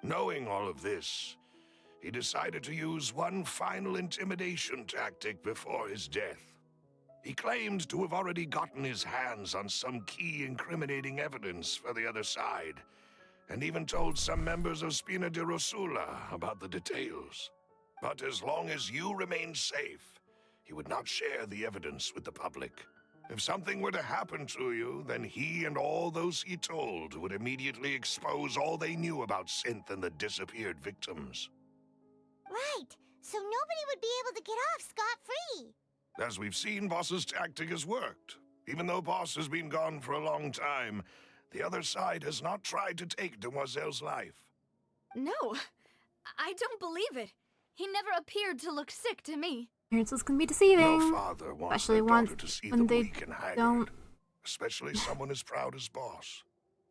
Knowing all of this, he decided to use one final intimidation tactic before his death. He claimed to have already gotten his hands on some key incriminating evidence for the other side, and even told some members of Spina di Rosula about the details. But as long as you remained safe, he would not share the evidence with the public. If something were to happen to you, then he and all those he told would immediately expose all they knew about Synth and the disappeared victims. Right, so nobody would be able to get off scot-free. As we've seen, Boss's tactic has worked. Even though Boss has been gone for a long time, the other side has not tried to take Demoiselle's life. No, I don't believe it. He never appeared to look sick to me. Appearances can be deceiving. No father wants especially their daughter to see when them they weak and haggard, don't. especially someone as proud as Boss.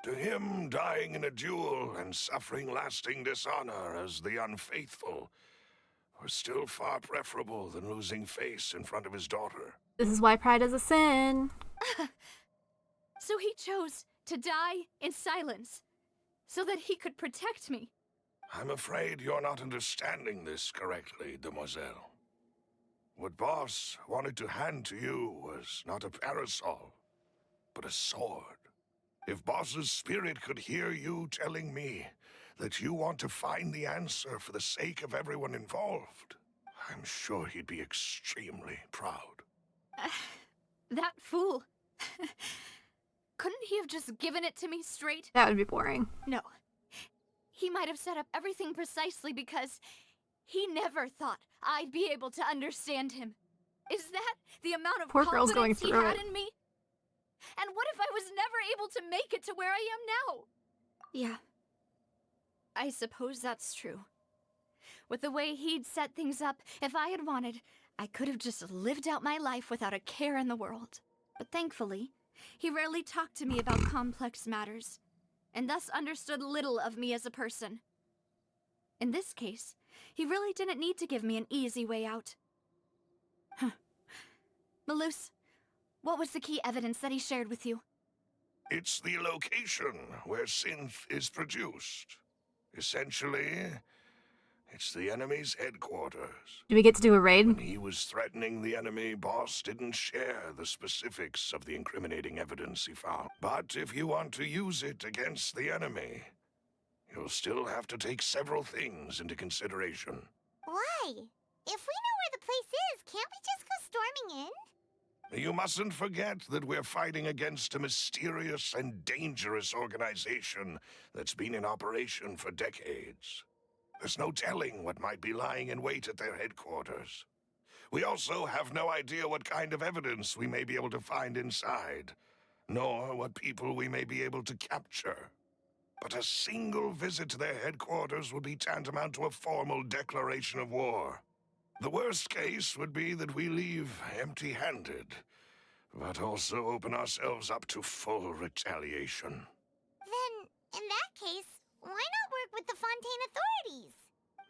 To him, dying in a duel and suffering lasting dishonor as the unfaithful were still far preferable than losing face in front of his daughter. This is why pride is a sin. So he chose to die in silence, so that he could protect me. I'm afraid you're not understanding this correctly, Demoiselle. What Boss wanted to hand to you was not a parasol, but a sword. If Boss's spirit could hear you telling me that you want to find the answer for the sake of everyone involved, I'm sure he'd be extremely proud. That fool. Couldn't he have just given it to me straight? That would be boring. No. He might have set up everything precisely because he never thought I'd be able to understand him. Is that the amount of Poor girl's going confidence he through had it. in me? And what if I was never able to make it to where I am now? Yeah. I suppose that's true. With the way he'd set things up, if I had wanted, I could have just lived out my life without a care in the world. But thankfully, he rarely talked to me about complex matters, and thus understood little of me as a person. In this case, he really didn't need to give me an easy way out. Huh. Malus, what was the key evidence that he shared with you? It's the location where Synth is produced. Essentially, it's the enemy's headquarters. Do we get to do a raid? When he was threatening the enemy, Boss didn't share the specifics of the incriminating evidence he found. But if you want to use it against the enemy, you'll still have to take several things into consideration. Why? If we know where the place is, can't we just go storming in? You mustn't forget that we're fighting against a mysterious and dangerous organization that's been in operation for decades. There's no telling what might be lying in wait at their headquarters. We also have no idea what kind of evidence we may be able to find inside, nor what people we may be able to capture. But a single visit to their headquarters would be tantamount to a formal declaration of war. The worst case would be that we leave empty-handed, but also open ourselves up to full retaliation. Then, in that case, why not work with the Fontaine authorities?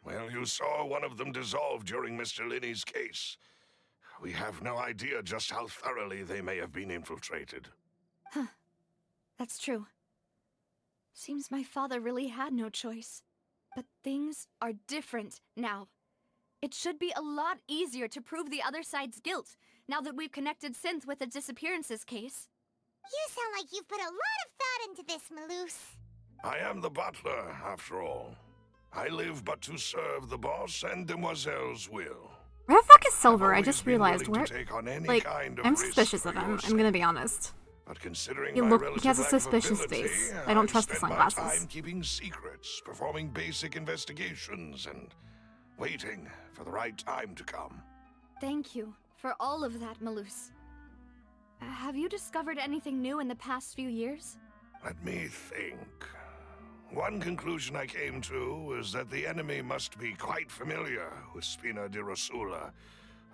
Well, you saw one of them dissolve during Mr. Linney's case. We have no idea just how thoroughly they may have been infiltrated. Huh. That's true. Seems my father really had no choice. But things are different now. It should be a lot easier to prove the other side's guilt, now that we've connected Synth with the disappearances case. You sound like you've put a lot of thought into this, Malus. I am the butler, after all. I live but to serve the boss and Demoiselle's will. Where the fuck is Silver? I just realized where. Like, kind of I'm risk suspicious for of him. your I'm gonna be honest. But considering He my look. relative He has a lack of suspicious ability, face. I don't trust the spend my sunglasses. time keeping secrets, performing basic investigations, and waiting for the right time to come. Thank you for all of that, Malus. Have you discovered anything new in the past few years? Let me think. One conclusion I came to was that the enemy must be quite familiar with Spina di Rosula,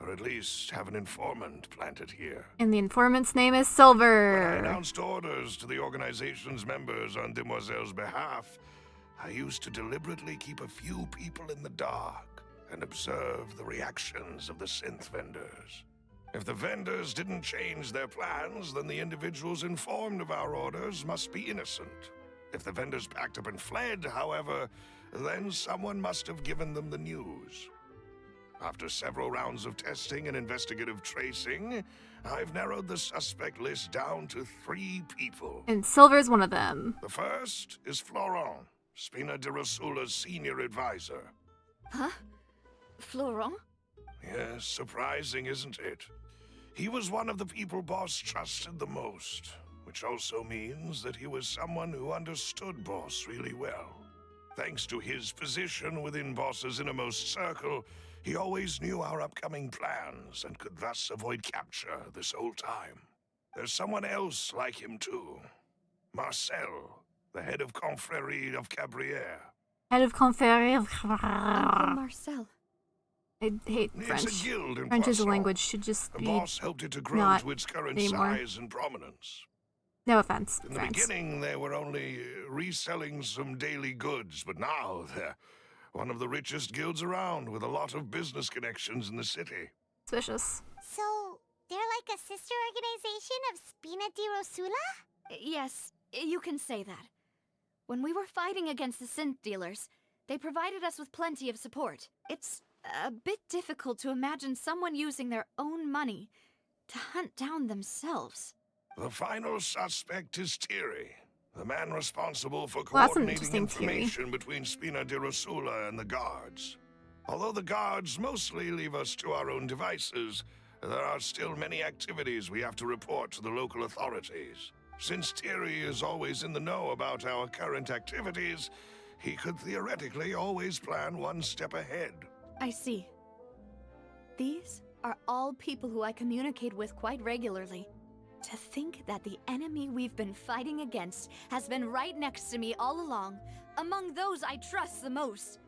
or at least have an informant planted here. And the informant's name is When I Silver. announced orders to the organization's members on Demoiselle's behalf, I used to deliberately keep a few people in the dark and observe the reactions of the synth vendors. If the vendors didn't change their plans, then the individuals informed of our orders must be innocent. If the vendors packed up and fled, however, then someone must have given them the news. After several rounds of testing and investigative tracing, I've narrowed the suspect list down to 3 people. And Silver's one of them. The first is Florent, Spina de Rosula's senior advisor. Huh? Florent? Yes, surprising, isn't it? He was one of the people Boss trusted the most, which also means that he was someone who understood Boss really well. Thanks to his position within Boss's innermost circle, he always knew our upcoming plans and could thus avoid capture this whole time. There's someone else like him too. Marcel, the head of Confrérie of Cabrières. Head of Confrérie of Uncle Marcel. I hate French. It's a guild in French as a Poisson. language should just The be Boss helped it to grow not to its current anymore. size and prominence. No offense, In the France. beginning, they were only reselling some daily goods, but now they're one of the richest guilds around with a lot of business connections in the city. Suspicious. So, they're like a sister organization of Spina di Rosula? Yes, you can say that. When we were fighting against the synth dealers, they provided us with plenty of support. It's a bit difficult to imagine someone using their own money to hunt down themselves. The final suspect is Thierry, the man responsible for Well, that's an coordinating interesting theory. information between Spina di Rosula and the guards. Although the guards mostly leave us to our own devices, there are still many activities we have to report to the local authorities. Since Thierry is always in the know about our current activities, he could theoretically always plan one step ahead. I see. These are all people who I communicate with quite regularly. To think that the enemy we've been fighting against has been right next to me all along, among those I trust the most.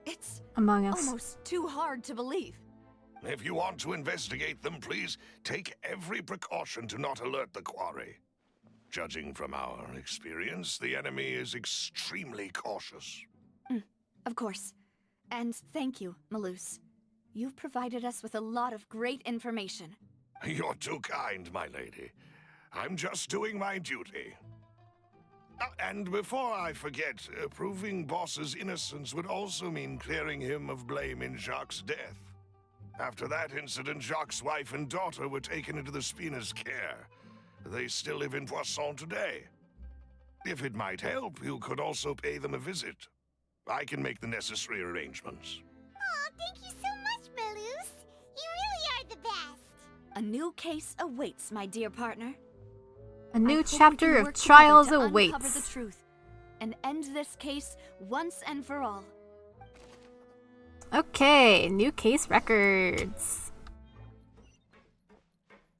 It's Among Us. almost too hard to believe. If you want to investigate them, please take every precaution to not alert the quarry. Judging from our experience, the enemy is extremely cautious. Of course. And thank you, Malus. You've provided us with a lot of great information. You're too kind, my lady. I'm just doing my duty. And before I forget, proving Boss's innocence would also mean clearing him of blame in Jacques' death. After that incident, Jacques' wife and daughter were taken into the Spina's care. They still live in Poisson today. If it might help, you could also pay them a visit. I can make the necessary arrangements. Aw, thank you so much, Malus. You really are the best. A new case awaits, my dear partner. A new I hope we chapter can of work trials together to awaits. uncover the truth and end this case once and for all. Okay, new case records.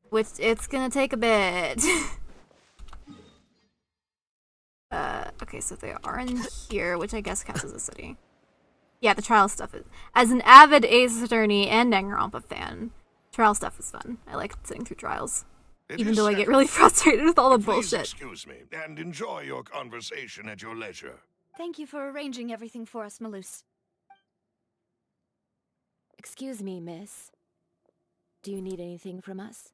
Which it's gonna take a bit. Okay, so they are in here, which I guess counts as a city. Yeah, the trial stuff is. As an avid Ace Attorney and Danganronpa fan, trial stuff is fun. I like sitting through trials. Even though I get really frustrated with all the Please bullshit. excuse me, and enjoy your conversation at your leisure. Thank you for arranging everything for us, Malus. Excuse me, miss. Do you need anything from us?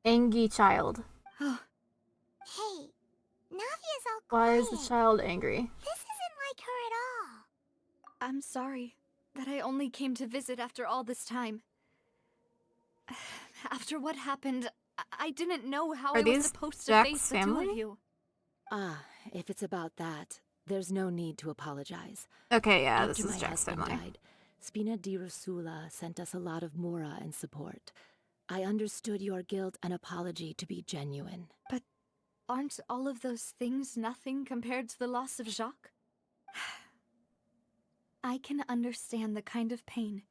Angry child. Hey, Navia's all Why quiet. is the child angry? This isn't like her at all. I'm sorry that I only came to visit after all this time. After what happened, I didn't know how Are I was these supposed to Jack's face the two family? of you. Ah, if it's about that, there's no need to apologize. Okay, yeah, After this is my Jack's husband family. died, Spina di Rosula sent us a lot of mora and support. I understood your guilt and apology to be genuine. But aren't all of those things nothing compared to the loss of Jacques? I can understand the kind of pain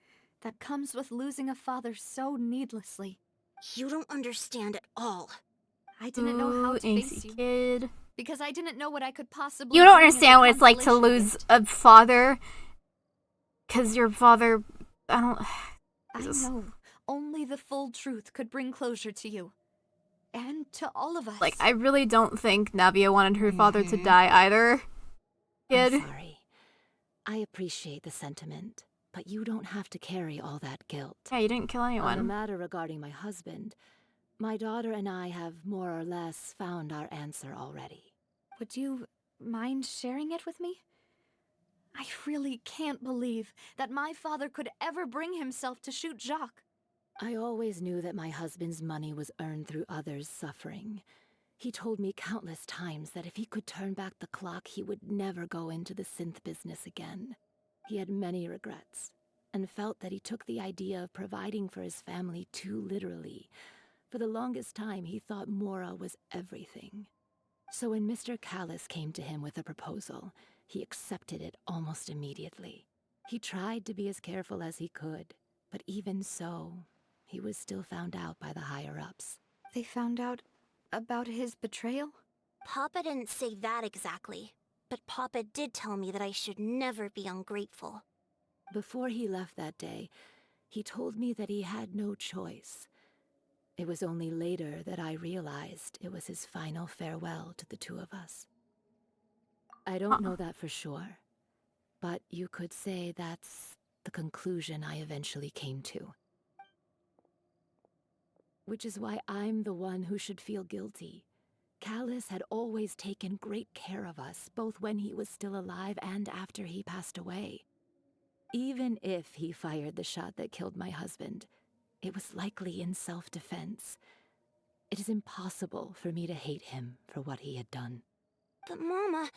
that comes with losing a father so needlessly. You don't understand at all. I didn't know how Ooh, to angsty face you. kid. Because I didn't know what I could possibly You don't bring as a understand what it's like to consolation lose gift. a father. Because your father. I don't. I Jesus. know. Only the full truth could bring closure to you. And to all of us. Like, I really don't think Navia wanted her father to die either. Kid. I'm sorry. I appreciate the sentiment, but you don't have to carry all that guilt. Yeah, you didn't kill On the anyone. matter regarding my husband, my daughter and I have more or less found our answer already. Would you mind sharing it with me? I really can't believe that my father could ever bring himself to shoot Jacques. I always knew that my husband's money was earned through others' suffering. He told me countless times that if he could turn back the clock, he would never go into the synth business again. He had many regrets, and felt that he took the idea of providing for his family too literally. For the longest time, he thought Mora was everything. So when Mr. Callis came to him with a proposal, he accepted it almost immediately. He tried to be as careful as he could, but even so, he was still found out by the higher-ups. They found out about his betrayal? Papa didn't say that exactly, but Papa did tell me that I should never be ungrateful. Before he left that day, he told me that he had no choice. It was only later that I realized it was his final farewell to the two of us. I don't know that for sure, but you could say that's the conclusion I eventually came to. Which is why I'm the one who should feel guilty. Callis had always taken great care of us, both when he was still alive and after he passed away. Even if he fired the shot that killed my husband, it was likely in self-defense. It is impossible for me to hate him for what he had done. But Mama,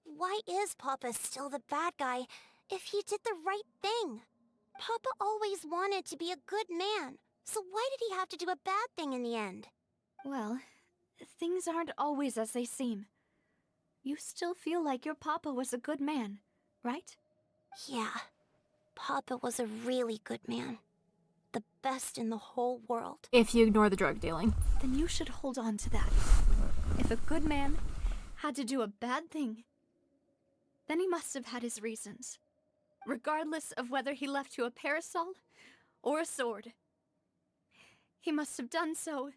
why is Papa still the bad guy if he did the right thing? Papa always wanted to be a good man, so why did he have to do a bad thing in the end? Well, things aren't always as they seem. You still feel like your Papa was a good man, right? Yeah, Papa was a really good man. The best in the whole world. If you ignore the drug dealing. Then you should hold on to that. If a good man had to do a bad thing, then he must have had his reasons. Regardless of whether he left you a parasol or a sword. He must have done so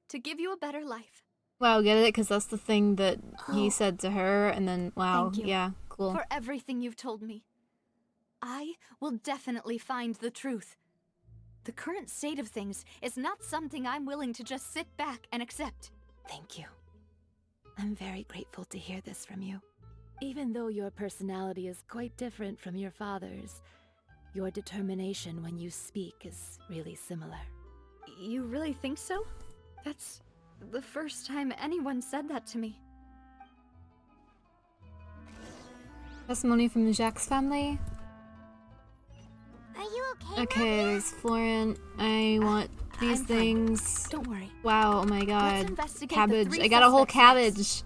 to give you a better life. Wow, get it? Because that's the thing that he said to her, and then, wow, Thank you yeah, cool. for everything you've told me. I will definitely find the truth. The current state of things is not something I'm willing to just sit back and accept. Thank you. I'm very grateful to hear this from you. Even though your personality is quite different from your father's, your determination when you speak is really similar. You really think so? That's the first time anyone said that to me. Testimony from Jacques' family. Are you okay? Okay, there's Florent. I want these things. Don't worry. Wow, oh my god. investigate the Cabbage. 3 I got a whole suspects cabbage.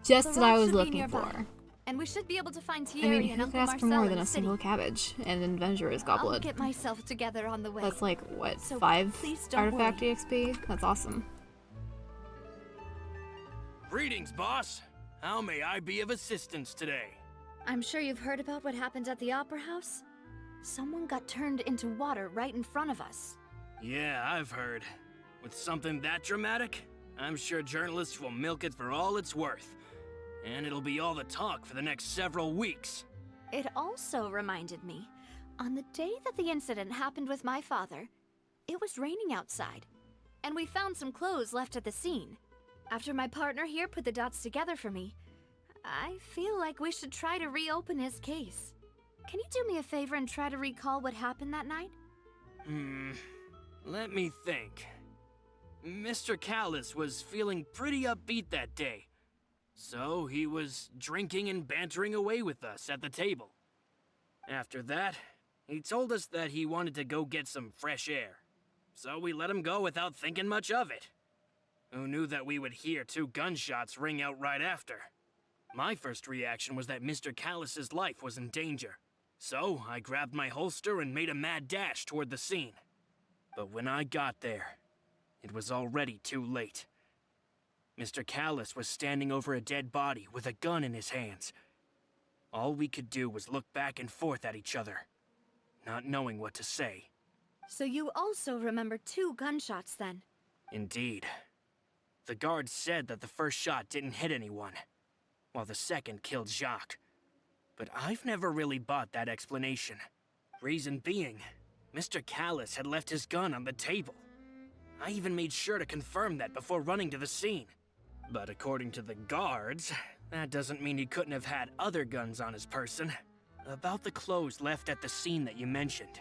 Just The what I rock was should be looking nearby, for. And we should be able to find I Thierry mean, and who could Uncle ask for Marcel more in than the a city. single cabbage and an adventurer's I'll goblet? get myself together on the way. That's like, what, So 5 please don't artifact worry. EXP? That's awesome. Greetings, boss. How may I be of assistance today? I'm sure you've heard about what happened at the Opera House. Someone got turned into water right in front of us. Yeah, I've heard. With something that dramatic, I'm sure journalists will milk it for all it's worth. And it'll be all the talk for the next several weeks. It also reminded me, on the day that the incident happened with my father, it was raining outside, and we found some clothes left at the scene. After my partner here put the dots together for me, I feel like we should try to reopen his case. Can you do me a favor and try to recall what happened that night? Let me think. Mr. Callis was feeling pretty upbeat that day. So he was drinking and bantering away with us at the table. After that, he told us that he wanted to go get some fresh air. So we let him go without thinking much of it. Who knew that we would hear 2 gunshots ring out right after? My first reaction was that Mr. Callis's life was in danger. So I grabbed my holster and made a mad dash toward the scene. But when I got there, it was already too late. Mr. Callis was standing over a dead body with a gun in his hands. All we could do was look back and forth at each other, not knowing what to say. So you also remember 2 gunshots then? Indeed. The guard said that the first shot didn't hit anyone, while the second killed Jacques. But I've never really bought that explanation. Reason being, Mr. Callis had left his gun on the table. I even made sure to confirm that before running to the scene. But according to the guards, that doesn't mean he couldn't have had other guns on his person. about the clothes left at the scene that you mentioned.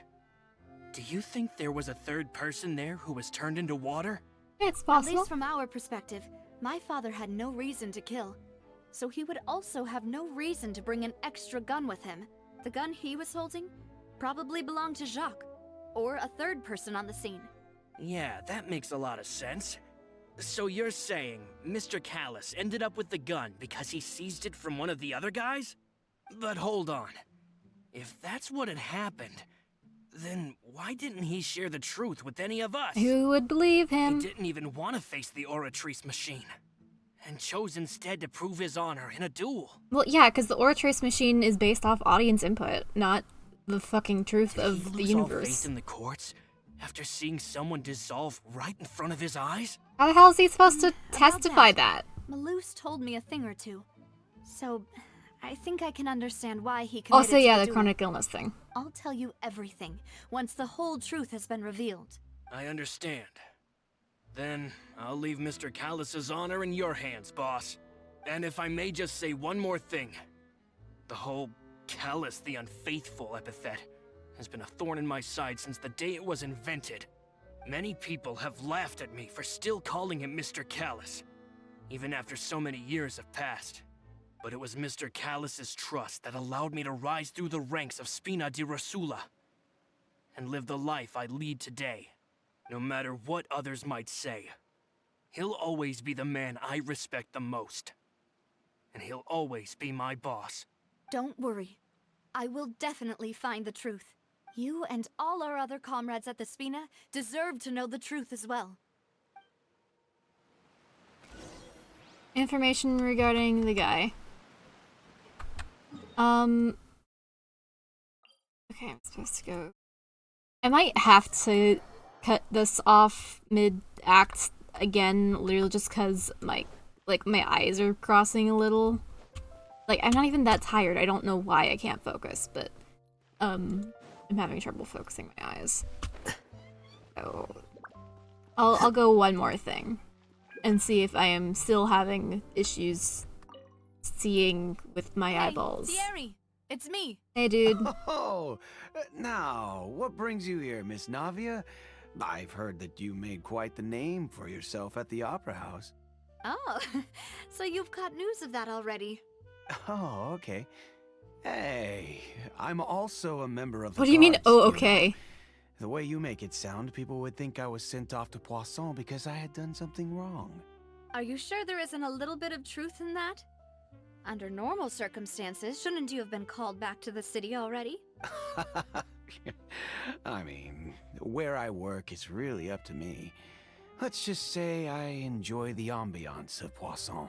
Do you think there was a third person there who was turned into water? It's At possible. least from our perspective, my father had no reason to kill. So he would also have no reason to bring an extra gun with him. The gun he was holding probably belonged to Jacques, or a third person on the scene. Yeah, that makes a lot of sense. So you're saying Mr. Callus ended up with the gun because he seized it from one of the other guys? But hold on. If that's what had happened, then why didn't he share the truth with any of us? Who would believe him? He didn't even want to face the Oratrice machine, and chose instead to prove his honor in a duel. Well, yeah, because the Oratrice machine is based off audience input, not the fucking truth of the Lose all universe. faith in the courts after seeing someone dissolve right in front of his eyes? How the hell is he supposed to testify that? Malus told me a thing or two. So, I think I can understand why he committed Also, yeah, to the duel. chronic illness thing. I'll tell you everything, once the whole truth has been revealed. I understand. Then, I'll leave Mr. Callus's honor in your hands, boss. And if I may just say one more thing. The whole Callus the Unfaithful epithet has been a thorn in my side since the day it was invented. Many people have laughed at me for still calling him Mr. Callus, even after so many years have passed. But it was Mr. Callus's trust that allowed me to rise through the ranks of Spina di Rosula and live the life I lead today. No matter what others might say, he'll always be the man I respect the most. And he'll always be my boss. Don't worry. I will definitely find the truth. You and all our other comrades at the Spina deserve to know the truth as well. Information regarding the guy. Okay, I'm supposed to go. I might have to cut this off mid-act again, literally just because my eyes are crossing a little. Like, I'm not even that tired. I don't know why I can't focus, but I'm having trouble focusing my eyes. So I'll go one more thing and see if I am still having issues seeing with my eyeballs. Thierry, it's me. Hey, dude. Oh, now, what brings you here, Miss Navia? I've heard that you made quite the name for yourself at the Opera House. Oh, so you've got news of that already. Oh, okay. Hey, I'm also a member of the What do you mean, guards, oh, know. okay? The way you make it sound, people would think I was sent off to Poisson because I had done something wrong. Are you sure there isn't a little bit of truth in that? Under normal circumstances, shouldn't you have been called back to the city already? I mean, where I work is really up to me. Let's just say I enjoy the ambiance of Poisson.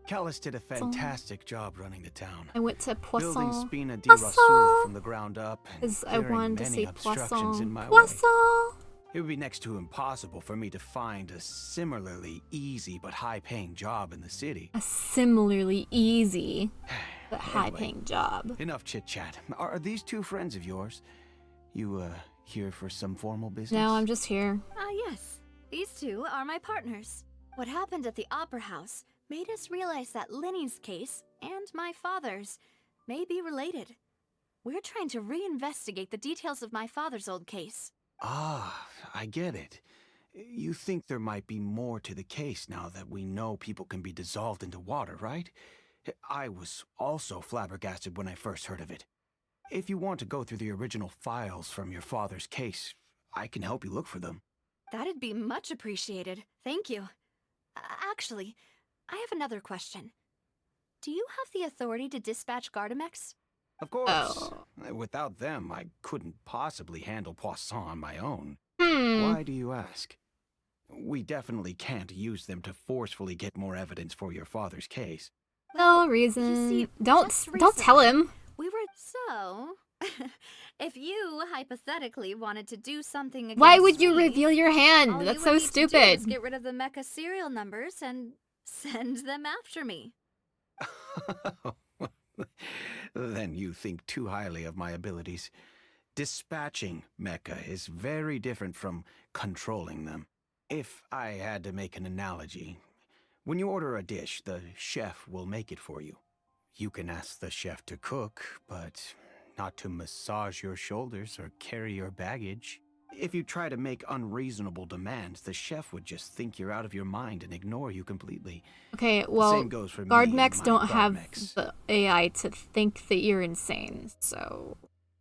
Callus did a fantastic job running the town. I went to Poisson. Building Spina di Rosula from the ground up and Because I clearing wanted to many say obstructions in Poisson. my way. Poisson! It would be next to impossible for me to find a similarly easy but high-paying job in the city. A similarly easy but high-paying job. Enough chit-chat. Are these two friends of yours? You, here for some formal business? No, I'm just here. Ah, yes. These two are my partners. What happened at the Opera House made us realize that Linny's case and my father's may be related. We're trying to reinvestigate the details of my father's old case. Ah, I get it. You think there might be more to the case now that we know people can be dissolved into water, right? I was also flabbergasted when I first heard of it. If you want to go through the original files from your father's case, I can help you look for them. That'd be much appreciated. Thank you. Actually, I have another question. Do you have the authority to dispatch Gardamex? Of course. Without them, I couldn't possibly handle Poisson on my own. Why do you ask? We definitely can't use them to forcefully get more evidence for your father's case. No reason. see, Don't just tell him. We were so... if you, hypothetically, wanted to do something against Why would you me, reveal your hand? all That's you so would need to do stupid. is get rid of the mecha serial numbers and send them after me. Then you think too highly of my abilities. Dispatching mecha is very different from controlling them. If I had to make an analogy, when you order a dish, the chef will make it for you. You can ask the chef to cook, but not to massage your shoulders or carry your baggage. If you try to make unreasonable demands, the chef would just think you're out of your mind and ignore you completely. Okay, The well, same goes for guard me mechs and my don't guard have mechs. the AI to think that you're insane, so...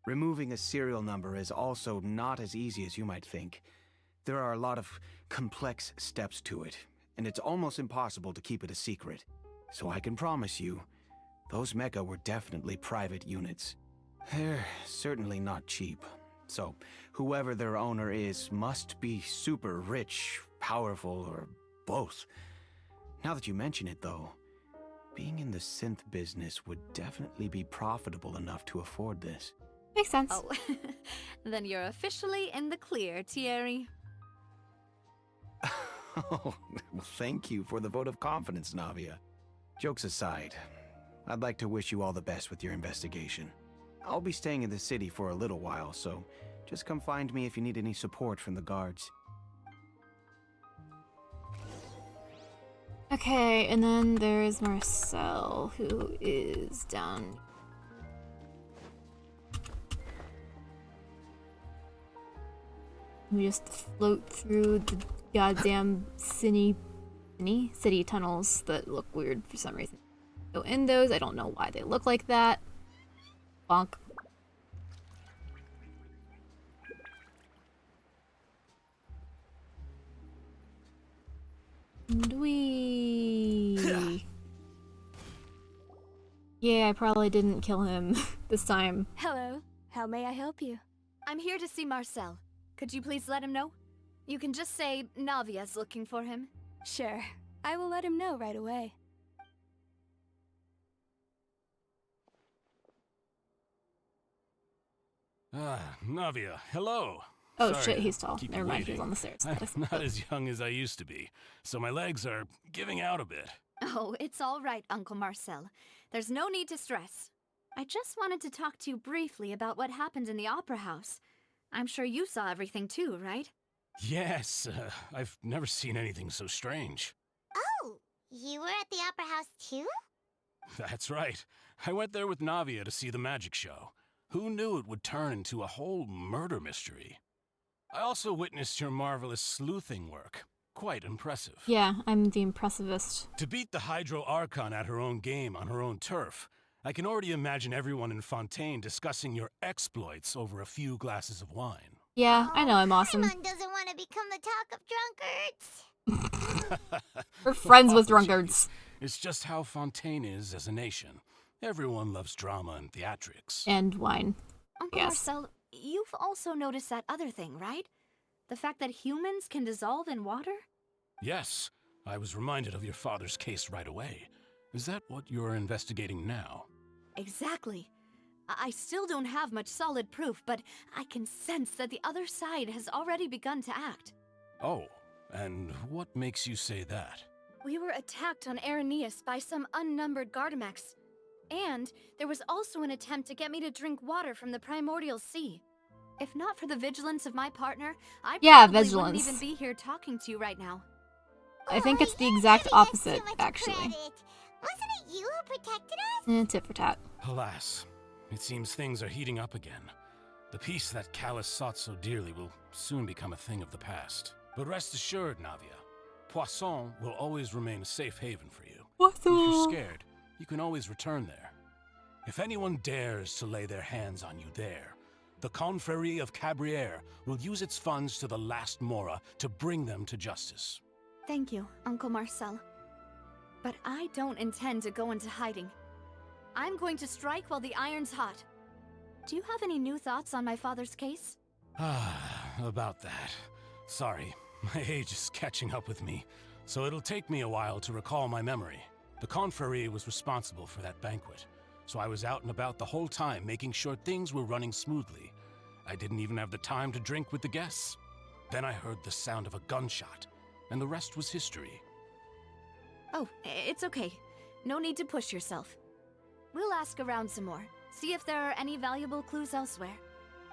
Removing a serial number is also not as easy as you might think. There are a lot of complex steps to it, and it's almost impossible to keep it a secret. So I can promise you, those mecha were definitely private units. They're certainly not cheap. So, whoever their owner is must be super rich, powerful, or both. Now that you mention it, though, being in the synth business would definitely be profitable enough to afford this. Makes sense. Oh, then you're officially in the clear, Thierry. Oh, well, thank you for the vote of confidence, Navia. Jokes aside, I'd like to wish you all the best with your investigation. I'll be staying in the city for a little while, so just come find me if you need any support from the guards. Okay, and then there's Marcel, who is down... We just float through the goddamn city tunnels that look weird for some reason. Go in those, I don't know why they look like that. Bonk. And we... Yeah, I probably didn't kill him this time. Hello. How may I help you? I'm here to see Marcel. Could you please let him know? You can just say Navia's looking for him. Sure. I will let him know right away. Navia, hello. Oh Sorry shit, to he's tall. keep you Never mind, waiting. he's on the stairs. I'm not as young as I used to be, so my legs are giving out a bit. Oh, it's all right, Uncle Marcel. There's no need to stress. I just wanted to talk to you briefly about what happened in the Opera House. I'm sure you saw everything too, right? Yes, I've never seen anything so strange. Oh, you were at the Opera House too? That's right. I went there with Navia to see the magic show. Who knew it would turn into a whole murder mystery? I also witnessed your marvelous sleuthing work. Quite impressive. Yeah, I'm the impressivist. To beat the Hydro Archon at her own game on her own turf, I can already imagine everyone in Fontaine discussing your exploits over a few glasses of wine. Yeah, I know I'm awesome. Paimon doesn't want to become the talk of drunkards. We're friends with drunkards. It's just how Fontaine is as a nation. Everyone loves drama and theatrics. And wine. Uncle Yes. Marcel, you've also noticed that other thing, right? The fact that humans can dissolve in water? Yes, I was reminded of your father's case right away. Is that what you're investigating now? Exactly. I still don't have much solid proof, but I can sense that the other side has already begun to act. Oh, and what makes you say that? We were attacked on Araneus by some unnumbered Gardamex. And there was also an attempt to get me to drink water from the primordial sea. If not for the vigilance of my partner, I probably wouldn't even be here talking to you right now. I think it's the exact opposite, actually. Wasn't it you who protected us? Tit for tat. Alas, it seems things are heating up again. The peace that Callus sought so dearly will soon become a thing of the past. But rest assured, Navia, Poisson will always remain a safe haven for you. If you're scared, you can always return there. If anyone dares to lay their hands on you there, the Confrérie of Cabrières will use its funds to the last Mora to bring them to justice. Thank you, Uncle Marcel. But I don't intend to go into hiding. I'm going to strike while the iron's hot. Do you have any new thoughts on my father's case? About that. Sorry, my age is catching up with me, so it'll take me a while to recall my memory. The Confrérie was responsible for that banquet, so I was out and about the whole time making sure things were running smoothly. I didn't even have the time to drink with the guests. Then I heard the sound of a gunshot, and the rest was history. Oh, it's okay. No need to push yourself. We'll ask around some more, see if there are any valuable clues elsewhere.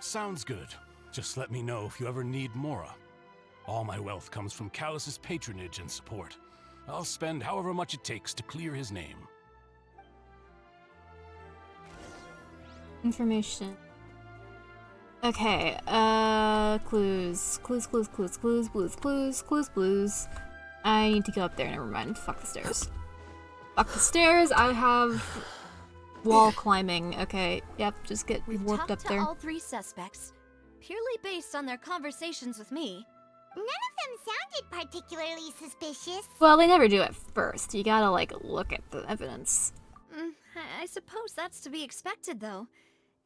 Sounds good. Just let me know if you ever need Mora. All my wealth comes from Callus's patronage and support. I'll spend however much it takes to clear his name. Information. Okay, clues. Clues. I need to go up there, never mind. Fuck the stairs. Fuck the stairs, I have wall climbing. Okay, yep, just get warped up there. We've talked to all 3 suspects, purely based on their conversations with me. None of them sounded particularly suspicious. Well, they never do at first. You gotta, like, look at the evidence. I suppose that's to be expected, though.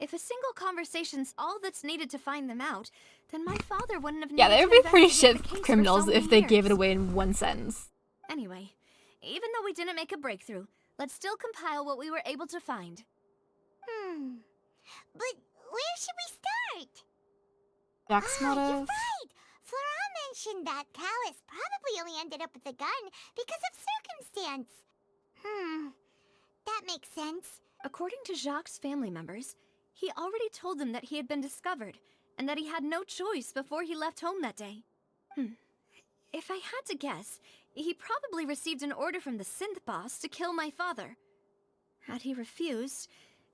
If a single conversation's all that's needed to find them out, then my father wouldn't have needed Yeah, they would be pretty investigate shit the case for criminals so if many they years. gave it away in one sentence. Anyway, even though we didn't make a breakthrough, let's still compile what we were able to find. But where should we start? Jack's You're motive. right. Flora mentioned that Callus probably only ended up with the gun because of circumstance. That makes sense. According to Jacques' family members, he already told them that he had been discovered, and that he had no choice before he left home that day. If I had to guess, he probably received an order from the synth boss to kill my father. Had he refused,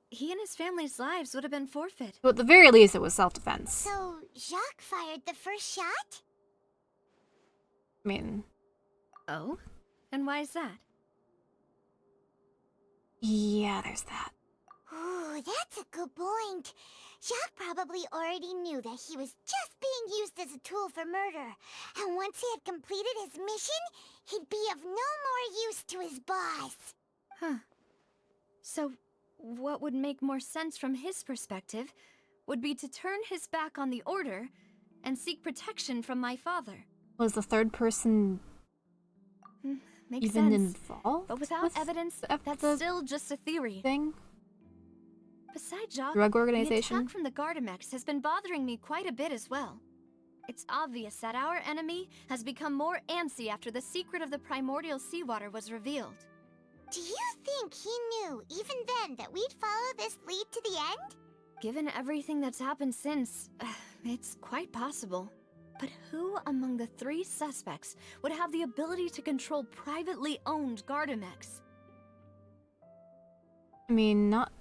he and his family's lives would have been forfeit. But at the very least, it was self-defense. So, Jacques fired the first shot? I mean... Oh? And why is that? Yeah, there's that. Ooh, that's a good point. Jacques probably already knew that he was just being used as a tool for murder. And once he had completed his mission, he'd be of no more use to his boss. So, what would make more sense from his perspective would be to turn his back on the order and seek protection from my father. Was the third person Makes even sense. involved? But without evidence, that's still just a theory. Besides Jacques, Drug the organization? attack from the Gardamex has been bothering me quite a bit as well. It's obvious that our enemy has become more antsy after the secret of the primordial seawater was revealed. Do you think he knew, even then, that we'd follow this lead to the end? Given everything that's happened since, it's quite possible. But who among the 3 suspects would have the ability to control privately owned Gardamex? I mean, not...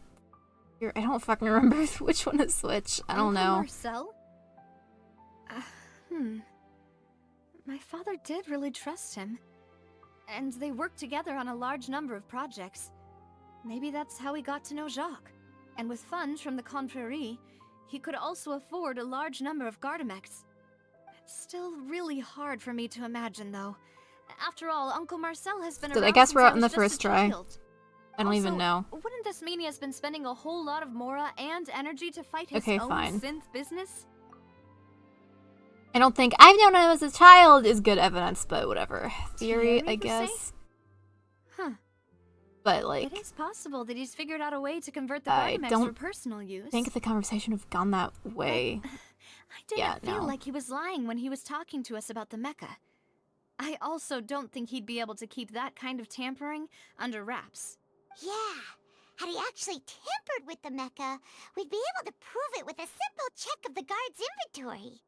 I don't fucking remember which one is which. I don't know. Marcel? My father did really trust him. And they worked together on a large number of projects. Maybe that's how he got to know Jacques. And with funds from the Confrérie, he could also afford a large number of Gardamex. It's still really hard for me to imagine, though. After all, Uncle Marcel has been So around I guess since we're I out in the was just a first try. child. I don't even Also, know. Wouldn't this mean he has been spending a whole lot of Mora and energy to fight his Okay, own fine. synth business? I don't think I've known him as a child is good evidence, but whatever. Theory, I per se? guess. Huh. But, like, It is possible that he's figured out a way to convert the I Gardamex for don't personal use. think the conversation would have gone that way. I didn't Yeah, feel no. like he was lying when he was talking to us about the Mecha. I also don't think he'd be able to keep that kind of tampering under wraps. Yeah. Had he actually tampered with the mecha, we'd be able to prove it with a simple check of the guard's inventory.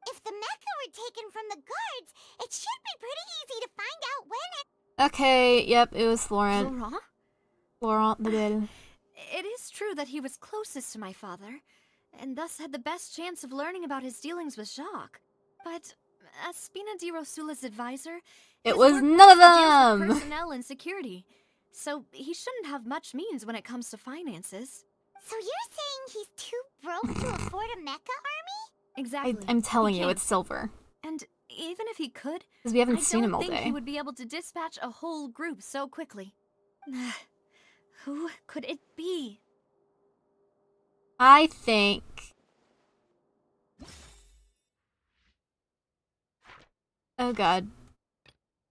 If the mecha were taken from the guards, it should be pretty easy to find out when it... Okay, yep, it was Florent. Laurent? Laurent the Belle. It is true that he was closest to my father, and thus had the best chance of learning about his dealings with Jacques. But as Spina di Rosula's advisor, It his was work none of mostly deals with them! personnel and security, so he shouldn't have much means when it comes to finances. So you're saying he's too broke to afford a mecha army? Exactly. I'm telling He you, can't. it's silver. And even if he could, 'Cause we haven't I seen don't him all think day. he would be able to dispatch a whole group so quickly. Who could it be? I think... Oh god.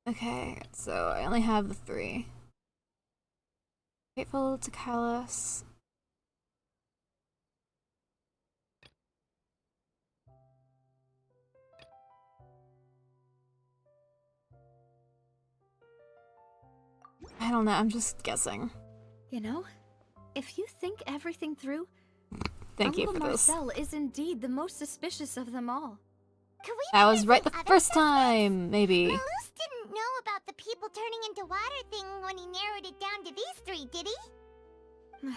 Okay, so I only have the 3. Grateful to Callus. I don't know, I'm just guessing. You know, if you think everything through, Thank you Uncle for this. Marcel is indeed the most suspicious of them all. That was right the first time, maybe. Malus didn't know about the people turning into water thing when he narrowed it down to these 3, did he?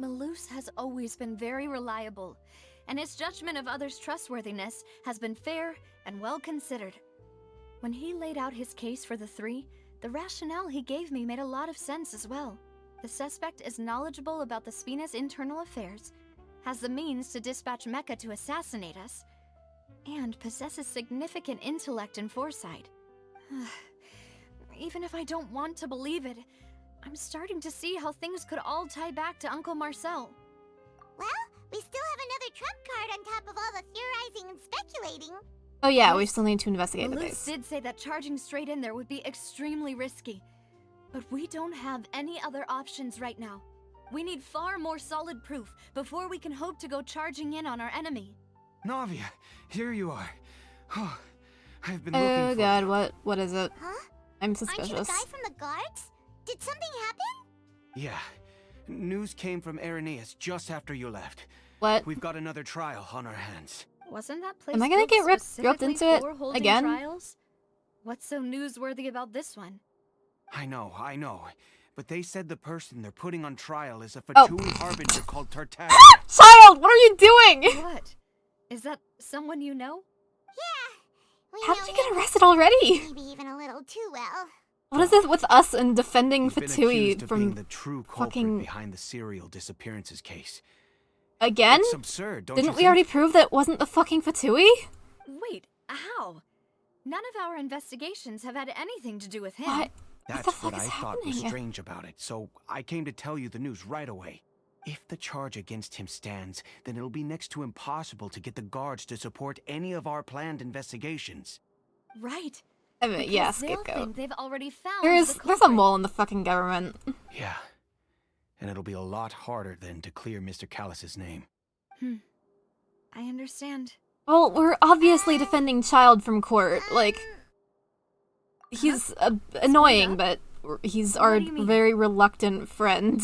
Malus has always been very reliable, and his judgment of others' trustworthiness has been fair and well considered. When he laid out his case for the three, the rationale he gave me made a lot of sense as well. The suspect is knowledgeable about the Spina's internal affairs, has the means to dispatch Mecha to assassinate us, and possesses significant intellect and foresight. Even if I don't want to believe it, I'm starting to see how things could all tie back to Uncle Marcel. Well, we still have another trump card on top of all the theorizing and speculating. Oh yeah, we still need to investigate the Malus base. did say that charging straight in there would be extremely risky. But we don't have any other options right now. We need far more solid proof before we can hope to go charging in on our enemy. Navia, here you are. Oh, I've been looking for God, you. what is it? Huh? I'm Aren't suspicious. you the guy from the guards? Did something happen? Yeah. News came from Irenaeus just after you left. What? We've got another trial on our hands. Wasn't that place Am I gonna built get roped specifically into it for holding again? trials? What's so newsworthy about this one? I know. But they said the person they're putting on trial is a Oh. Fatui harbinger called Tartaglia. Child, what are you doing? What? Is that someone you know? We How know did you get him. arrested already? Maybe even a little too well. What is this with us and defending You've been Fatui accused of from being the true culprit fucking behind the serial disappearances case. again? It's absurd, don't you Didn't we think? already prove that it wasn't the fucking Fatui? Wait, how? None of our investigations have had anything to do with him. What? That's the fuck what I is thought was happening? strange about it, so I came to tell you the news right away. If the charge against him stands, then it'll be next to impossible to get the guards to support any of our planned investigations. Right. I mean, yeah, Because they'll scapegoat. think they've already found There's the a culprit. mole in the fucking government. Yeah. And it'll be a lot harder then to clear Mr. Callus's name. I understand. Well, we're obviously defending Child from court. Like, he's annoying, but he's our do you mean? very reluctant friend.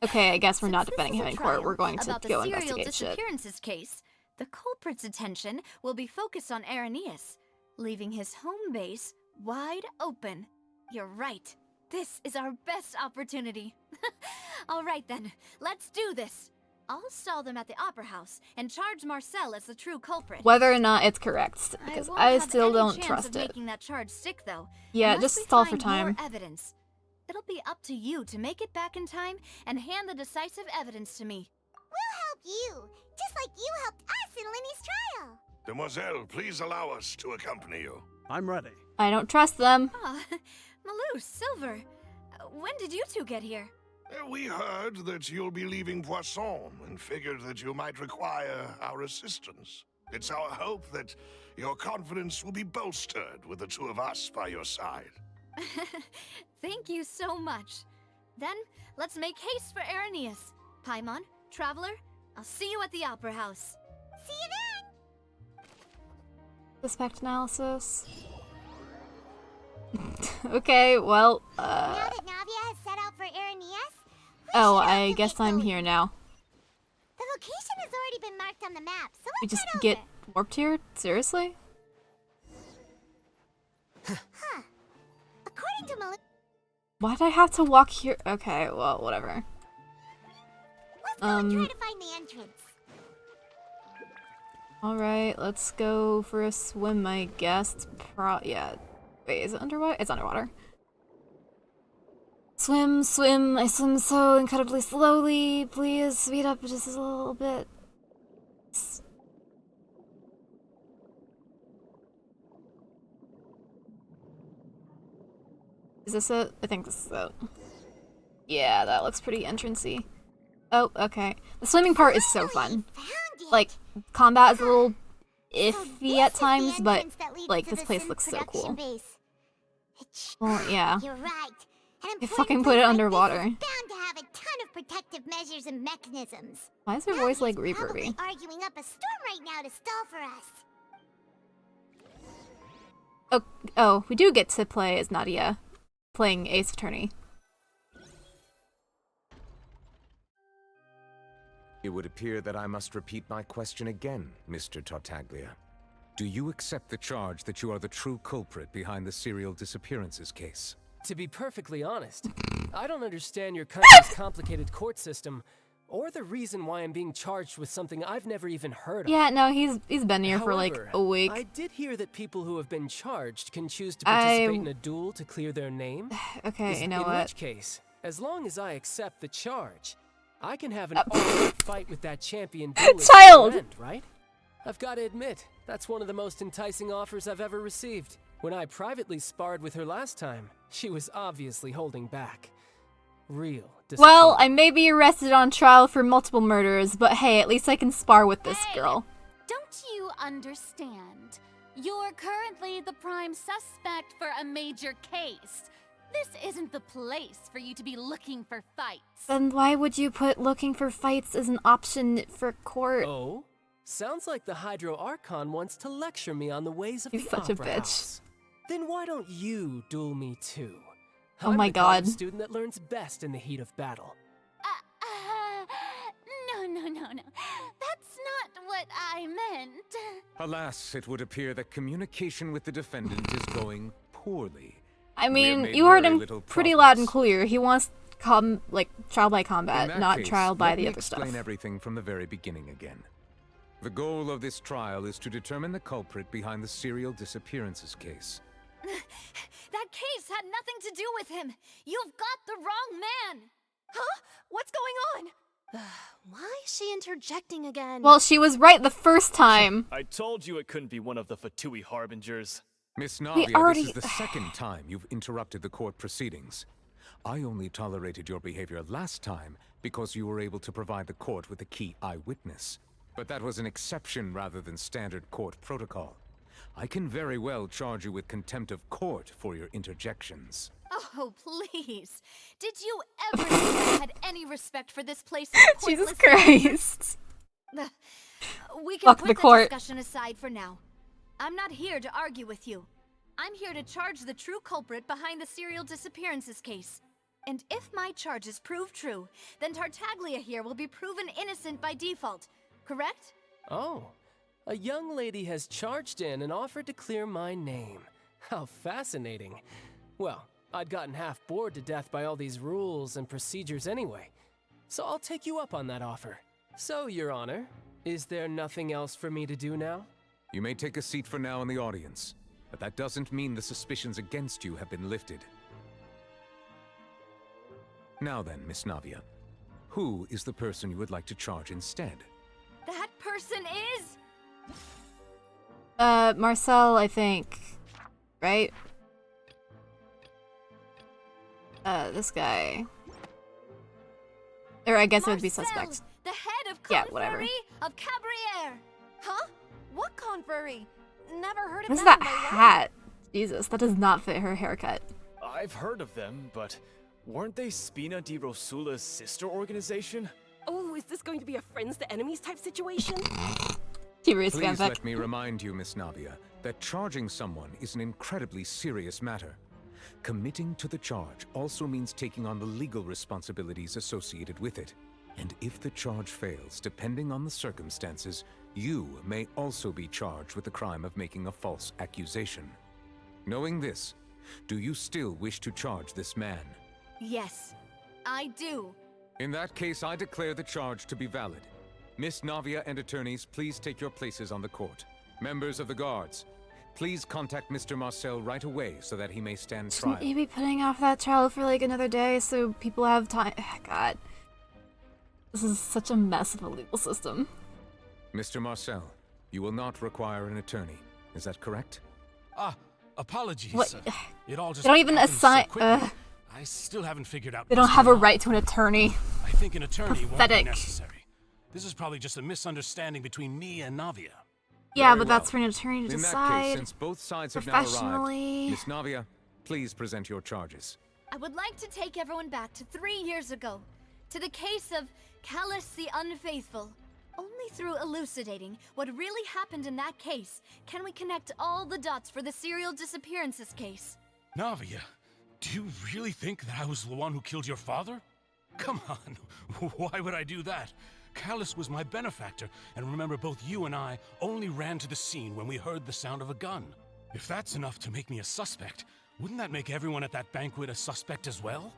Okay, I guess we're not Since defending this him is in a court. trial We're going to about the go serial investigate shit. disappearances case, the culprit's attention will be focused on Irenaeus, leaving his home base wide open. You're right. This is our best opportunity. All right then, let's do this. I'll stall them at the Opera House and charge Marcel as the true culprit. Whether or not it's correct, because won't I have still any don't chance trust of it. making that charge stick, though. Yeah, unless just we stall for find time. more evidence. It'll be up to you to make it back in time and hand the decisive evidence to me. We'll help you, just like you helped us in Linny's trial. Demoiselle, please allow us to accompany you. I'm ready. I don't trust them. Ah, Malou, Silver, when did you two get here? We heard that you'll be leaving Poisson and figured that you might require our assistance. It's our hope that your confidence will be bolstered with the two of us by your side. Thank you so much. Then, let's make haste for Irenaeus. Paimon, Traveler, I'll see you at the Opera House. See you then! Suspect analysis. Okay, well, Now that Navia has set out for Irenaeus, oh, I guess I'm here now. the location has already been marked on the map, so We let's just head get over. warped here? Seriously? Huh. According to Malou, Why'd I have to walk here? Okay, well, whatever. let's go and try to find the entrance. Alright, let's go for a swim, I guess. It's yeah. Wait, is it underwater? It's underwater. Swim, swim. I swim so incredibly slowly. Please speed up just a little bit. Is this it? I think this is it. Yeah, that looks pretty entrancey. Oh, okay. The swimming part is so fun. Like, combat is a little iffy at times, but like this place looks so cool. Well, yeah. You're right. An You important fucking put place it like underwater. this is bound to have a ton of protective measures and mechanisms. Why is her voice like Probably reverby? arguing up a storm right now to stall for us. Oh, we do get to play as Nadia, playing Ace Attorney. It would appear that I must repeat my question again, Mr. Tartaglia. Do you accept the charge that you are the true culprit behind the serial disappearances case? To be perfectly honest, I don't understand your country's complicated court system, or the reason why I'm being charged with something I've never even heard of. Yeah, no, he's been here for like However, a week. I did hear that people who have been charged can choose to participate in a duel to clear their name. Okay, you know in what? which case, as long as I accept the charge, I can have an all-out fight with that champion duelist Child! at the end, right? I've got to admit, that's one of the most enticing offers I've ever received. When I privately sparred with her last time, she was obviously holding back. Real Well, I may be arrested on trial for multiple murders, but hey, at least I can spar with this girl. Don't you understand? You're currently the prime suspect for a major case. This isn't the place for you to be looking for fights. Then why would you put looking for fights as an option for court? Oh? Sounds like the Hydro Archon wants to lecture me on the ways of He's the such a Opera bitch. House. Then why don't you duel me too? Oh I'm my the kind of God. student that learns best in the heat of battle. No. That's not what I meant. Alas, it would appear that communication with the defendant is going poorly. I We have mean, made you heard very him little pretty loud and clear. He wants trial by In combat, that not case, trial by let the me other stuff. explain everything from the very beginning again. The goal of this trial is to determine the culprit behind the serial disappearances case. That case had nothing to do with him. You've got the wrong man. Huh? What's going on? Why is she interjecting again? Well, she was right the first time. I told you it couldn't be one of the Fatui Harbingers. Miss We Navia, already- this is the second time you've interrupted the court proceedings. I only tolerated your behavior last time because you were able to provide the court with a key eyewitness. But that was an exception rather than standard court protocol. I can very well charge you with contempt of court for your interjections. Oh, please. Did you ever think I had any respect for this place? Jesus Christ. We can Fuck put the the court. discussion aside for now. I'm not here to argue with you. I'm here to charge the true culprit behind the serial disappearances case. And if my charges prove true, then Tartaglia here will be proven innocent by default, correct? Oh, a young lady has charged in and offered to clear my name. How fascinating. Well, I'd gotten half bored to death by all these rules and procedures anyway, so I'll take you up on that offer. So, Your Honor, is there nothing else for me to do now? You may take a seat for now in the audience, but that doesn't mean the suspicions against you have been lifted. Now then, Miss Navia, who is the person you would like to charge instead? That person is... Marcel, I think. Right? This guy. Or I guess it would be suspect. the head of Yeah, whatever. Confrérie of Cabriere. Huh? What confrérie? Never heard of What's that that in my life. hat? Jesus, that does not fit her haircut. I've heard of them, but weren't they Spina di Rosula's sister organization? Oh, is this going to be a friends to enemies type situation? Curious Please fanfic. let me remind you, Miss Navia, that charging someone is an incredibly serious matter. Committing to the charge also means taking on the legal responsibilities associated with it. And if the charge fails, depending on the circumstances, you may also be charged with the crime of making a false accusation. Knowing this, do you still wish to charge this man? Yes, I do. In that case, I declare the charge to be valid. Miss Navia and attorneys, please take your places on the court. Members of the guards, please contact Mr. Marcel right away so that he may stand trial. Shouldn't you be putting off that trial for like another day so people have time? God. This is such a mess of a legal system. Mr. Marcel, you will not require an attorney. Is that correct? Apologies. What? It all just They don't even happened assign. so quickly. I still haven't figured out They don't what's have a going on. right to an attorney. I think an attorney won't be Pathetic. necessary. This is probably just a misunderstanding between me and Navia. Yeah, Very but that's well. for an attorney to In that decide. case, since both sides have now arrived, professionally. Miss Navia, please present your charges. I would like to take everyone back to 3 years ago, to the case of Callus the Unfaithful. Only through elucidating what really happened in that case can we connect all the dots for the serial disappearances case. Navia, do you really think that I was the one who killed your father? Come on, why would I do that? Callus was my benefactor, and remember both you and I only ran to the scene when we heard the sound of a gun. If that's enough to make me a suspect, Wouldn't that make everyone at that banquet a suspect as well?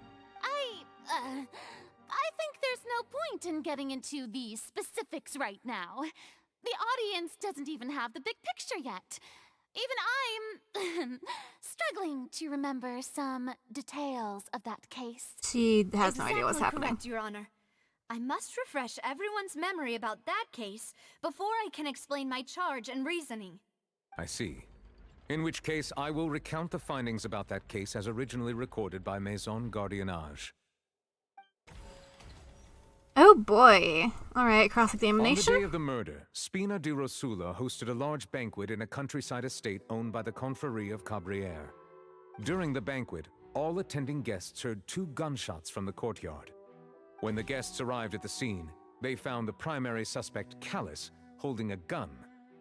I think there's no point in getting into the specifics right now. The audience doesn't even have the big picture yet. Even I'm struggling to remember some details of that case. She has no idea what's happening. Correct, Your Honor. I must refresh everyone's memory about that case before I can explain my charge and reasoning. I see. In which case, I will recount the findings about that case as originally recorded by Maison Gardiennage. Oh boy. Alright, cross-examination. On the day of the murder, Spina di Rosula hosted a large banquet in a countryside estate owned by the Confrérie of Cabrières. During the banquet, all attending guests heard 2 gunshots from the courtyard. When the guests arrived at the scene, they found the primary suspect, Callus, holding a gun,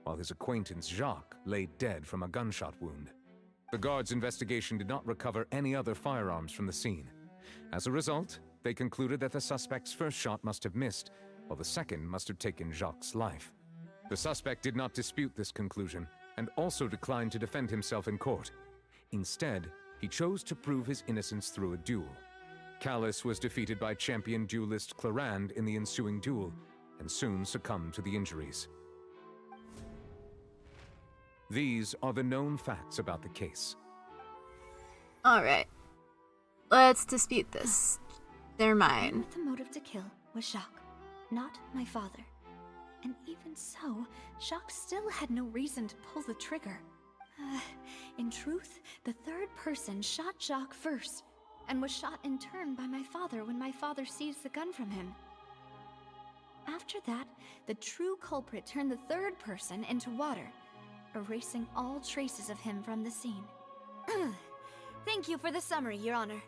while his acquaintance, Jacques, lay dead from a gunshot wound. The guards' investigation did not recover any other firearms from the scene. As a result, they concluded that the suspect's first shot must have missed, while the second must have taken Jacques' life. The suspect did not dispute this conclusion, and also declined to defend himself in court. Instead, he chose to prove his innocence through a duel. Callus was defeated by champion duelist Clarande in the ensuing duel, and soon succumbed to the injuries. These are the known facts about the case. Alright. Let's dispute this. They're mine. The motive to kill was Jacques, not my father. And even so, Jacques still had no reason to pull the trigger. In truth, the third person shot Jacques first, and was shot in turn by my father when my father seized the gun from him. After that, the true culprit turned the third person into water, erasing all traces of him from the scene. Thank you for the summary, Your Honor.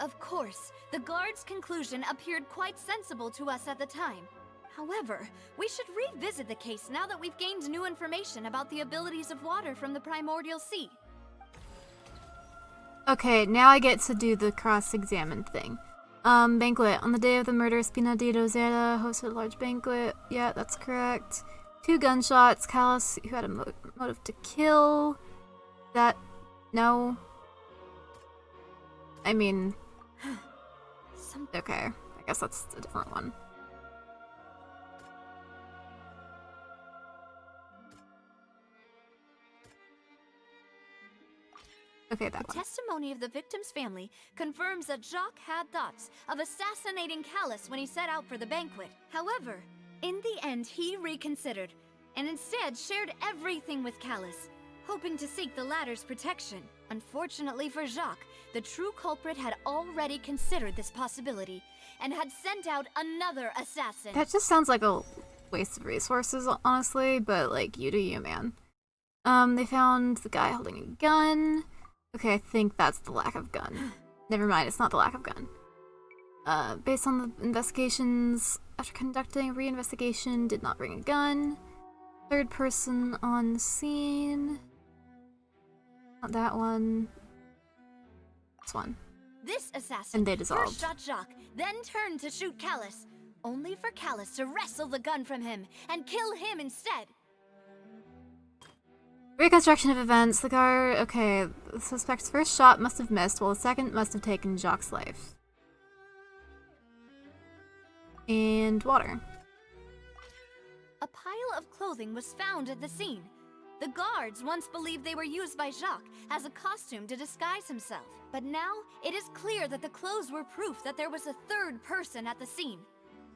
Of course, the guard's conclusion appeared quite sensible to us at the time. However, we should revisit the case now that we've gained new information about the abilities of water from the primordial sea. Okay, now I get to do the cross-examine thing. Banquet. On the day of the murder, Spina di Rosella hosted a large banquet. Yeah, that's correct. 2 gunshots. Callus, who had a motive to kill. That... no. I mean... okay, I guess that's a different one. Okay, that one. The testimony of the victim's family confirms that Jacques had thoughts of assassinating Callus when he set out for the banquet. However, in the end, he reconsidered, and instead shared everything with Callus, hoping to seek the latter's protection. Unfortunately for Jacques, the true culprit had already considered this possibility, and had sent out another assassin. That just sounds like a waste of resources, honestly, but like, you do you, man. They found the guy holding a gun. Okay, I think that's the lack of gun. Never mind, it's not the lack of gun. Based on the investigations, after conducting a re-investigation, did not bring a gun. Third person on the scene. Not that one. This one. This assassin And they dissolved. first shot Jacques, then turned to shoot Callus, only for Callus to wrestle the gun from him and kill him instead. Reconstruction of events. The guard. Okay, the suspect's first shot must have missed, while the second must have taken Jacques' life. And water. A pile of clothing was found at the scene. The guards once believed they were used by Jacques as a costume to disguise himself. But now, it is clear that the clothes were proof that there was a third person at the scene,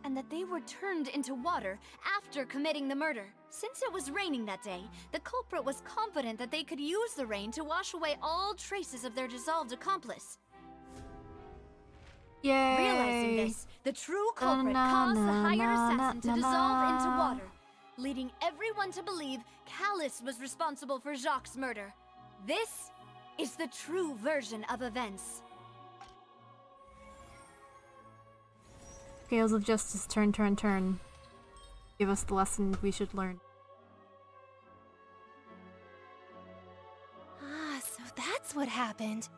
and that they were turned into water after committing the murder. Since it was raining that day, the culprit was confident that they could use the rain to wash away all traces of their dissolved accomplice. Yay! Realizing this, the true culprit caused the hired assassin to dissolve into water, leading everyone to believe Callus was responsible for Jacques' murder. This is the true version of events. Scales of justice, turn, turn, turn. Give us the lesson we should learn. Ah, so that's what happened.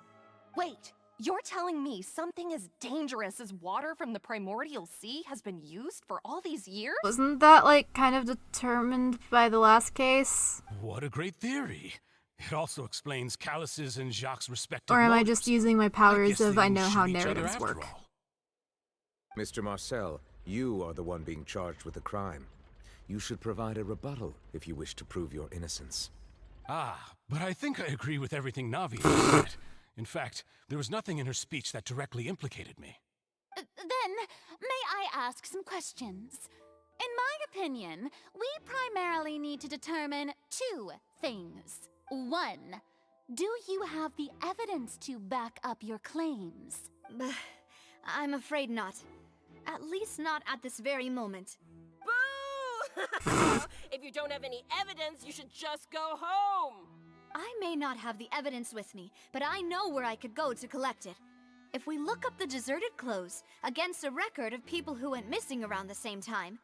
Wait, you're telling me something as dangerous as water from the primordial sea has been used for all these years? Wasn't that, like, kind of determined by the last case? What a great theory. It also explains Callus's and Jacques' respective Or am I motives. just using my I powers guess of they I know how shoot each other narratives after work? all. Mr. Marcel, you are the one being charged with the crime. You should provide a rebuttal if you wish to prove your innocence. Ah, but I think I agree with everything Navi said. In fact, there was nothing in her speech that directly implicated me. Then, may I ask some questions? In my opinion, we primarily need to determine two things. One, do you have the evidence to back up your claims? I'm afraid not. At least not at this very moment. Boo! If you don't have any evidence, you should just go home! I may not have the evidence with me, but I know where I could go to collect it. If we look up the deserted clothes against a record of people who went missing around the same time,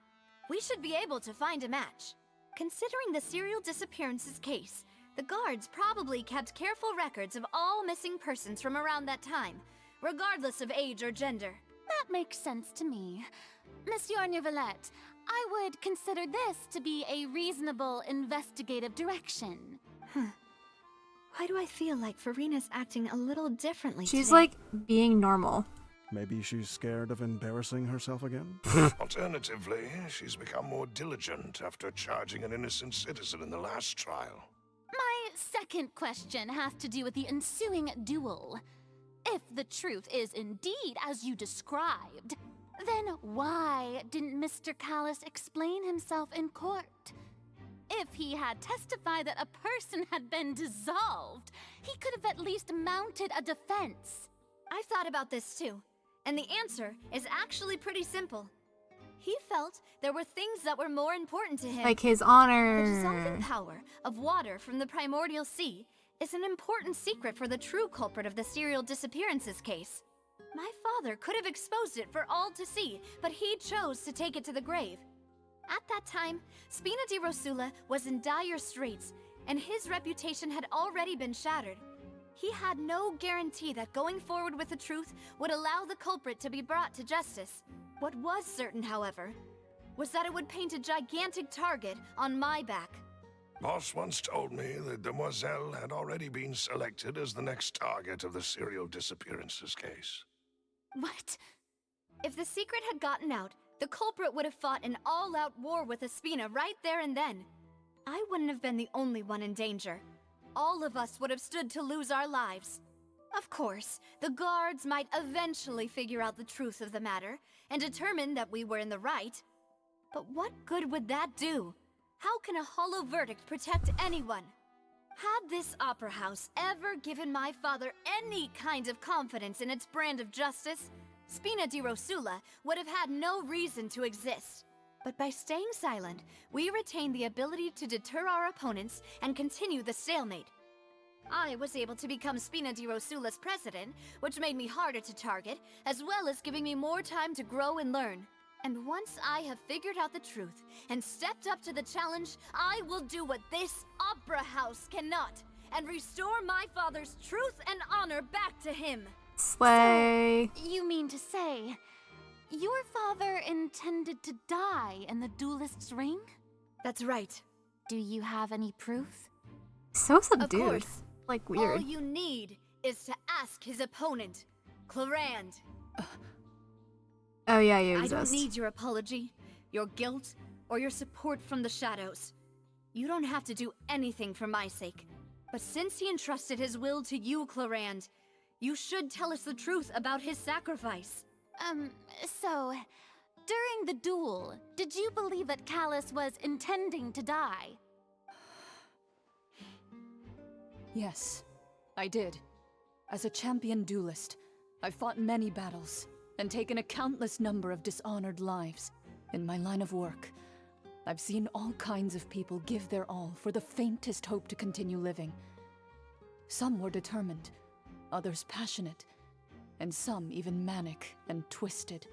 we should be able to find a match. Considering the serial disappearances case, the guards probably kept careful records of all missing persons from around that time, regardless of age or gender. That makes sense to me. Monsieur Neuvillette, I would consider this to be a reasonable investigative direction. Why do I feel like Farina's acting a little differently She's today? like being normal. Maybe she's scared of embarrassing herself again? Alternatively, she's become more diligent after charging an innocent citizen in the last trial. My second question has to do with the ensuing duel. If the truth is indeed as you described, then why didn't Mr. Callus explain himself in court? If he had testified that a person had been dissolved, he could have at least mounted a defense. I've thought about this too, and the answer is actually pretty simple. He felt there were things that were more important to him. Like his honor. The dissolving power of water from the primordial sea is an important secret for the true culprit of the serial disappearances case. My father could have exposed it for all to see, but he chose to take it to the grave. At that time, Spina di Rosula was in dire straits, and his reputation had already been shattered. He had no guarantee that going forward with the truth would allow the culprit to be brought to justice. What was certain, however, was that it would paint a gigantic target on my back. Boss once told me that Demoiselle had already been selected as the next target of the serial disappearances case. What? If the secret had gotten out, the culprit would have fought an all-out war with Espina right there and then. I wouldn't have been the only one in danger. All of us would have stood to lose our lives. Of course, the guards might eventually figure out the truth of the matter and determine that we were in the right. But what good would that do? How can a hollow verdict protect anyone? Had this opera house ever given my father any kind of confidence in its brand of justice, Spina di Rosula would have had no reason to exist. But by staying silent, we retain the ability to deter our opponents and continue the stalemate. I was able to become Spina di Rosula's president, which made me harder to target, as well as giving me more time to grow and learn. And once I have figured out the truth and stepped up to the challenge, I will do what this opera house cannot, and restore my father's truth and honor back to him. Slay. So, you mean to say, your father intended to die in the duelist's ring? That's right. Do you have any proof? So subdued. Of course. Like weird. All you need is to ask his opponent, Clarand. Oh yeah, you I exist. don't need your apology, your guilt, or your support from the shadows. You don't have to do anything for my sake. But since he entrusted his will to you, Clarand, you should tell us the truth about his sacrifice. So, during the duel, did you believe that Callus was intending to die? Yes, I did. As a champion duelist, I've fought many battles and taken a countless number of dishonored lives. In my line of work, I've seen all kinds of people give their all for the faintest hope to continue living. Some were determined, others passionate, and some even manic and twisted.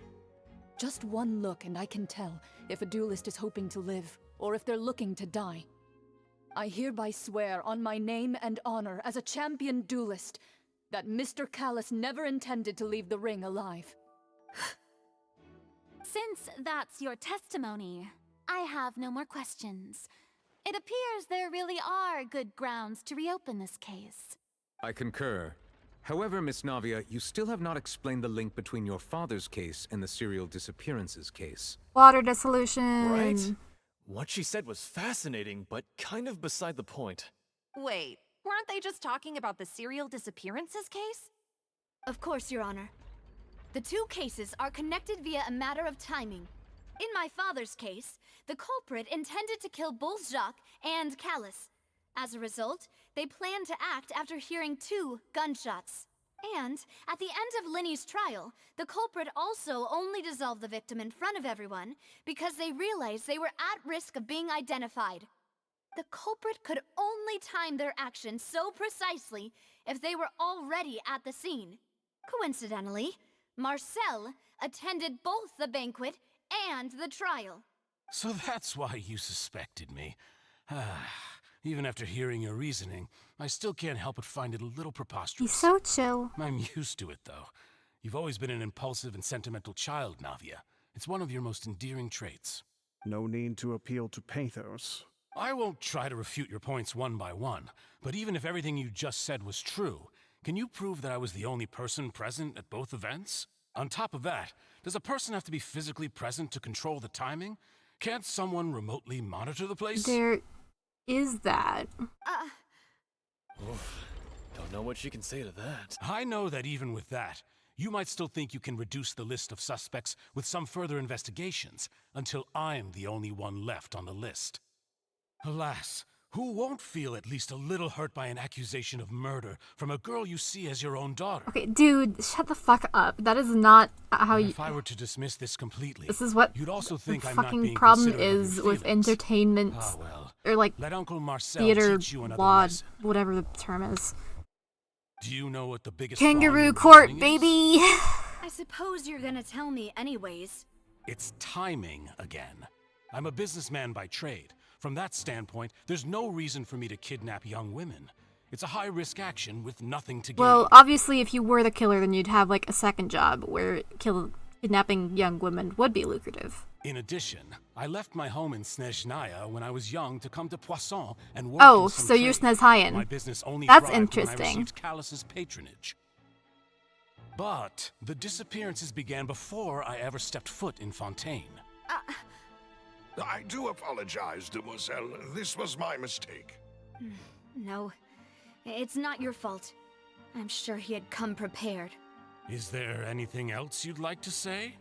Just one look and I can tell if a duelist is hoping to live or if they're looking to die. I hereby swear on my name and honor as a champion duelist that Mr. Callus never intended to leave the ring alive. Since that's your testimony, I have no more questions. It appears there really are good grounds to reopen this case. I concur. However, Miss Navia, you still have not explained the link between your father's case and the serial disappearances case. Water dissolution. Right? What she said was fascinating, but kind of beside the point. Wait, weren't they just talking about the serial disappearances case? Of course, Your Honor. The two cases are connected via a matter of timing. In my father's case, the culprit intended to kill both Jacques and Callus. As a result, they planned to act after hearing 2 gunshots. And, at the end of Linny's trial, the culprit also only dissolved the victim in front of everyone because they realized they were at risk of being identified. The culprit could only time their actions so precisely if they were already at the scene. Coincidentally, Marcel attended both the banquet and the trial. So that's why you suspected me. Even after hearing your reasoning, I still can't help but find it a little preposterous. He's so chill. I'm used to it, though. You've always been an impulsive and sentimental child, Navia. It's one of your most endearing traits. No need to appeal to pathos. I won't try to refute your points one by one, but even if everything you just said was true, can you prove that I was the only person present at both events? On top of that, does a person have to be physically present to control the timing? Can't someone remotely monitor the place? There is that. Oof. Don't know what she can say to that. I know that even with that, you might still think you can reduce the list of suspects with some further investigations until I'm the only one left on the list. Alas, who won't feel at least a little hurt by an accusation of murder from a girl you see as your own daughter? Okay, dude, shut the fuck up. That is not how you... If I were to dismiss this completely, this is what you'd also think the I'm not fucking being problem considerate of is your with feelings. entertainment, Ah, well. or like Let Uncle Marcel theater, teach you another law, lesson. whatever the term is. Do you know what the biggest flaw in Kangaroo your court, reasoning baby! I suppose you're gonna tell me anyways. It's timing again. I'm a businessman by trade. From that standpoint, there's no reason for me to kidnap young women. It's a high-risk action with nothing to gain. Well, obviously, if you were the killer, then you'd have like a second job where kidnapping young women would be lucrative. In addition, I left my home in Snezhnaya when I was young to come to Poisson and work Oh, in some so you're trade. Snezhayan. My business only That's thrived when I interesting. received Callus's patronage. But the disappearances began before I ever stepped foot in Fontaine. I do apologize, demoiselle. This was my mistake. No, it's not your fault. I'm sure he had come prepared. Is there anything else you'd like to say?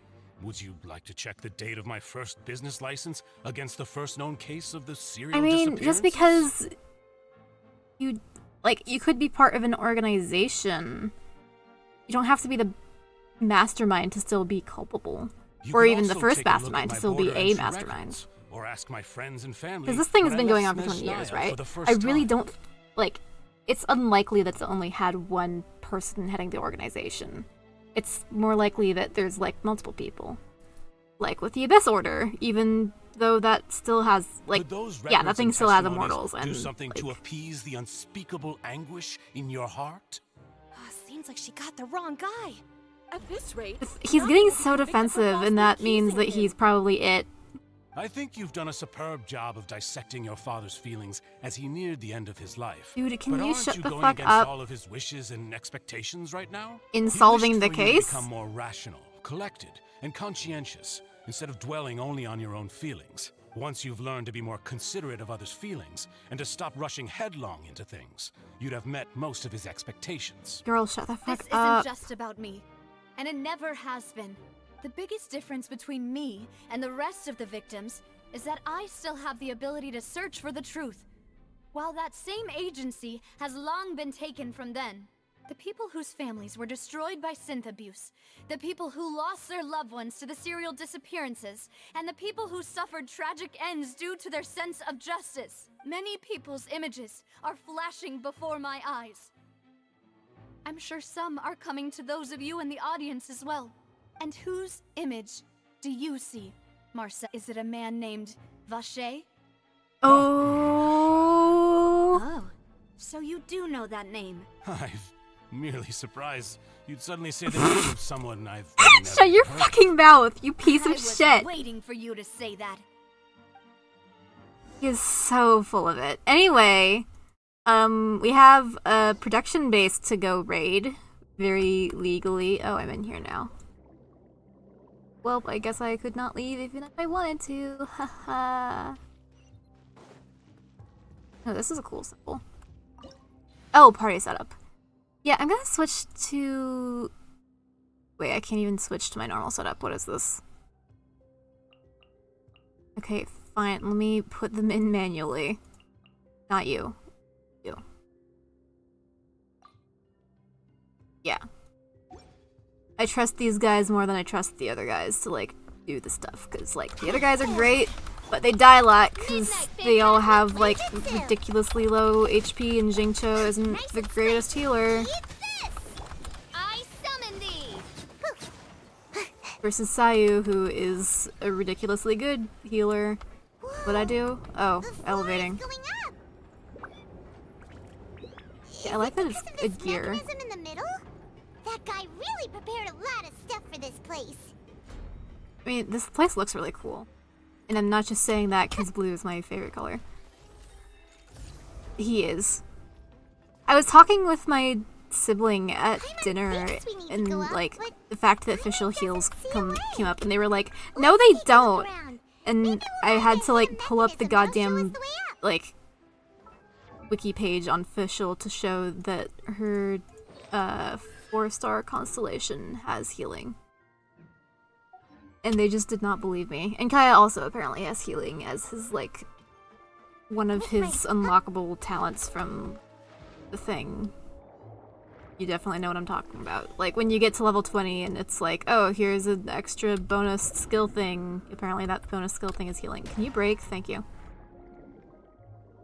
Would you like to check the date of my first business license against the first known case of the serial I mean, disappearance? just because you could be part of an organization. You don't have to be the mastermind to still be culpable. You Or could even the also first take a look at mastermind to my still be border a entry mastermind. records, or ask my friends and family. Because this thing has when been I going left on for 20 years, Snezhnaya right? for the first I really time. don't, like, it's unlikely that's only had one person heading the organization. It's more likely that there's, like, multiple people. Like with the Abyss Order, even though that still has, like, Could those yeah, records that thing and still has testimonies immortals. And, do something like, to appease the unspeakable anguish in your heart? Seems like she got the wrong guy. At this rate, he's getting so defensive, and that means that he's probably it. I think you've done a superb job of dissecting your father's feelings as he neared the end of his life. Dude, can but you aren't shut you the going fuck against up? all of his wishes and expectations right now? In He solving wished the for you to case? become more rational, collected, and conscientious, instead of dwelling only on your own feelings. Once you've learned to be more considerate of others' feelings and to stop rushing headlong into things, you'd have met most of his expectations. Girl, shut the This fuck isn't up. just about me, and it never has been. The biggest difference between me and the rest of the victims is that I still have the ability to search for the truth, while that same agency has long been taken from them. The people whose families were destroyed by synth abuse, the people who lost their loved ones to the serial disappearances, and the people who suffered tragic ends due to their sense of justice. Many people's images are flashing before my eyes. I'm sure some are coming to those of you in the audience as well. And whose image do you see, Marcel? Is it a man named Vacher? Oh. Oh, so you do know that name. I'm merely surprised you'd suddenly say the name of someone I've never Shut your heard. fucking mouth, you piece I of was shit. waiting for you to say that. He is so full of it. Anyway, we have a production base to go raid. Very legally. Oh, I'm in here now. Well, I guess I could not leave even if I wanted to. Haha. Oh, this is a cool symbol. Oh, party setup. Yeah, I'm gonna switch to... Wait, I can't even switch to my normal setup. What is this? Okay, fine. Let me put them in manually. Not you. You. Yeah. I trust these guys more than I trust the other guys to, like, do the stuff. Because, like, the other guys are great, but they die a lot because they all have, like, ridiculously low HP, and Jingcho isn't the greatest healer. Versus Sayu, who is a ridiculously good healer. What'd I do? Oh, elevating. Yeah, I like that it's a gear. In the middle? That guy really prepared a lot of stuff for this place. I mean, this place looks really cool. And I'm not just saying that because blue is my favorite color. He is. I was talking with my sibling at dinner, and like the fact that official heals came up, and they were like, no they don't, and I had to like pull up the goddamn like wiki page on official to show that her 4-star constellation has healing, and they just did not believe me. And Kaya also apparently has healing as his like one of his unlockable talents from the thing. You definitely know what I'm talking about. Like, when you get to level 20 and it's like, oh, here's an extra bonus skill thing. Apparently that bonus skill thing is healing. Can you break? Thank you.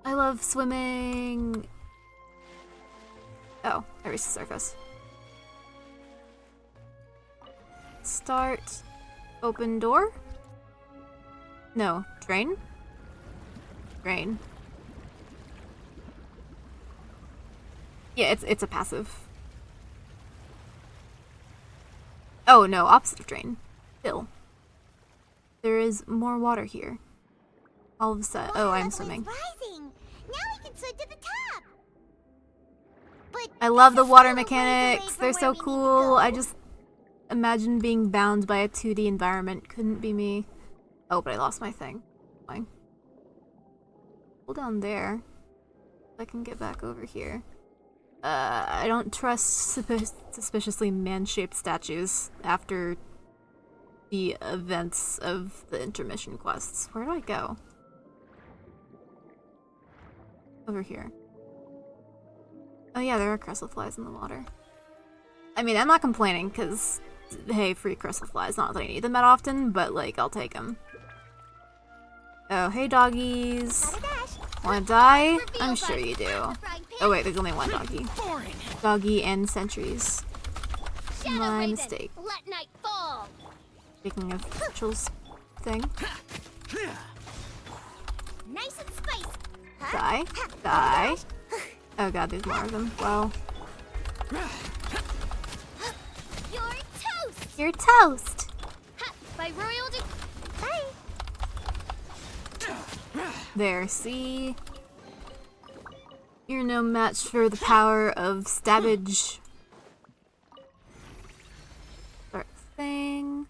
I love swimming. Oh, I reached the surface. Start. Open door? No. Drain? Drain. Yeah, it's a passive. Oh no, opposite of drain. Fill. There is more water here. All of a sudden. Oh, I'm swimming. Rising. Now we can swim to the top. But I love the water mechanics. They're so cool. I just imagine being bound by a 2D environment. Couldn't be me. Oh, but I lost my thing. Fine. Hold down there. I can get back over here. I don't trust suspiciously man-shaped statues after the events of the intermission quests. Where do I go? Over here. Oh yeah, there are crestle flies in the water. I mean, I'm not complaining, because, hey, free crestle flies, not that I need them that often, but, like, I'll take them. Oh, hey doggies. Wanna die? I'm sure you do. Oh wait, there's only one doggy. Doggy and sentries. My mistake. Let night fall. Speaking of Rachel's thing. Nice and spicy. Die. Die. Oh god, there's more of them. Wow. You're toast. You're toast. By royal Bye. There, see? You're no match for the power of stabbage. Start thing.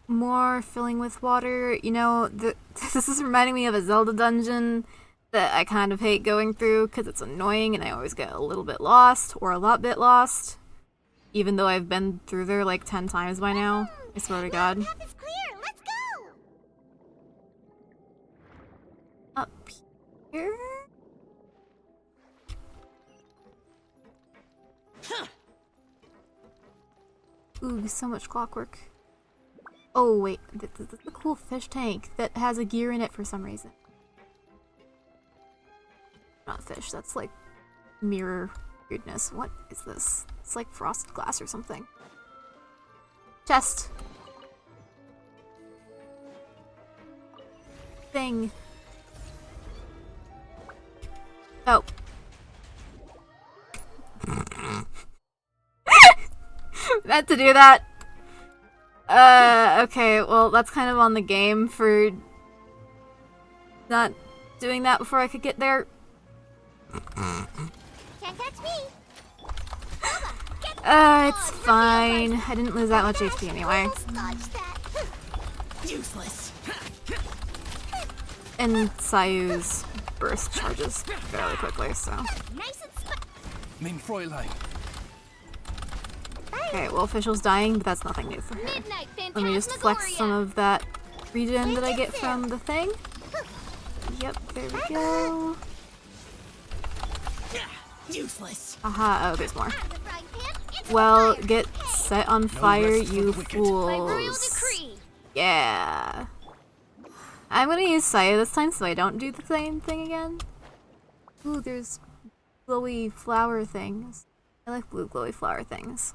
More filling with water. You know, this is reminding me of a Zelda dungeon that I kind of hate going through because it's annoying and I always get a little bit lost, or a lot bit lost. Even though I've been through there like 10 times by now. I swear to God. Path is clear. Let's go. Up here? Ooh, so much clockwork. Oh wait, that's a cool fish tank that has a gear in it for some reason. Not fish, that's like mirror weirdness. What is this? It's like frosted glass or something. Chest. Thing. Oh. Meant to do that. Okay, well, that's kind of on the game for not doing that before I could get there. Can't catch me. It's fine. I didn't lose that much HP anyway. Useless. And Sayu's burst charges fairly quickly, so. Nice and Mein Fräulein. Okay, well, Official's dying, but that's nothing new for her. Let me just flex some of that regen that I get from the thing. Yep, there we go. Useless. Aha, oh, there's more. Well, get set on fire, you fools. Yeah. I'm gonna use Sayu this time so I don't do the same thing again. Ooh, there's glowy flower things. I like blue glowy flower things.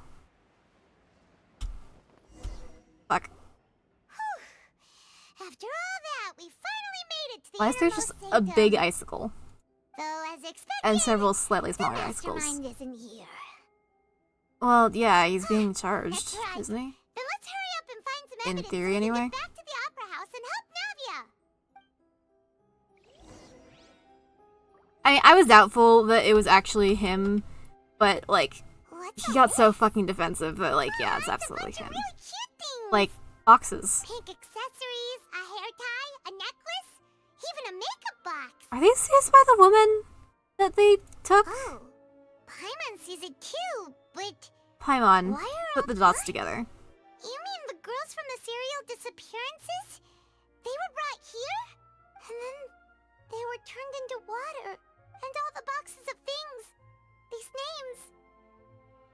Fuck. After all that, we finally made it to the Why is there just a big icicle? Though, as expected, And several slightly smaller the icicles. mastermind isn't here. Well, yeah, he's being charged, Right. isn't he? Then let's hurry up and find some In evidence theory, so we can anyway. get back to the opera house and help Navia. I mean, I was doubtful that it was actually him, but, like, he got so fucking defensive that, like, yeah, it's absolutely him. Like, boxes. Pink accessories, a hair tie, a necklace, even a makeup box. Are these used by the woman that they took? Oh, Paimon sees it too, but Paimon, why are put the dots together. you mean the girls from the serial disappearances? They were brought here, and then they were turned into water, and all the boxes of things, these names.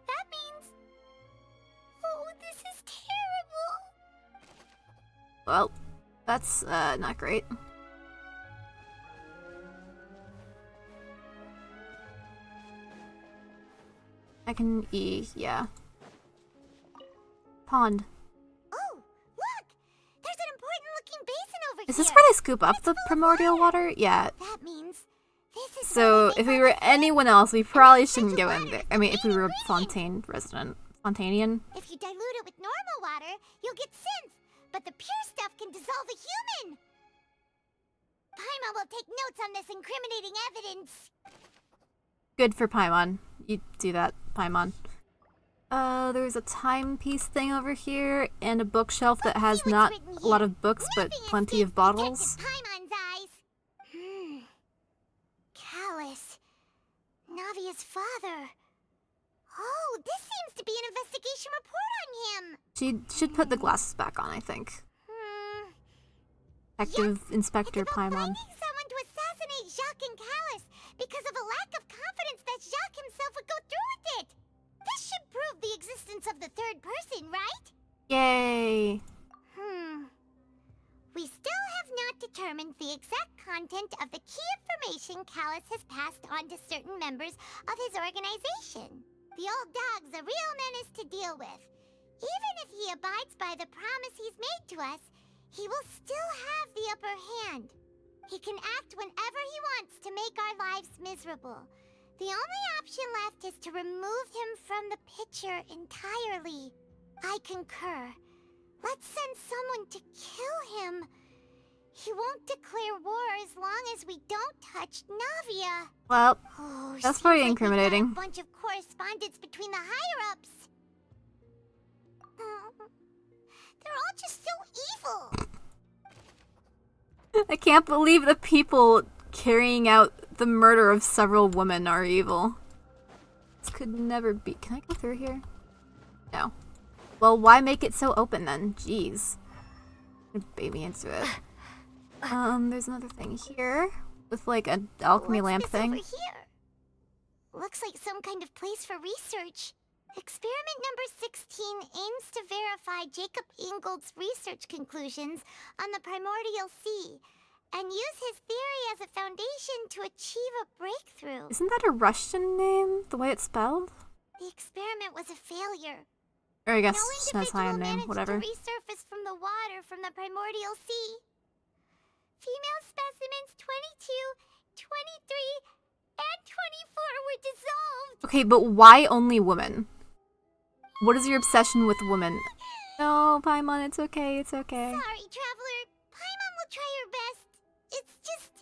That means, oh, this is terrible. Well, that's, not great. I can E, yeah. Pond. Oh, look! There's an important looking basin over here. Is this where they scoop up the primordial water? Yeah. That means this is So, if we were anyone else, we probably shouldn't go in there. I mean, if we were a Fontaine resident. Fontanian? If you dilute it with normal water, you'll get synth, but the pure stuff can dissolve a human. Paimon will take notes on this incriminating evidence. Good for Paimon. You do that, Paimon. There's a timepiece thing over here, and a bookshelf that has not a lot of books, but plenty of bottles. Paimon's eyes. Callus. Navia's father. Oh, this seems to be an investigation report on him. She should put the glasses back on, I think. Detective Inspector Paimon. Finding someone to assassinate Jacques and Callus because of a lack of confidence that Jacques himself would go through with it. This should prove the existence of the third person, right? Yay! We still have not determined the exact content of the key information Callus has passed on to certain members of his organization. The old dog's a real menace to deal with. Even if he abides by the promise he's made to us, he will still have the upper hand. He can act whenever he wants to make our lives miserable. The only option left is to remove him from the picture entirely. I concur. Let's send someone to kill him. He won't declare war as long as we don't touch Navia. Well, Oh, that's seems pretty like we've got incriminating. a bunch of correspondence between the higher-ups. They're all just so evil. I can't believe the people carrying out the murder of several women are evil. This could never be. Can I go through here? No. Well, why make it so open then? Jeez. Bait me into it. There's another thing here with like an alchemy lamp thing. Over here? Looks like some kind of place for research. Experiment number 16 aims to verify Jacob Ingold's research conclusions on the primordial sea and use his theory as a foundation to achieve a breakthrough. Isn't that a Russian name? The way it's spelled? The experiment was a failure. Or I guess No just has high individual name, managed whatever. to resurface from the water from the primordial sea. Female specimens 22, 23, and 24 were dissolved. Okay, but why only women? What is your obsession with women? No, Paimon, it's okay, it's okay. Sorry, traveler. Paimon will try her best. It's just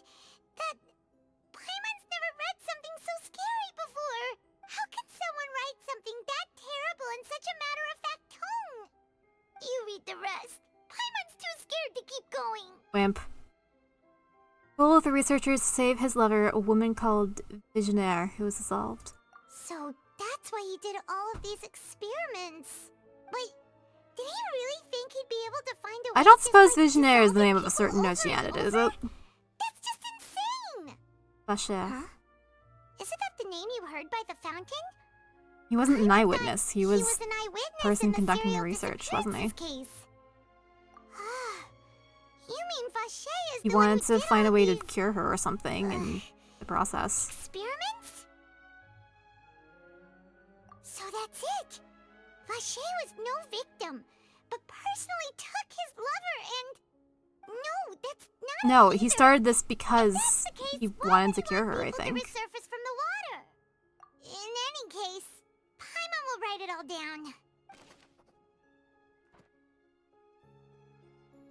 the rest. Paimon's too scared to keep going. Wimp. Goal of the researchers to save his lover, a woman called Visionaire, who was dissolved. So that's why he did all of these experiments. But did he really think he'd be able to find a way I don't to, suppose like, Visionaire is the dissolve name of a people certain over oceanid, and is over? it? That's just insane! Vacher. Isn't that the name you heard by the fountain? He wasn't an eyewitness. He was an eyewitness person in the conducting the serial research, wasn't he? disappearance case. You mean Vacher is He the one wanted who to did find a all way to these cure her or something in the process. experiments? So that's it. Vacher was no victim, but personally took his lover and... No, that's not No, either. he started this because If that's the case, he why wanted would to he cure want her, I people think. to resurface from the water? In any case, Paimon will write it all down.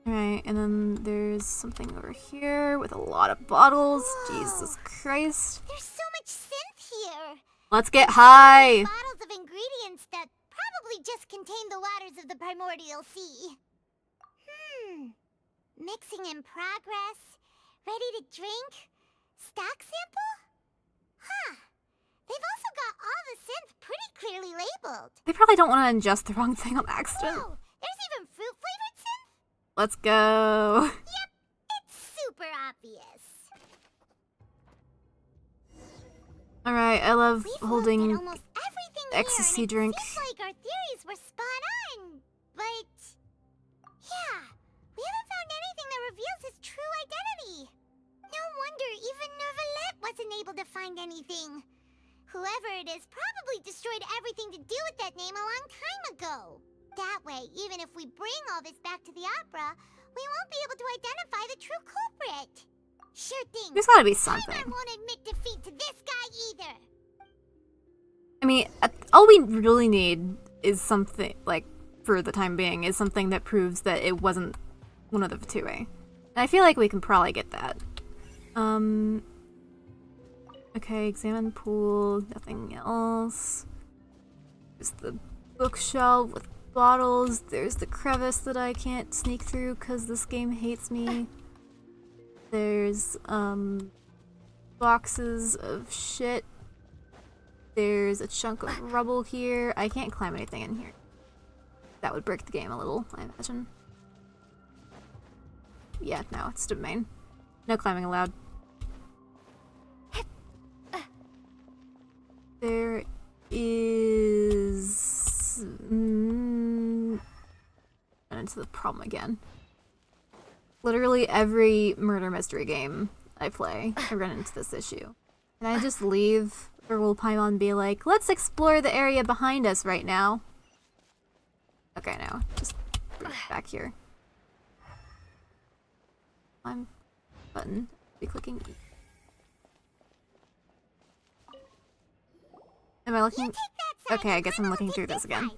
Alright, and then there's something over here with a lot of bottles. Jesus Christ. There's so much synth here. Let's get high! Bottles of ingredients that probably just contain the waters of the primordial sea. Mixing in progress. Ready to drink? Stock sample? Huh. They've also got all the synth pretty clearly labeled. They probably don't want to ingest the wrong thing on accident. Whoa, there's even fruit-flavored synth? Let's go. Yep, it's super obvious. Alright, I love holding Almost everything ecstasy here, and drink. it seems like our theories were spot on, but... Yeah, we haven't found anything that reveals his true identity. No wonder even Neuvillette wasn't able to find anything. Whoever it is probably destroyed everything to do with that name a long time ago. That way, even if we bring all this back to the opera, we won't be able to identify the true culprit. Sure thing. There's gotta be something. Paimon won't admit defeat to this guy either. I mean, all we really need is something, like, for the time being, is something that proves that it wasn't one of the Fatue. And I feel like we can probably get that. Okay, examine pool, nothing else. There's the bookshelf with bottles. There's the crevice that I can't sneak through because this game hates me. There's, boxes of shit. There's a chunk of rubble here. I can't climb anything in here. That would break the game a little, I imagine. Yeah, no, it's domain. No climbing allowed. There is... run into the problem again. Literally every murder mystery game I play, I run into this issue. Can I just leave? Or will Paimon be like, let's explore the area behind us right now? Okay, no. Just back here. I'm button. Be clicking E. Am I looking? Okay, I guess I'm looking through this again.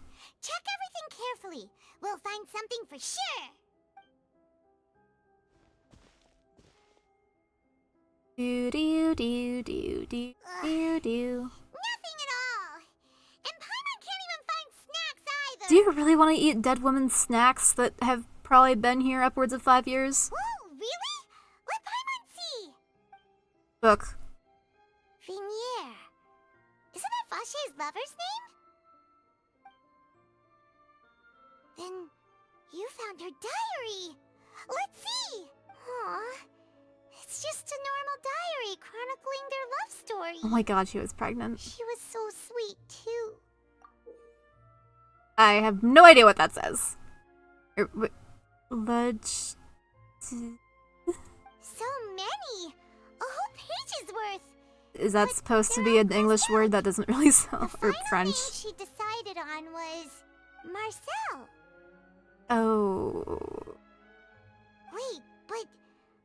Check everything carefully. We'll find something for sure. Do do do do do do do. Nothing at all. And Paimon can't even find snacks either. Do you really want to eat dead women's snacks that have probably been here upwards of 5 years? Whoa, really? Let Paimon see. Book. Vinier. Isn't that Vacher's lover's name? Then you found her diary. Let's see. Aw. It's just a normal diary chronicling their love story. Oh my god, she was pregnant. She was so sweet, too. I have no idea what that says. So many. A whole page's worth. Is that supposed to be an English word that doesn't really sound, or French? The name she decided on was Marcel. Oh. Wait, but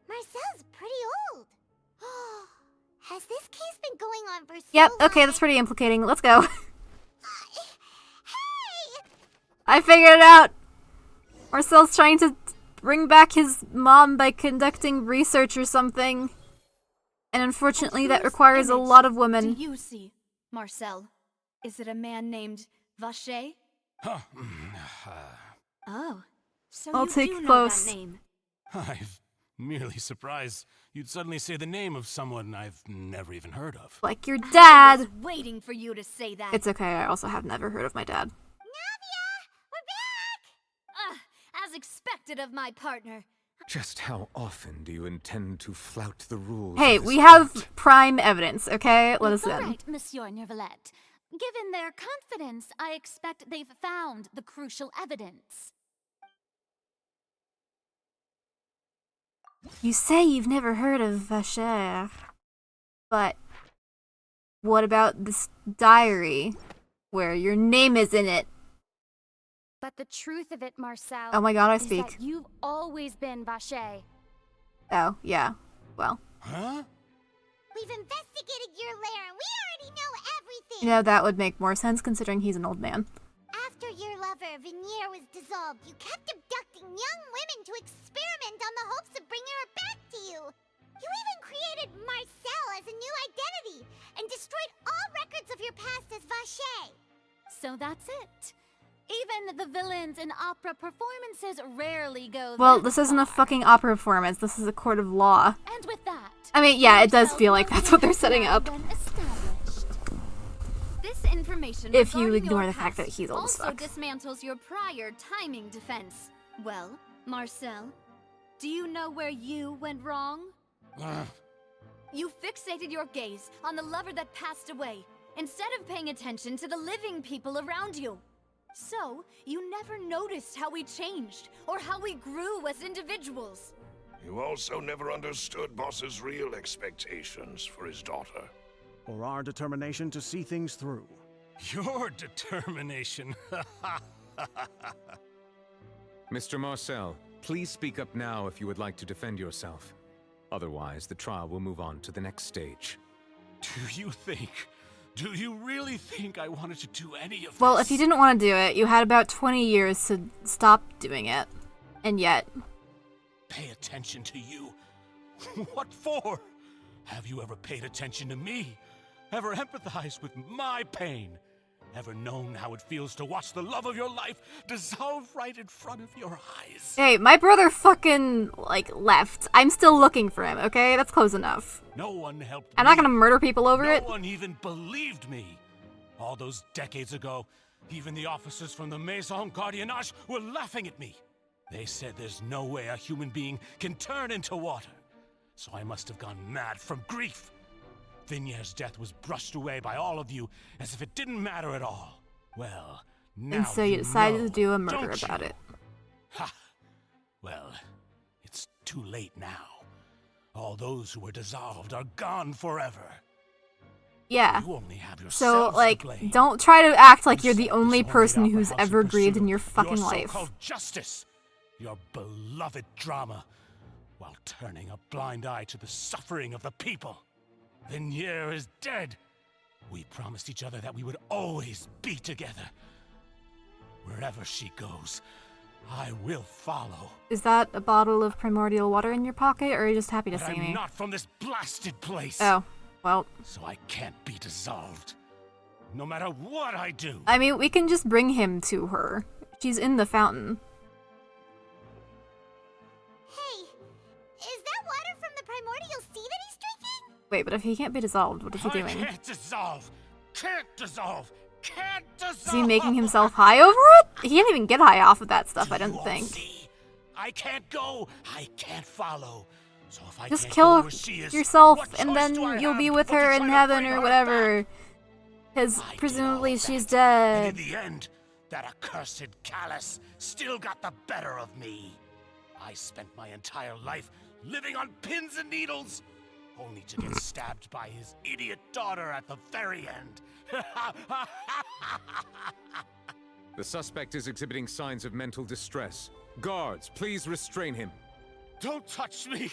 Marcel's pretty old. Has this case been going on for so Yep, long? okay, that's pretty implicating. Let's go. I figured it out! Marcel's trying to bring back his mom by conducting research or something. And unfortunately, that requires a lot of women. Do you see, Marcel? Is it a man named Vacher? Huh. Oh, So I'll you take do know close. that name. I'm merely surprised you'd suddenly say the name of someone I've never even heard of. Like your I dad. was waiting for you to say that. It's okay, I also have never heard of my dad. As expected of my partner. Just how often do you intend to flout the rules? Hey, of this we have court? prime evidence, okay? Let us All in. right, Monsieur Neuvillette. Given their confidence, I expect they've found the crucial evidence. You say you've never heard of Vacher, but what about this diary where your name is in it? But the truth of it, Marcel. Oh my god, I is speak. that you've always been Vacher. Oh, yeah. Well. Huh? We've investigated your lair and we already know everything. You know, that would make more sense considering he's an old man. After your lover, Vignier, was dissolved, you kept abducting young women to experiment on the hopes of bringing her back to you. You even created Marcel as a new identity and destroyed all records of your past as Vacher. So that's it. Even the villains in opera performances rarely go Well, that this isn't a far. fucking opera performance. This is a court of law. And with that, I mean, yeah, it does feel like that's what they're setting up. This information If you regarding ignore your the fact that past he's old as also fuck. dismantles your prior timing defense. Well, Marcel, do you know where you went wrong? You fixated your gaze on the lover that passed away, instead of paying attention to the living people around you. So, you never noticed how we changed, or how we grew as individuals. You also never understood Boss's real expectations for his daughter. Or our determination to see things through. Your determination. Mr. Marcel, please speak up now if you would like to defend yourself. Otherwise, the trial will move on to the next stage. Do you really think I wanted to do any of this? Well, if you didn't want to do it, you had about 20 years to stop doing it. And yet... Pay attention to you? What for? Have you ever paid attention to me? Ever empathized with my pain? Ever known how it feels to watch the love of your life dissolve right in front of your eyes? Hey, my brother fucking, like, left. I'm still looking for him, okay? That's close enough. No one helped I'm me. not gonna murder people over it. No one even believed me. All those decades ago, even the officers from the Maison Gardiennage were laughing at me. They said there's no way a human being can turn into water. So I must have gone mad from grief. Vignier's death was brushed away by all of you as if it didn't matter at all. Well, now And so you decided know, to do a murder don't about you? it. Ha! Well, it's too late now. All those who were dissolved are gone forever. Yeah. You only have So, yourselves to like, blame. don't try to act like you're the Yourself only is what made person Opera who's House ever and grieved in pursue your fucking your life. so-called justice, your beloved drama, while turning a blind eye to the suffering of the people. Vignier is dead. We promised each other that we would always be together. Wherever she goes, I will follow. Is that a bottle of primordial water in your pocket, or are you just happy to But see I'm me? not from this blasted place. Oh, well. So I can't be dissolved. No matter what I do. I mean, we can just bring him to her. She's in the fountain. Hey, is that water from the primordial sea that he's drinking? Wait, but if he can't be dissolved, what is he doing? I can't dissolve. Can't dissolve. Can't dissolve. Is he making himself high over it? He can't even get high off of that stuff, I don't think. I can't go. I can't follow. So if I Just can't kill go where she is, yourself, what and choice then do I you'll have be with but to her try in to heaven bring or her whatever. Because presumably she's dead. And in the end, that accursed Callus still got the better of me. I spent my entire life living on pins and needles, only to get stabbed by his idiot daughter at the very end. The suspect is exhibiting signs of mental distress. Guards, please restrain him. Don't touch me!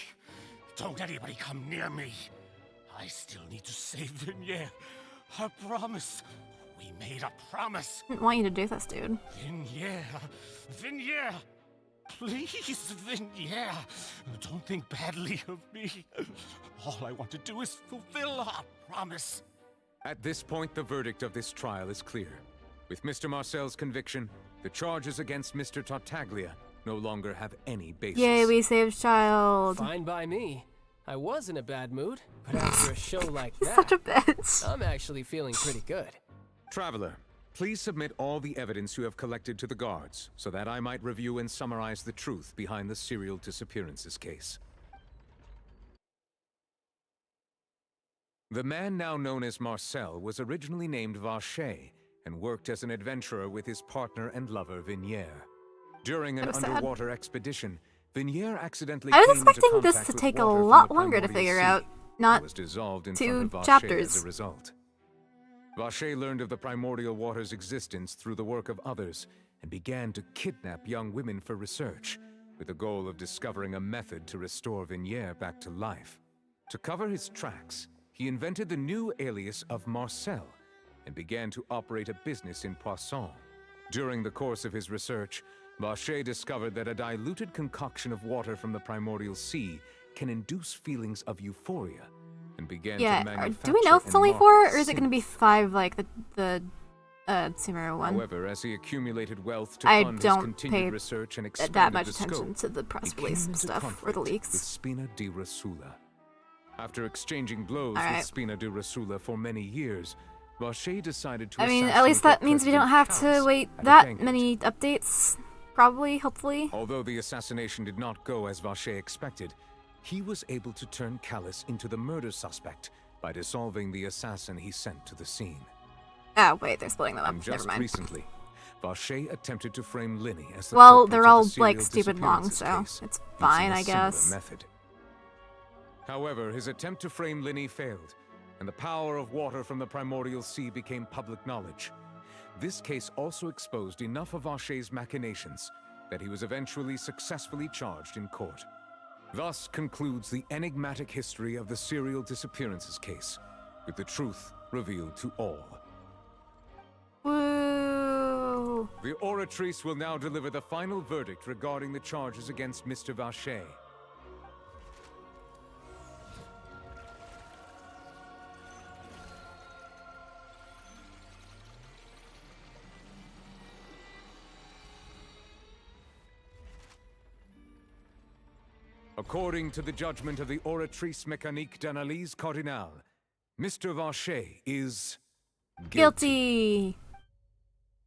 Don't anybody come near me! I still need to save Vignier. I promise. We made a promise. I didn't want you to do this, dude. Vignier. Vignier. Please, Vignier. Don't think badly of me. All I want to do is fulfill our promise. At this point, the verdict of this trial is clear. With Mr. Marcel's conviction, the charges against Mr. Tartaglia no longer have any basis. Yay, we saved child. Fine by me. I was in a bad mood, but after a show like He's that, such a bitch. I'm actually feeling pretty good. Traveler, please submit all the evidence you have collected to the guards, so that I might review and summarize the truth behind the serial disappearances case. The man now known as Marcel was originally named Vacher and worked as an adventurer with his partner and lover Vignier. During an underwater expedition, Vignier accidentally I was came into expecting this contact to with take a water from lot the longer to primordial figure sea out, and not was dissolved in 2 front of Vacher chapters. as a result. Vacher learned of the primordial water's existence through the work of others and began to kidnap young women for research, with the goal of discovering a method to restore Vignier back to life. To cover his tracks, he invented the new alias of Marcel and began to operate a business in Poisson. During the course of his research, Vacher discovered that a diluted concoction of water from the primordial sea can induce feelings of euphoria, and began to manufacture. Do we know if it's and only market 4, or is it going to be synth. 5 like the Sumeru one? However, as he accumulated wealth to I fund his don't continued pay research and that expanded much the attention scope, to the press he release came into stuff or the conflict leaks. with Spina di Rasula. After exchanging blows Alright. with Spina di Rasula for many years, Vacher decided to I mean, at assassinate least that the means we don't President have to Callus wait at a that banquet. many updates. Probably, hopefully. Although the assassination did not go as Vacher expected, he was able to turn Callus into the murder suspect by dissolving the assassin he sent to the scene. Oh, wait, they're splitting them up. And Never just mind. recently, Vacher attempted to frame Linny as the Well, culprit they're of the all, serial like, stupid long, disappearances so case, it's using fine, a I similar guess. method. However, his attempt to frame Linny failed, and the power of water from the primordial sea became public knowledge. This case also exposed enough of Vacher's machinations that he was eventually successfully charged in court. Thus concludes the enigmatic history of the serial disappearances case, with the truth revealed to all. Woo! The Oratrice will now deliver the final verdict regarding the charges against Mr. Vacher. According to the judgment of the Oratrice Mécanique d'Analyse Cardinale, Mr. Vacher is Guilty!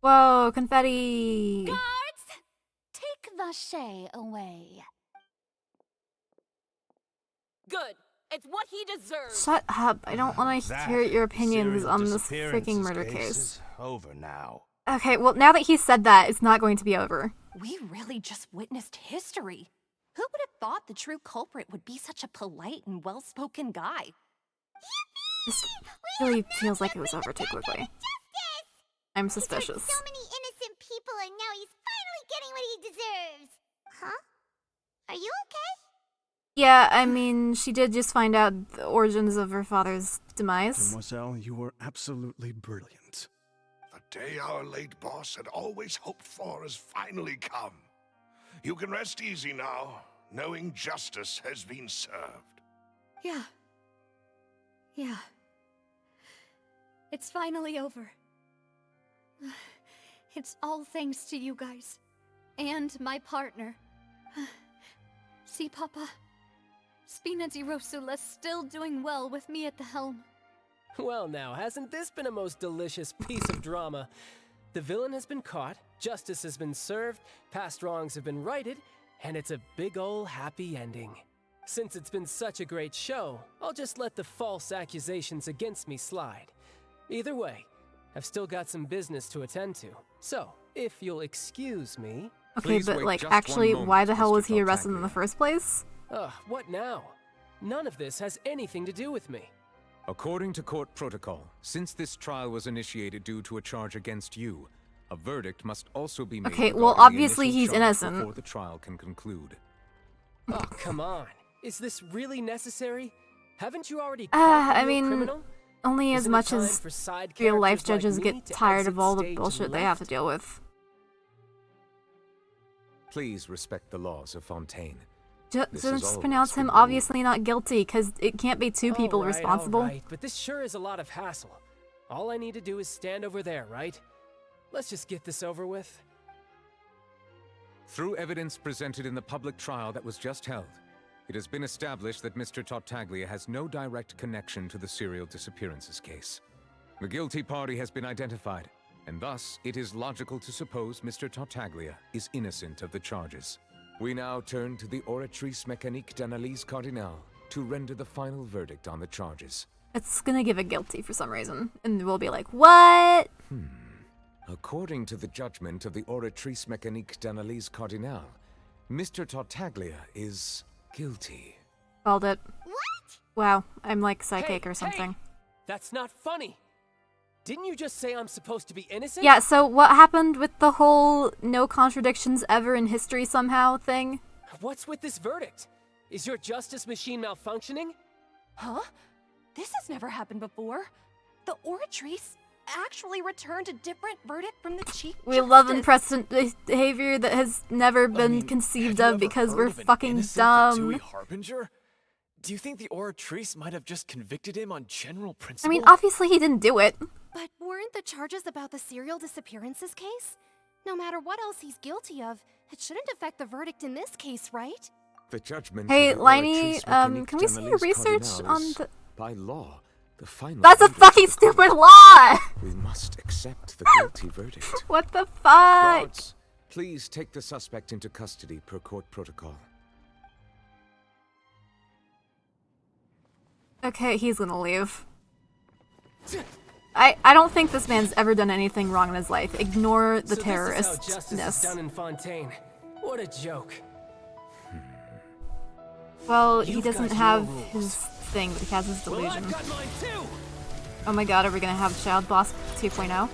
Whoa, confetti! Guards! Take Vacher away. Good. It's what he deserves. Shut up. I don't want to hear your opinions on this freaking murder case case. is over now. Okay, well, now that he said that, it's not going to be over. We really just witnessed history. Who would have thought the true culprit would be such a polite and well-spoken guy? This really feels like it was over too quickly. I'm suspicious. So many innocent people, and now he's finally getting what he deserves. Huh? Are you okay? Yeah, I mean, she did just find out the origins of her father's demise. Mademoiselle, you were absolutely brilliant. The day our late boss had always hoped for has finally come. You can rest easy now, knowing justice has been served. Yeah. Yeah. It's finally over. It's all thanks to you guys. And my partner. See, Papa? Spina di Rosula's still doing well with me at the helm. Well now, hasn't this been a most delicious piece of drama? The villain has been caught, justice has been served, past wrongs have been righted, and it's a big ol' happy ending. Since it's been such a great show, I'll just let the false accusations against me slide. Either way, I've still got some business to attend to, so if you'll excuse me... Okay, but like, actually, why the hell was he arrested in the first place? Ugh, what now? None of this has anything to do with me. According to court protocol, since this trial was initiated due to a charge against you, a verdict must also be made. Okay, well, regarding the obviously initial he's charge innocent. before the trial can conclude. Oh, come on. Is this really necessary? Haven't you already caught the I real mean, criminal? only as Isn't it much time as for side real life characters judges like me get to tired exit of all the stage bullshit and they have to left? deal with. Please respect the laws of Fontaine. This So has just always pronounce him been obviously not guilty, because it can't be two people responsible. All right, but this sure is a lot of hassle. All I need to do is stand over there, right? Let's just get this over with. Through evidence presented in the public trial that was just held, it has been established that Mr. Tartaglia has no direct connection to the serial disappearances case. The guilty party has been identified, and thus it is logical to suppose Mr. Tartaglia is innocent of the charges. We now turn to the Oratrice Mécanique d'Analyse Cardinale to render the final verdict on the charges. It's gonna give a guilty for some reason, and we'll be like, what? According to the judgment of the Oratrice Mécanique d'Analyse Cardinale, Mr. Tartaglia is guilty. Called it. What? Wow, I'm like psychic Hey, or something. Hey, that's not funny. Didn't you just say I'm supposed to be innocent? Yeah, so what happened with the whole no contradictions ever in history somehow thing? What's with this verdict? Is your justice machine malfunctioning? Huh? This has never happened before. The Oratrice actually returned a different verdict from the Chief We Justice. love unprecedented behavior that has never been conceived of because we're fucking dumb. Harbinger? Do you think the Oratrice might have just convicted him on general I principle? mean, obviously he didn't do it. But weren't the charges about the serial disappearances case? No matter what else he's guilty of, it shouldn't affect the verdict in this case, right? The judgment Hey, of the Liney, Oratrice Mécanique can we see your d'Analyse research Cardinale on is, the... by law, the final That's a verdict. fucking stupid law! We must accept the guilty verdict. What the fuck? Guards, please take the suspect into custody per court protocol. Okay, he's gonna leave. I don't think this man's ever done anything wrong in his life. Ignore the So this is how justice is terroristness. done in Fontaine. What a joke. Well, he You've doesn't got your have rules. his thing, but he has his Well, delusion. I've got mine too. Oh my god, are we gonna have Child Boss 2.0?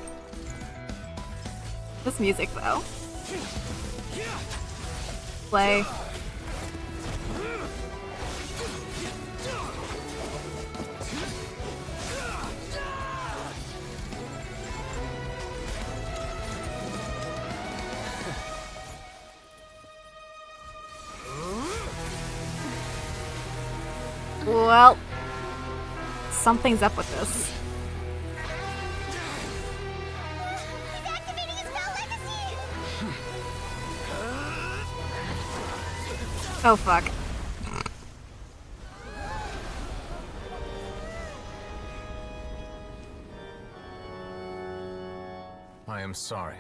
This music, though. Play. Well, something's up with this. He's activating his spell legacy! Oh fuck. I am sorry.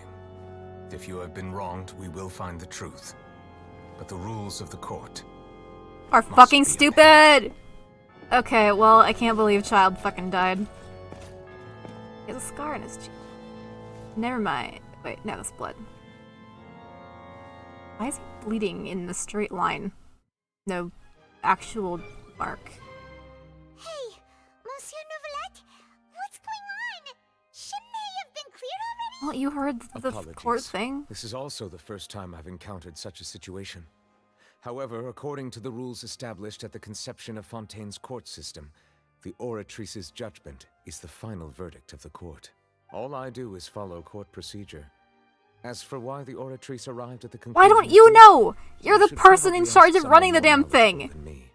If you have been wronged, we will find the truth. But the rules of the court Are fucking stupid! Okay, well, I can't believe Child fucking died. He has a scar on his cheek. Never mind. Wait, no, that's blood. Why is he bleeding in the straight line? No actual mark. Hey, Monsieur Novelette, what's going on? Shouldn't they have been cleared already? Well, you heard the Apologies. court thing. This is also the first time I've encountered such a situation. However, according to the rules established at the conception of Fontaine's court system, the Oratrice's judgment is the final verdict of the court. All I do is follow court procedure. As for why the Oratrice arrived at the conclusion... Why don't you know? You're the should person in probably charge ask of running the someone damn more thing. knowledgeable than me.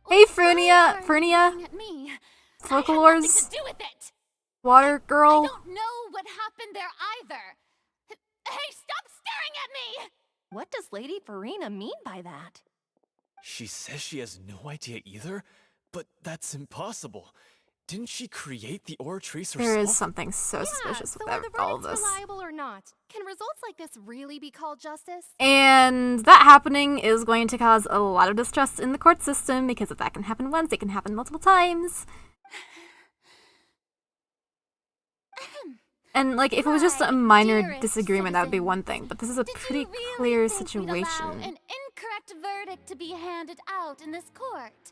Hey, Frunia! Looking at me. Folklores? Nothing to do with it. Water girl? I don't know what happened there either. Hey, stop staring at me! What does Lady Farina mean by that? She says she has no idea either, but that's impossible. Didn't she create the Oratrice herself? There is something so suspicious so with are the all of verdicts this. reliable or not? Can results like this really be called justice? And that happening is going to cause a lot of distrust in the court system, because if that can happen once, it can happen multiple times. And, like, if it was just a minor disagreement, that would be one thing, but this is a pretty clear We'd allow situation. an incorrect verdict to be handed out in this court.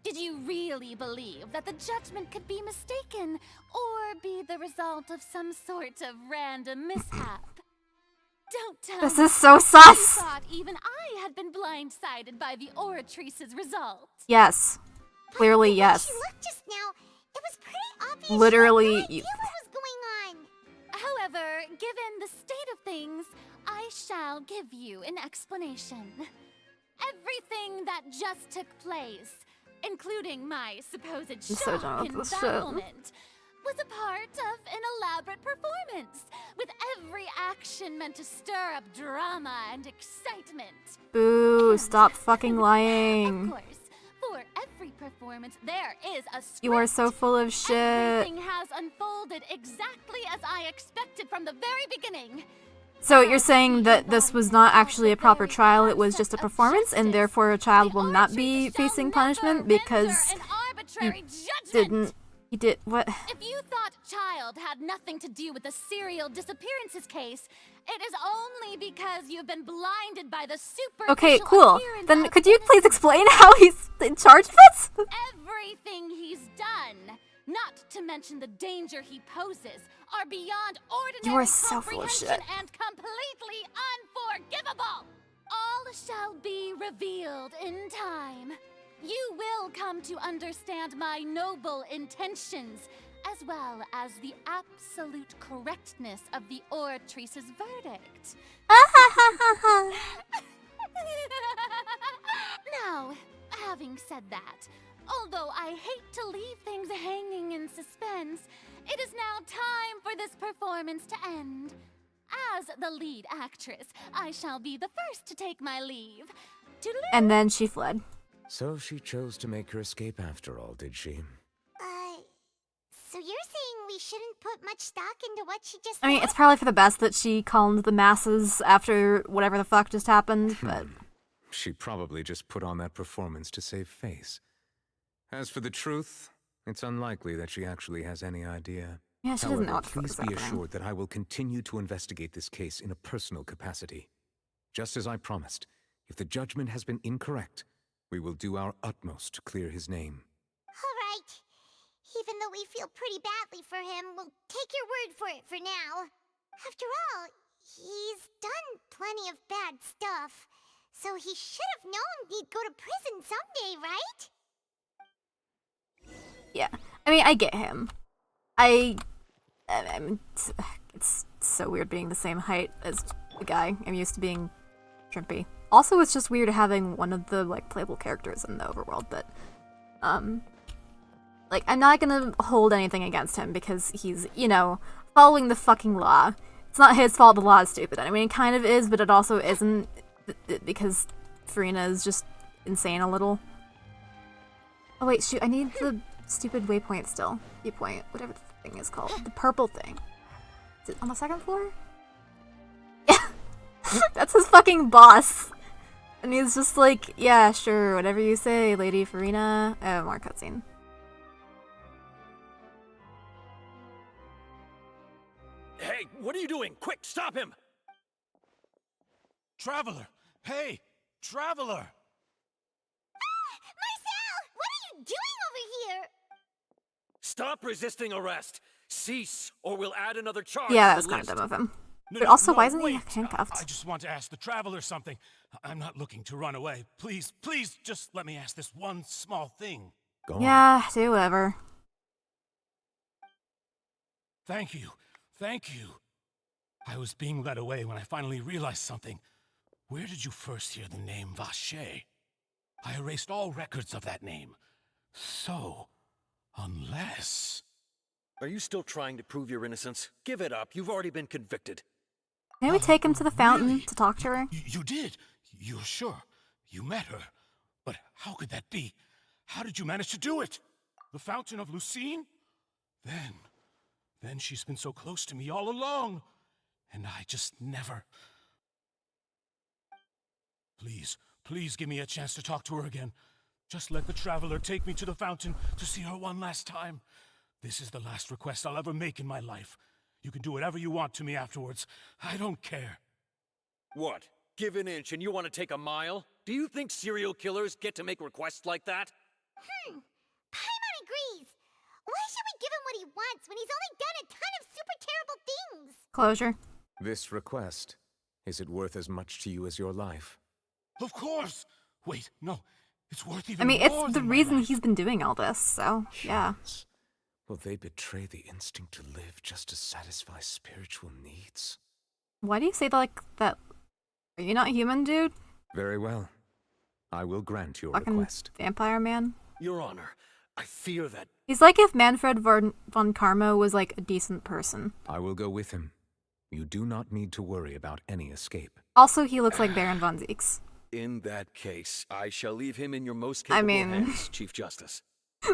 Did you really believe that the judgment could be mistaken or be the result of some sort of random mishap? Don't tell This me is so you sus! thought even I had been blindsided by the Oratrice's result. Yes. Clearly, yes. She looked just now. It was pretty obvious. Literally, you... What was going on? However, given the state of things, I shall give you an explanation. Everything that just took place, including my supposed so shock done and with this shit. bafflement, was a part of an elaborate performance, with every action meant to stir up drama and excitement. Boo, stop fucking lying. Of course, for every performance, there is a script. You are so full of shit. Everything has unfolded exactly as I expected from the very beginning. So you're saying that this was not actually a proper trial, it was just a performance, and therefore a child will not be facing punishment because he did what? If you thought Child had nothing to do with the serial disappearances case, it is only because you've been blinded by the superficial Okay, cool. appearance Then of could you please explain how he's in charge of it? everything he's done, not to mention the danger he poses, are beyond You ordinary are so full of comprehension shit. and completely unforgivable. All shall be revealed in time. You will come to understand my noble intentions, as well as the absolute correctness of the oratrice's verdict. Now, having said that, although I hate to leave things hanging in suspense, it is now time for this performance to end. As the lead actress, I shall be the first to take my leave. And then she fled. So she chose to make her escape after all, did she? So you're saying we shouldn't put much stock into what she just I mean, said? it's probably for the best that she calmed the masses after whatever the fuck just happened, but... She probably just put on that performance to save face. As for the truth, it's unlikely that she actually has any idea. Yeah, she However, doesn't know what the fuck please is be happening. assured that I will continue to investigate this case in a personal capacity. Just as I promised, if the judgment has been incorrect, we will do our utmost to clear his name. All right. Even though we feel pretty badly for him, we'll take your word for it for now. After all, he's done plenty of bad stuff, so he should have known he'd go to prison someday, right? Yeah. I mean, I get him. I mean, it's so weird being the same height as the guy. I'm used to being shrimpy. Also, it's just weird having one of the, like, playable characters in the overworld, but, like, I'm not gonna hold anything against him because he's, you know, following the fucking law. It's not his fault the law is stupid. I mean, it kind of is, but it also isn't because Farina is just insane a little. Oh wait, shoot, I need the stupid waypoint still. Viewpoint, whatever the thing is called. The purple thing. Is it on the second floor? Yeah. That's his fucking boss. And he's just like, yeah, sure, whatever you say, Lady Farina. Oh, more cutscene. Hey, what are you doing? Quick, stop him! Traveler! Hey! Traveler! Marcel! What are you doing over here? Stop resisting arrest! Cease, or we'll add another charge Yeah, that to was the kind of list. dumb of him. No, But no, also, no, why isn't he wait. handcuffed? I just want to ask the traveler something. I'm not looking to run away. Please, please, just let me ask this one small thing. Go on. Yeah, do whatever. Thank you. Thank you. I was being led away when I finally realized something. Where did you first hear the name Vacher? I erased all records of that name. So, unless... Are you still trying to prove your innocence? Give it up. You've already been convicted. Can we take him to the fountain to talk to her? You did? You're sure? You met her? But how could that be? How did you manage to do it? The Fountain of Lucine? Then she's been so close to me all along. And I just never... Please, please give me a chance to talk to her again. Just let the traveler take me to the fountain to see her one last time. This is the last request I'll ever make in my life. You can do whatever you want to me afterwards. I don't care. What? Give an inch and you want to take a mile? Do you think serial killers get to make requests like that? Paimon agrees. Why should we give him what he wants when he's only done a ton of super terrible things? Closure. This request, is it worth as much to you as your life? Of course! Wait, no. It's worth even I mean, more it's the than my reason life. he's been doing all this, so, yeah. Will they betray the instinct to live just to satisfy spiritual needs? Why do you say that like that? Are you not human, dude? Very well. I will grant your Fucking request. vampire man? Your Honor, I fear that... He's like if Manfred von Karma was like a decent person. I will go with him. You do not need to worry about any escape. Also, he looks like Baron von Zieks. In that case, I shall leave him in your most capable hands, Chief Justice.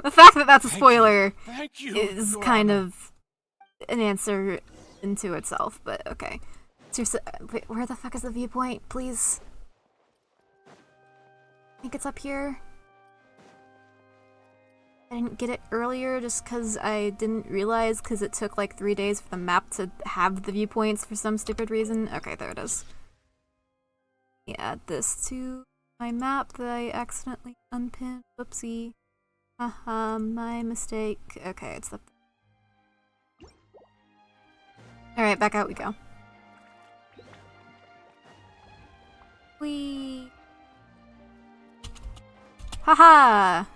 The fact that that's a spoiler Thank you, is Your kind Honor. of an answer into itself, but okay. Seriously, wait, where the fuck is the viewpoint, please? I think it's up here. I didn't get it earlier just because I didn't realize because it took like 3 days for the map to have the viewpoints for some stupid reason. Okay, there it is. Let me add this to my map that I accidentally unpinned. Whoopsie. Haha, my mistake. Okay, it's up. Alright, back out we go. Whee! Haha!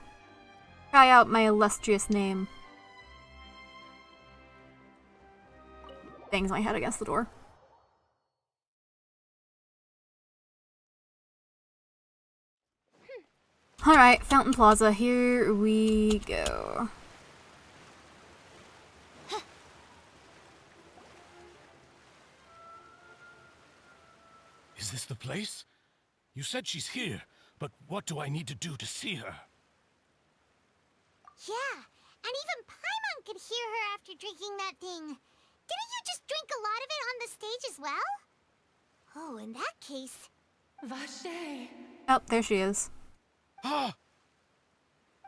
Try out my illustrious name. Bangs my head against the door. Alright, Fountain Plaza, here we go. Is this the place? You said she's here, but what do I need to do to see her? Yeah, and even Paimon could hear her after drinking that thing. Didn't you just drink a lot of it on the stage as well? Oh, in that case... Vache! Oh, there she is. Ah!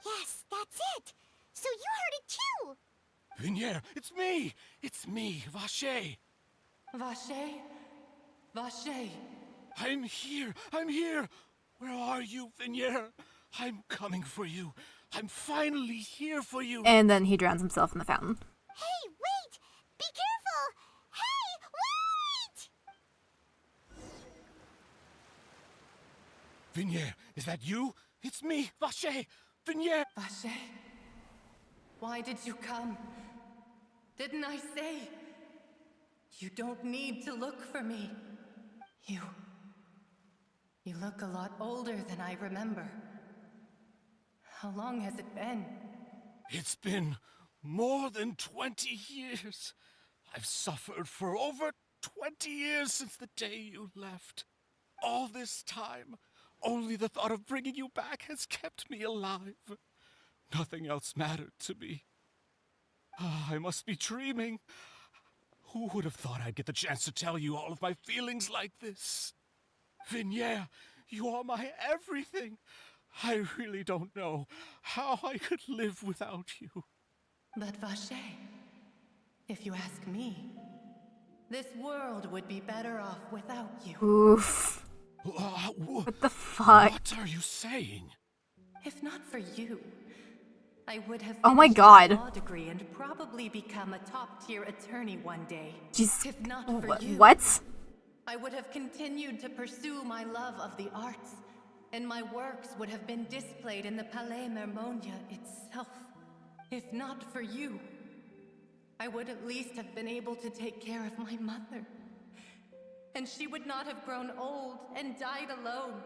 Yes, that's it! So you heard it too! Vinier, it's me! It's me, Vache! Vache? Vache? I'm here! I'm here! Where are you, Vinier? I'm coming for you. I'm finally here for you. And then he drowns himself in the fountain. Hey, wait! Be careful! Hey, wait! Vinier, is that you? It's me, Vache! Vinier! Vache? Why did you come? Didn't I say? You don't need to look for me. You look a lot older than I remember. How long has it been? It's been more than 20 years. I've suffered for over 20 years since the day you left. All this time, only the thought of bringing you back has kept me alive. Nothing else mattered to me. I must be dreaming. Who would have thought I'd get the chance to tell you all of my feelings like this? Vinier, you are my everything. I really don't know how I could live without you. But Vache, if you ask me, this world would be better off without you. Oof. What the fuck? What are you saying? If not for you, I would have Oh my finished god. my law degree and probably become a top-tier attorney one day. Jeez. If not for you, What? I would have continued to pursue my love of the arts, and my works would have been displayed in the Palais Mermonia itself. If not for you, I would at least have been able to take care of my mother. And she would not have grown old and died alone,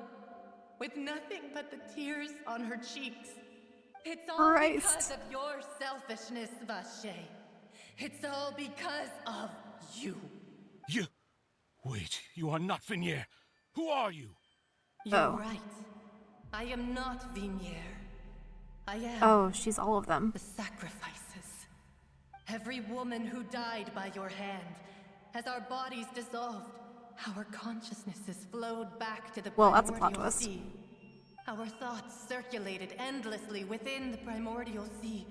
with nothing but the tears on her cheeks. It's all because of your selfishness, Vache. It's all because of you. You... Wait, you are not Vinier. Who are you? You're right. I am not Vinier. I am... Oh, she's all of them. The sacrifices. Every woman who died by your hand. As our bodies dissolved, our consciousnesses flowed back to the that's a plot primordial twist. sea. Our thoughts circulated endlessly within the primordial sea,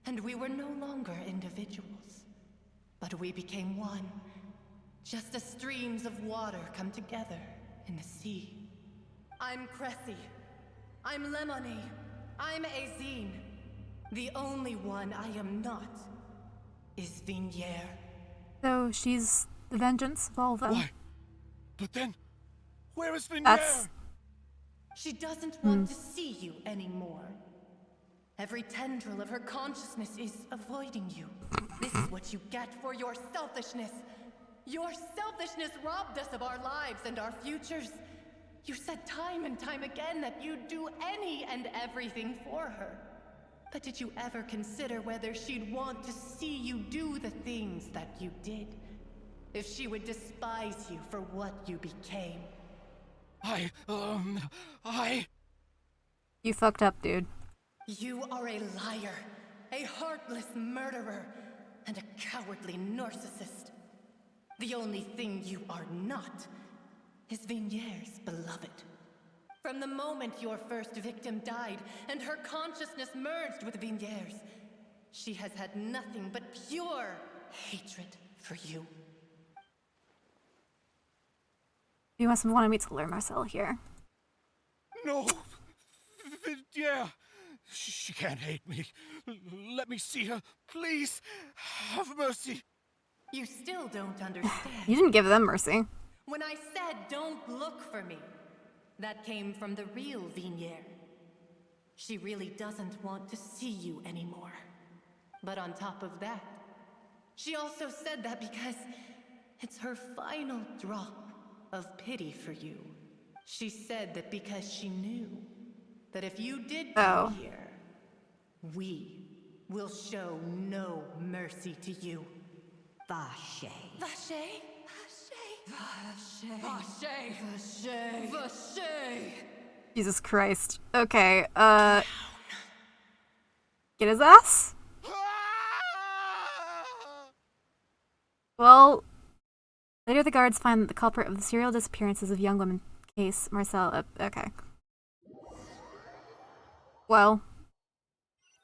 and we were no longer individuals. But we became one, just as streams of water come together in the sea. I'm Cressy. I'm Lemony. I'm Azine. The only one I am not is Vinier. So she's the vengeance of all of them. Why? But then, where is Vinier? That's... She doesn't want to see you anymore. Every tendril of her consciousness is avoiding you. This is what you get for your selfishness. Your selfishness robbed us of our lives and our futures. You said time and time again that you'd do any and everything for her. But did you ever consider whether she'd want to see you do the things that you did? If she would despise you for what you became? You fucked up, dude. You are a liar, a heartless murderer, and a cowardly narcissist. The only thing you are not is Vigniere's beloved. From the moment your first victim died and her consciousness merged with Vigniere's, she has had nothing but pure hatred for you. You must have wanted me to learn Marcel here. No! Yeah! She can't hate me. Let me see her, please. Have mercy. You still don't understand. You didn't give them mercy. When I said don't look for me, that came from the real Vigniere. She really doesn't want to see you anymore. But on top of that, she also said that because it's her final drop of pity for you. She said that because she knew that if you did come here, we will show no mercy to you. Vache. Vache? Vache. Vache. Vache. Vache. Jesus Christ. Okay, get his ass? Well, later the guards find that the culprit of the serial disappearances of young women case, Marcel, okay. Well,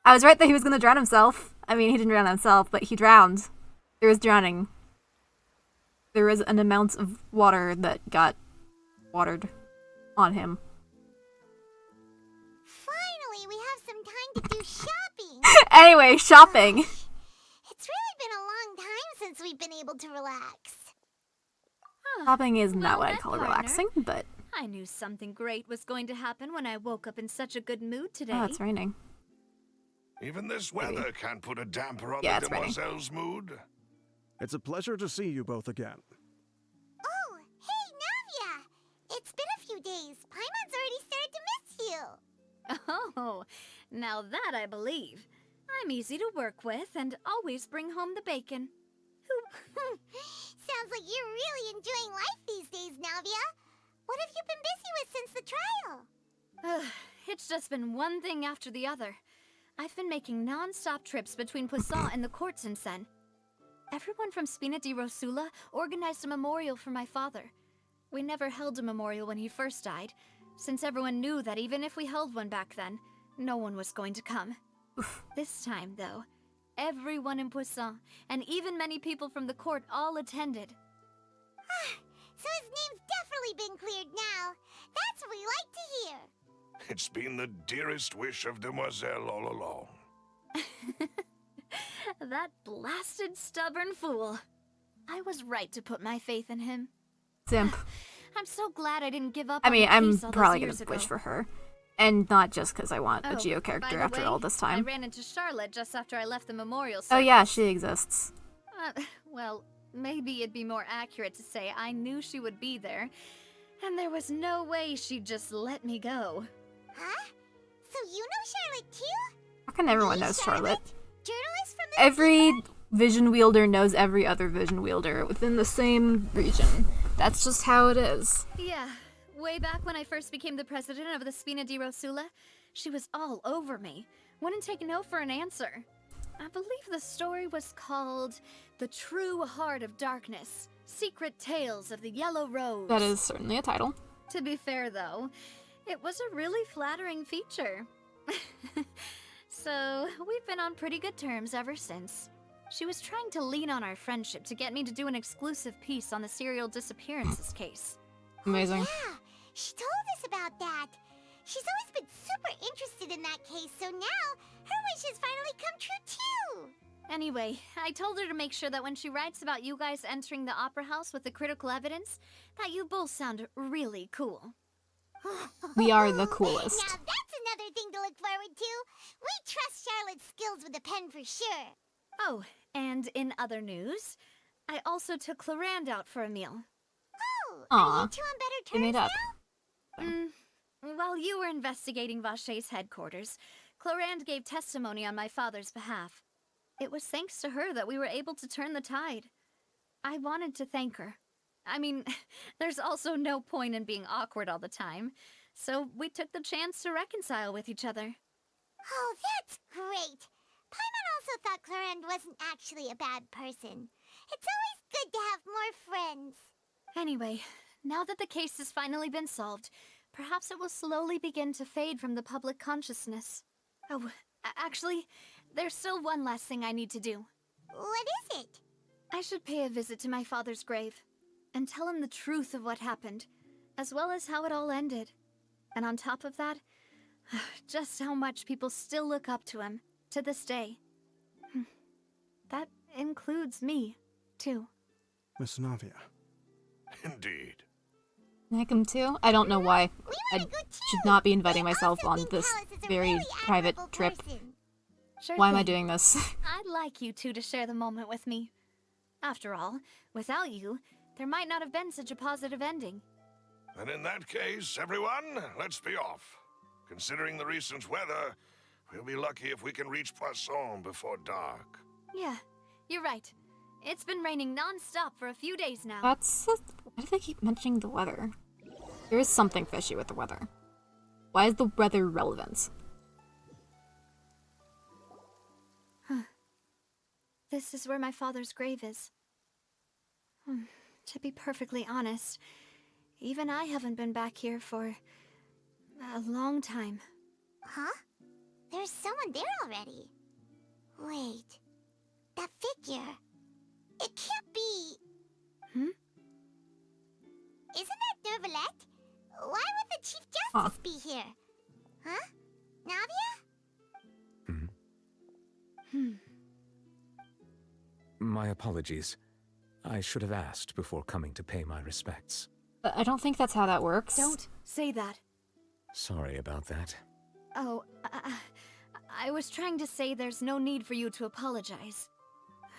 I was right that he was gonna drown himself. I mean, he didn't drown himself, but he drowned. There was drowning. There was an amount of water that got watered on him. Finally, we have some time to do shopping. Anyway, shopping. It's really been a long time since we've been able to relax. Shopping is not what I'd met call partner. relaxing, but... I knew something great was going to happen when I woke up in such a good mood today. Oh, it's raining. Even this weather can't put a damper on Yeah, the it's raining. demoiselle's mood. It's a pleasure to see you both again. Oh, hey, Navia! It's been a few days. Paimon's already started to miss you. Oh, now that I believe. I'm easy to work with and always bring home the bacon. Sounds like you're really enjoying life these days, Navia. What have you been busy with since the trial? It's just been one thing after the other. I've been making non-stop trips between Poisson and the courts in Sen. Everyone from Spina di Rosula organized a memorial for my father. We never held a memorial when he first died, since everyone knew that even if we held one back then, no one was going to come. This time, though, everyone in Poisson, and even many people from the court, all attended. So his name's definitely been cleared now. That's what we like to hear. It's been the dearest wish of Demoiselle all along. That blasted stubborn fool. I was right to put my faith in him. Simp. I'm so glad I didn't give up I on mean, the I'm case all those probably years gonna ago. wish for her. And not just because I want a Geo by character the after way, all this I time. ran into Charlotte just after I left the memorial Oh service. yeah, she exists. Well, maybe it'd be more accurate to say I knew she would be there, and there was no way she'd just let me go. Huh? So you know Charlotte too? How can everyone know Charlotte? Journalist from the Every vision wielder knows every other vision wielder within the same region. That's just how it is. Yeah, way back when I first became the president of the Spina di Rosula, she was all over me. Wouldn't take no for an answer. I believe the story was called The True Heart of Darkness, Secret Tales of the Yellow Rose. That is certainly a title. To be fair, though, it was a really flattering feature. So, we've been on pretty good terms ever since. She was trying to lean on our friendship to get me to do an exclusive piece on the serial disappearances case. Amazing. Yeah, she told us about that. She's always been super interested in that case, so now her wishes finally come true too. Anyway, I told her to make sure that when she writes about you guys entering the opera house with the critical evidence, that you both sound really cool. We are the coolest. Now that's another thing to look forward to. We trust Charlotte's skills with a pen for sure. Oh, and in other news, I also took Clarand out for a meal. Oh, Aw, are you two on better they made terms up. now? While you were investigating Vache's headquarters, Clorand gave testimony on my father's behalf. It was thanks to her that we were able to turn the tide. I wanted to thank her. I mean, there's also no point in being awkward all the time, so we took the chance to reconcile with each other. Oh, that's great. Paimon also thought Clorand wasn't actually a bad person. It's always good to have more friends. Anyway, now that the case has finally been solved, perhaps it will slowly begin to fade from the public consciousness. Oh, actually, there's still one last thing I need to do. What is it? I should pay a visit to my father's grave and tell him the truth of what happened, as well as how it all ended. And on top of that, just how much people still look up to him to this day. That includes me, too. Miss Navia. Indeed. Like him too? I don't know why. I should not be inviting myself on this very private trip. Sure Why am I thing. doing this? I'd like you two to share the moment with me. After all, without you, there might not have been such a positive ending. And in that case, everyone, let's be off. Considering the recent weather, we'll be lucky if we can reach Poisson before dark. Yeah, you're right. It's been raining non-stop for a few days now. Why do they keep mentioning the weather? There is something fishy with the weather. Why is the weather relevant? Huh. This is where my father's grave is. To be perfectly honest, even I haven't been back here for a long time. Huh? There's someone there already. Wait. That figure. It can't be... Isn't that Neuvillette? Why would the Chief Justice be here? Huh? Navia? My apologies. I should have asked before coming to pay my respects. But I don't think that's how that works. Don't say that. Sorry about that. Oh, I was trying to say there's no need for you to apologize.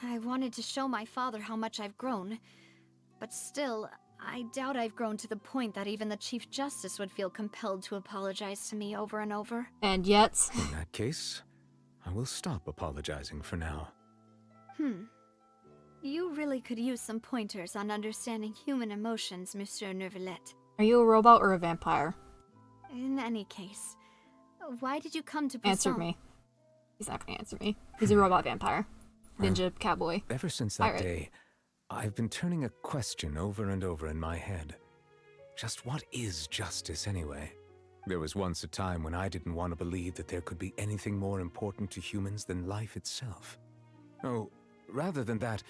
I wanted to show my father how much I've grown, but still, I doubt I've grown to the point that even the Chief Justice would feel compelled to apologize to me over and over. And yet... In that case, I will stop apologizing for now. You really could use some pointers on understanding human emotions, Monsieur Neuvillette. Are you a robot or a vampire? In any case, why did you come to Poisson? Answer me. He's not gonna answer me. He's a robot vampire. Ninja cowboy. Ever since that day, I've been turning a question over and over in my head. Just what is justice anyway? There was once a time when I didn't want to believe that there could be anything more important to humans than life itself. Oh, rather than that,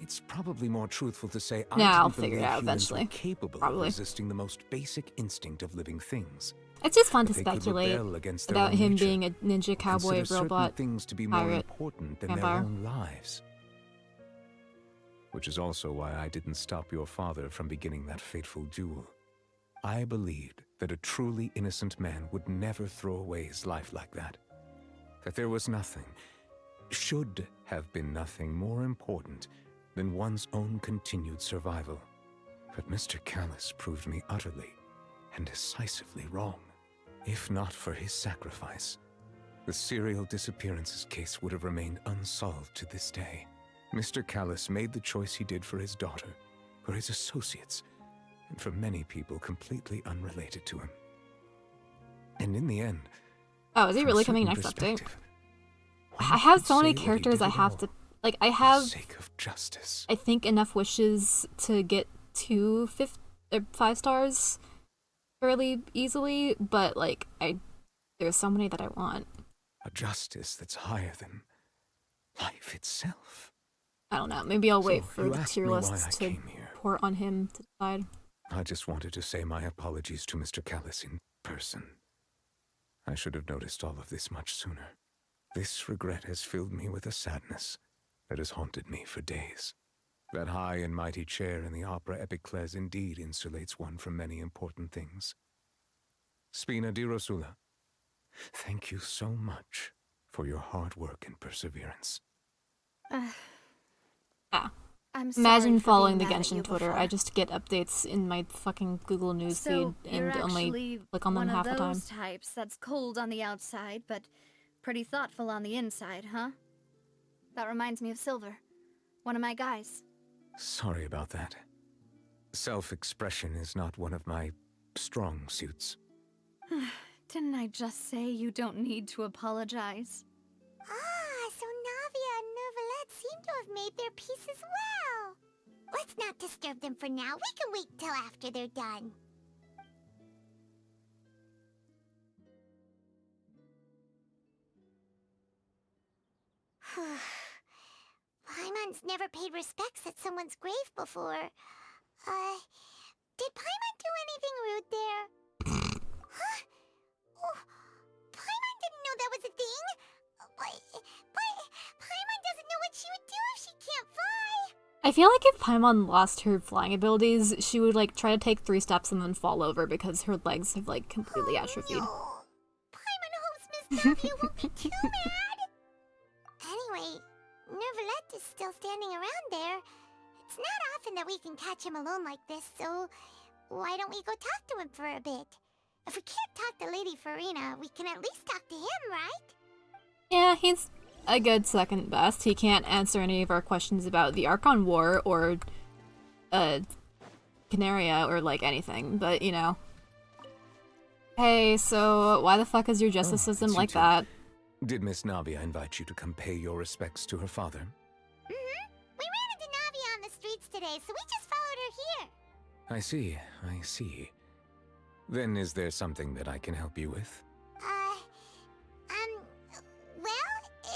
it's probably more truthful to say I I'll didn't figure it believe out humans were eventually. capable of resisting the most basic instinct of living things. It's just fun to That they could speculate rebel against their about own him nature, being a ninja cowboy consider certain robot things to be more pirate important than vampire. their own lives. Which is also why I didn't stop your father from beginning that fateful duel. I believed that a truly innocent man would never throw away his life like that. That there was nothing, should have been nothing more important than one's own continued survival. But Mr. Callus proved me utterly and decisively wrong. If not for his sacrifice, the serial disappearances case would have remained unsolved to this day. Mr. Callus made the choice he did for his daughter, for his associates, and for many people completely unrelated to him. And in the end... Oh, is he from a really coming certain next update? perspective, I have so say many that he characters did I it have all to... Like, I have... For the sake of justice. I think enough wishes to get to 5 stars fairly easily, but, like, there's so many that I want. A justice that's higher than life itself. I don't know. Maybe I'll wait So, for you the asked tier me why lists I to came here. pour on him to decide. I just wanted to say my apologies to Mr. Callus in person. I should have noticed all of this much sooner. This regret has filled me with a sadness that has haunted me for days. That high and mighty chair in the Opera Epiclese indeed insulates one from many important things. Spina di Rosula, thank you so much for your hard work and perseverance. I'm sorry Imagine for following the being mad at you Genshin Twitter. before. I just get updates in my fucking Google News So, feed you're and only actually click on them one half of the time. those types that's cold on the outside, but Pretty thoughtful on the inside, huh? That reminds me of Silver, one of my guys. Sorry about that. Self-expression is not one of my strong suits. Didn't I just say you don't need to apologize? Ah, so Navia and Neuvillette seem to have made their peace as well. Let's not disturb them for now. We can wait till after they're done. Paimon's never paid respects at someone's grave before. Did Paimon do anything rude there? Huh? Oh, Paimon didn't know that was a thing. But Paimon doesn't know what she would do if she can't fly. I feel like if Paimon lost her flying abilities, she would like try to take 3 steps and then fall over because her legs have like completely atrophied. No. Paimon hopes Miss Navia won't be too mad. Anyway, Neuvillette is still standing around there. It's not often that we can catch him alone like this, so why don't we go talk to him for a bit? If we can't talk to Lady Farina, we can at least talk to him, right? Yeah, he's a good second best. He can't answer any of our questions about the Archon War or Canaria or like anything, but you know. Hey, so why the fuck is your justice system like that? Did Miss Navia invite you to come pay your respects to her father? Mm-hmm. We ran into Navia on the streets today, so we just followed her here. I see. Then is there something that I can help you with? Well,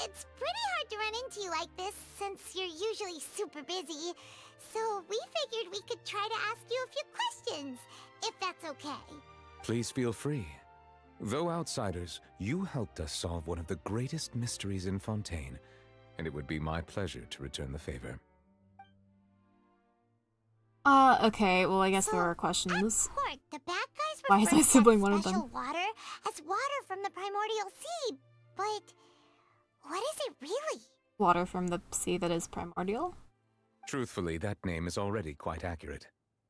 it's pretty hard to run into you like this since you're usually super busy. So we figured we could try to ask you a few questions, if that's okay. Please feel free. Though outsiders, you helped us solve one of the greatest mysteries in Fontaine, and it would be my pleasure to return the favor. Okay, well I guess there are questions. At court, the bad guys Why is my sibling one of special them? water as water from the primordial sea, but what is it really? Water from the sea that is primordial? Truthfully, that name is already quite accurate.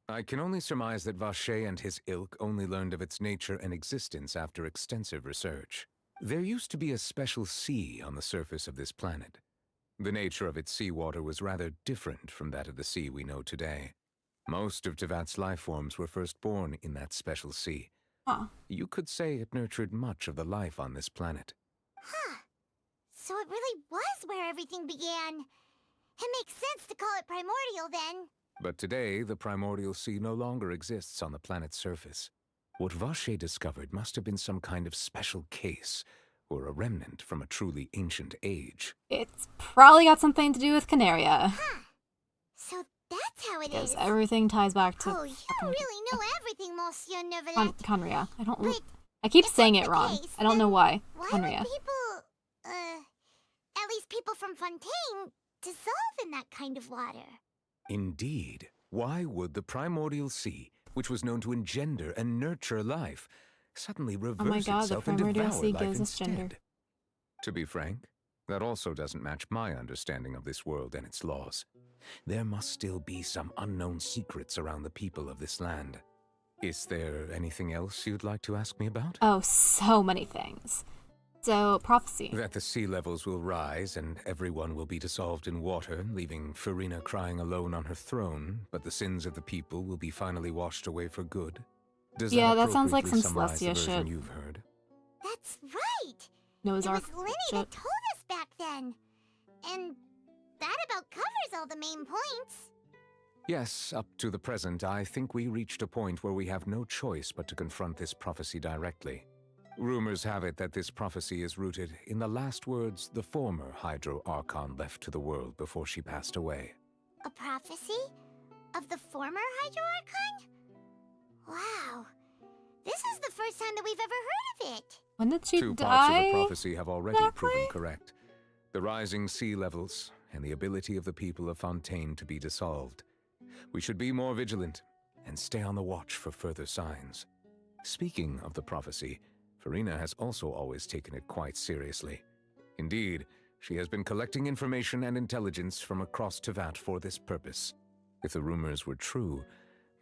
I can only surmise that Vacher and his ilk only learned of its nature and existence after extensive research. There used to be a special sea on the surface of this planet. The nature of its seawater was rather different from that of the sea we know today. Most of Tevat's life forms were first born in that special sea. Huh. You could say it nurtured much of the life on this planet. Huh. So it really was where everything began. It makes sense to call it primordial then. But today, the primordial sea no longer exists on the planet's surface. What Vacher discovered must have been some kind of special case, or a remnant from a truly ancient age. It's probably got something to do with Canaria. Huh. So that's how it Because is. everything ties back to Oh, you really know everything, Monsieur Neuvillette. Conria. But I keep if saying that's it the wrong. case, I don't know why. Why Conria. would people, at least people from Fontaine, dissolve in that kind of water? Indeed. Why would the primordial sea, which was known to engender and nurture life, suddenly reverse Oh my god, the itself and primordial devour sea life gives us instead? gender. To be frank, that also doesn't match my understanding of this world and its laws. There must still be some unknown secrets around the people of this land. Is there anything else you'd like to ask me about? Oh, so many things. So, prophecy. That the sea levels will rise and everyone will be dissolved in water, leaving Farina crying alone on her throne, but the sins of the people will be finally washed away for good. Does Yeah, that that sounds like some summarize the Celestia version shit. you've heard? That's right. Noah's It Ark was Linny shit. that told us back then. And that about covers all the main points. Yes, up to the present, I think we reached a point where we have no choice but to confront this prophecy directly. Rumors have it that this prophecy is rooted in the last words the former Hydro Archon left to the world before she passed away. A prophecy? Of the former Hydro Archon? Wow. This is the first time that we've ever heard of it. When did she Two die? parts of the prophecy have already exactly? proven correct. The rising sea levels and the ability of the people of Fontaine to be dissolved. We should be more vigilant and stay on the watch for further signs. Speaking of the prophecy, Farina has also always taken it quite seriously. Indeed, she has been collecting information and intelligence from across Tevat for this purpose. If the rumors were true,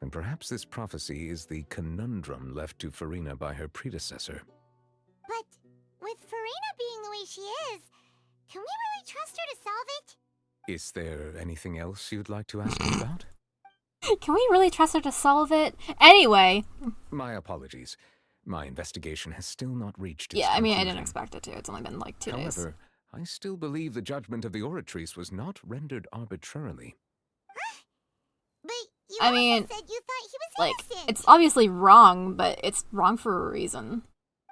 then perhaps this prophecy is the conundrum left to Farina by her predecessor. But with Farina Serena being the way she is, can we really trust her to solve it? Is there anything else you'd like to ask me about? Can we really trust her to solve it? Anyway. My apologies. My investigation has still not reached its Yeah, I mean, I conclusion. didn't expect it to. It's only been like 2 days. However, I still believe the judgment of the Oratrice was not rendered arbitrarily. But you I mean, said you thought he was like, innocent. it's obviously wrong, but it's wrong for a reason.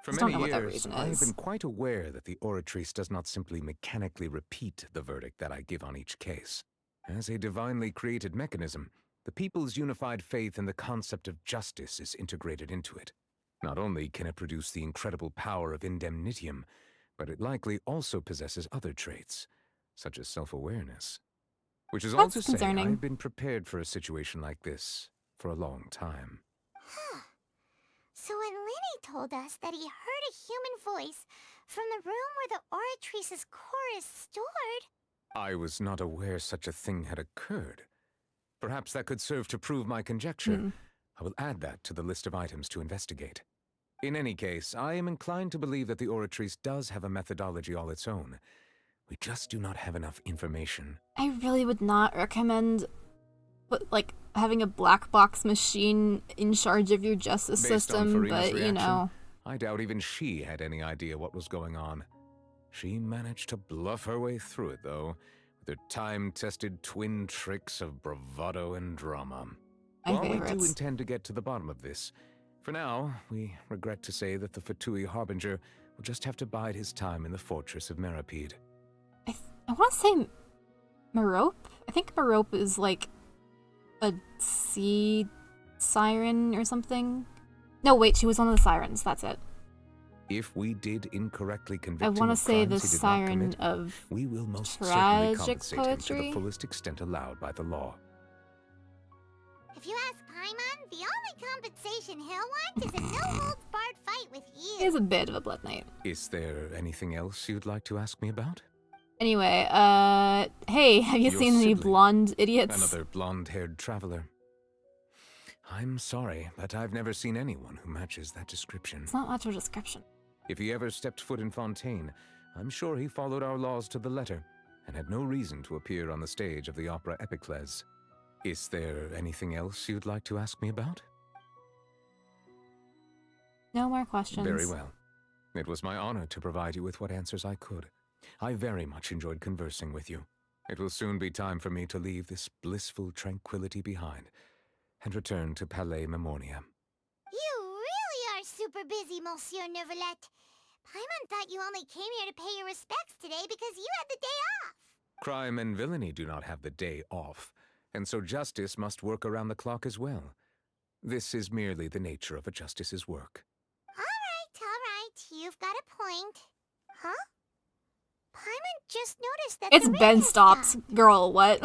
For Just don't many know what that years, reason I have is. been quite aware that the Oratrice does not simply mechanically repeat the verdict that I give on each case. As a divinely created mechanism, the people's unified faith in the concept of justice is integrated into it. Not only can it produce the incredible power of indemnitium, but it likely also possesses other traits, such as self-awareness. Which is all That's to say, concerning. I've been prepared for a situation like this for a long time. So when Lenny told us that he heard a human voice from the room where the Oratrice's core is stored... I was not aware such a thing had occurred. Perhaps that could serve to prove my conjecture. I will add that to the list of items to investigate. In any case, I am inclined to believe that the Oratrice does have a methodology all its own. We just do not have enough information. I really would not recommend, like, having a black box machine in charge of your justice Based on system, Farina's but, you reaction, know. I doubt even she had any idea what was going on. She managed to bluff her way through it, though, with her time-tested twin tricks of bravado and drama. My While we do favorites. intend to get to the bottom of this, for now, we regret to say that the Fatui Harbinger will just have to bide his time in the fortress of Meripede. I want to say Merope? I think Merope is like a sea siren or something. No, wait, she was one of the sirens. That's it. If we did incorrectly convict I him want to of say the crimes he did not siren commit, of we will most certainly tragic compensate him to poetry. the fullest extent allowed by the law. If you ask Paimon, the only compensation he'll want is a no-holds-barred fight with you. He is a bit of a blood knight. Is there anything else you'd like to ask me about? Anyway, hey, have you Your seen any sibling, blonde idiots? Another blonde-haired traveler. I'm sorry, but I've never seen anyone who matches that description. It's not much of a description. If he ever stepped foot in Fontaine, I'm sure he followed our laws to the letter, and had no reason to appear on the stage of the opera Epicles. Is there anything else you'd like to ask me about? No more questions. Very well. It was my honor to provide you with what answers I could. I very much enjoyed conversing with you. It will soon be time for me to leave this blissful tranquility behind and return to Palais Memornia. You really are super busy, Monsieur Neuvillette. Paimon thought you only came here to pay your respects today because you had the day off. Crime and villainy do not have the day off, and so justice must work around the clock as well. This is merely the nature of a justice's work. All right. You've got a point. Huh? Paimon just noticed that It's the rain been has stopped. Girl, what?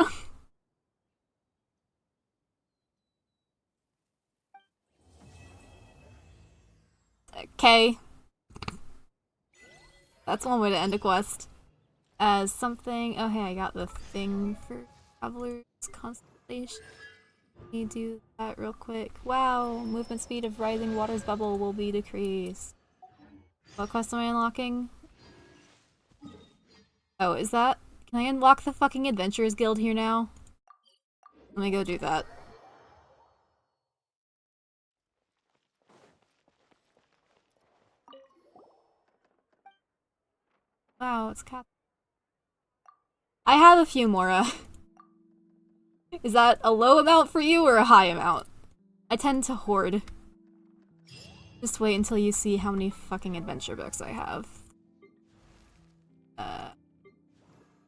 Okay. That's one way to end a quest. As something... Oh, hey, I got the thing for Traveler's Constellation. Let me do that real quick. Wow, movement speed of rising water's bubble will be decreased. What quest am I unlocking? Oh, is that... Can I unlock the fucking Adventurers Guild here now? Let me go do that. Wow, it's cat. I have a few more, Is that a low amount for you or a high amount? I tend to hoard. Just wait until you see how many fucking adventure books I have.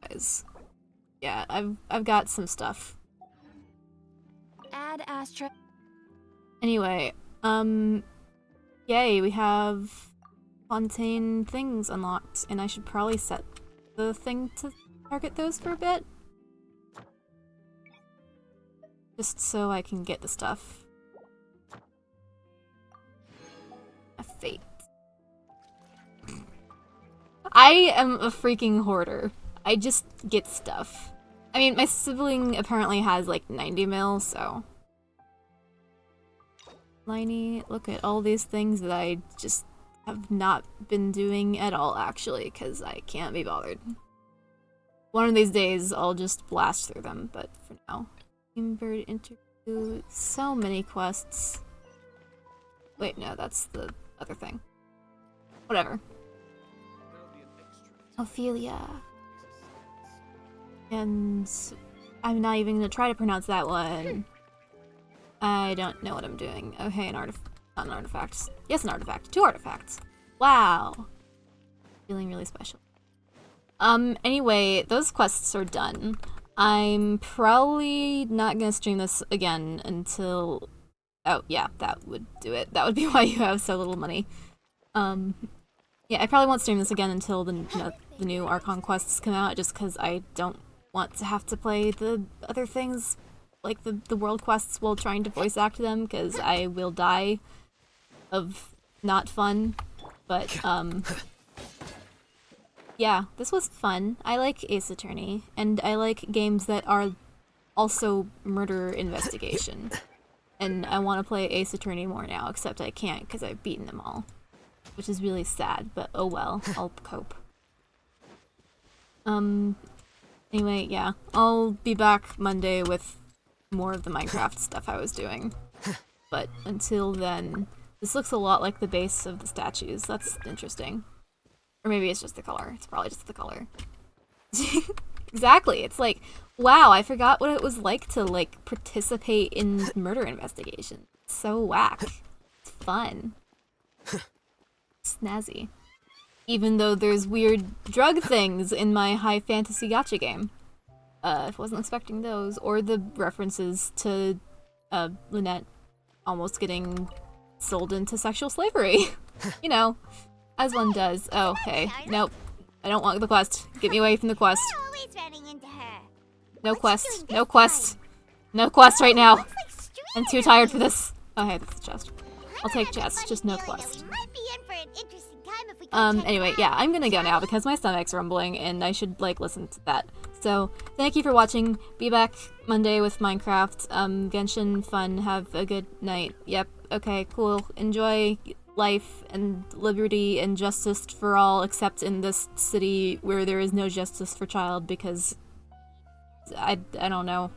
Guys. Yeah, I've got some stuff. Add Astra. Anyway, yay, we have Fontaine things unlocked, and I should probably set the thing to target those for a bit. Just so I can get the stuff. A fate. I am a freaking hoarder. I just get stuff. I mean, my sibling apparently has like 90 mil, so... Liney, look at all these things that I just have not been doing at all, actually, because I can't be bothered. One of these days, I'll just blast through them, but for now. Bird interview, so many quests. Wait, no, that's the other thing. Whatever. Ophelia. And I'm not even gonna try to pronounce that one. I don't know what I'm doing. Okay, an artifact. Not an artifact. Yes, an artifact. 2 artifacts. Wow. Feeling really special. Anyway, those quests are done. I'm probably not gonna stream this again until... Oh, yeah, that would do it. That would be why you have so little money. Yeah, I probably won't stream this again until the new Archon quests come out, just because I don't want to have to play the other things, like the world quests, while trying to voice act them, because I will die of not fun. But, yeah, this was fun. I like Ace Attorney, and I like games that are also murder investigation. And I want to play Ace Attorney more now, except I can't because I've beaten them all. Which is really sad, but oh well, I'll cope. Anyway, yeah, I'll be back Monday with more of the Minecraft stuff I was doing. But until then, this looks a lot like the base of the statues. That's interesting. Or maybe it's just the color. It's probably just the color. Exactly. It's like, wow, I forgot what it was like to, like, participate in murder investigation. It's so whack. It's fun. Snazzy. Even though there's weird drug things in my high fantasy gacha game. I wasn't expecting those. Or the references to, Lynette almost getting sold into sexual slavery. You know, as one does. Oh, hey. Nope. I don't want the quest. Get me away from the quest. No quest. No quest. No quest right now. I'm too tired for this. Oh, hey, that's the chest. I'll take chest, just no quest. Anyway, yeah, I'm gonna go now because my stomach's rumbling and I should, like, listen to that. So, thank you for watching. Be back Monday with Minecraft. Genshin fun. Have a good night. Yep, okay, cool. Enjoy life and liberty and justice for all, except in this city where there is no justice for child because I don't know.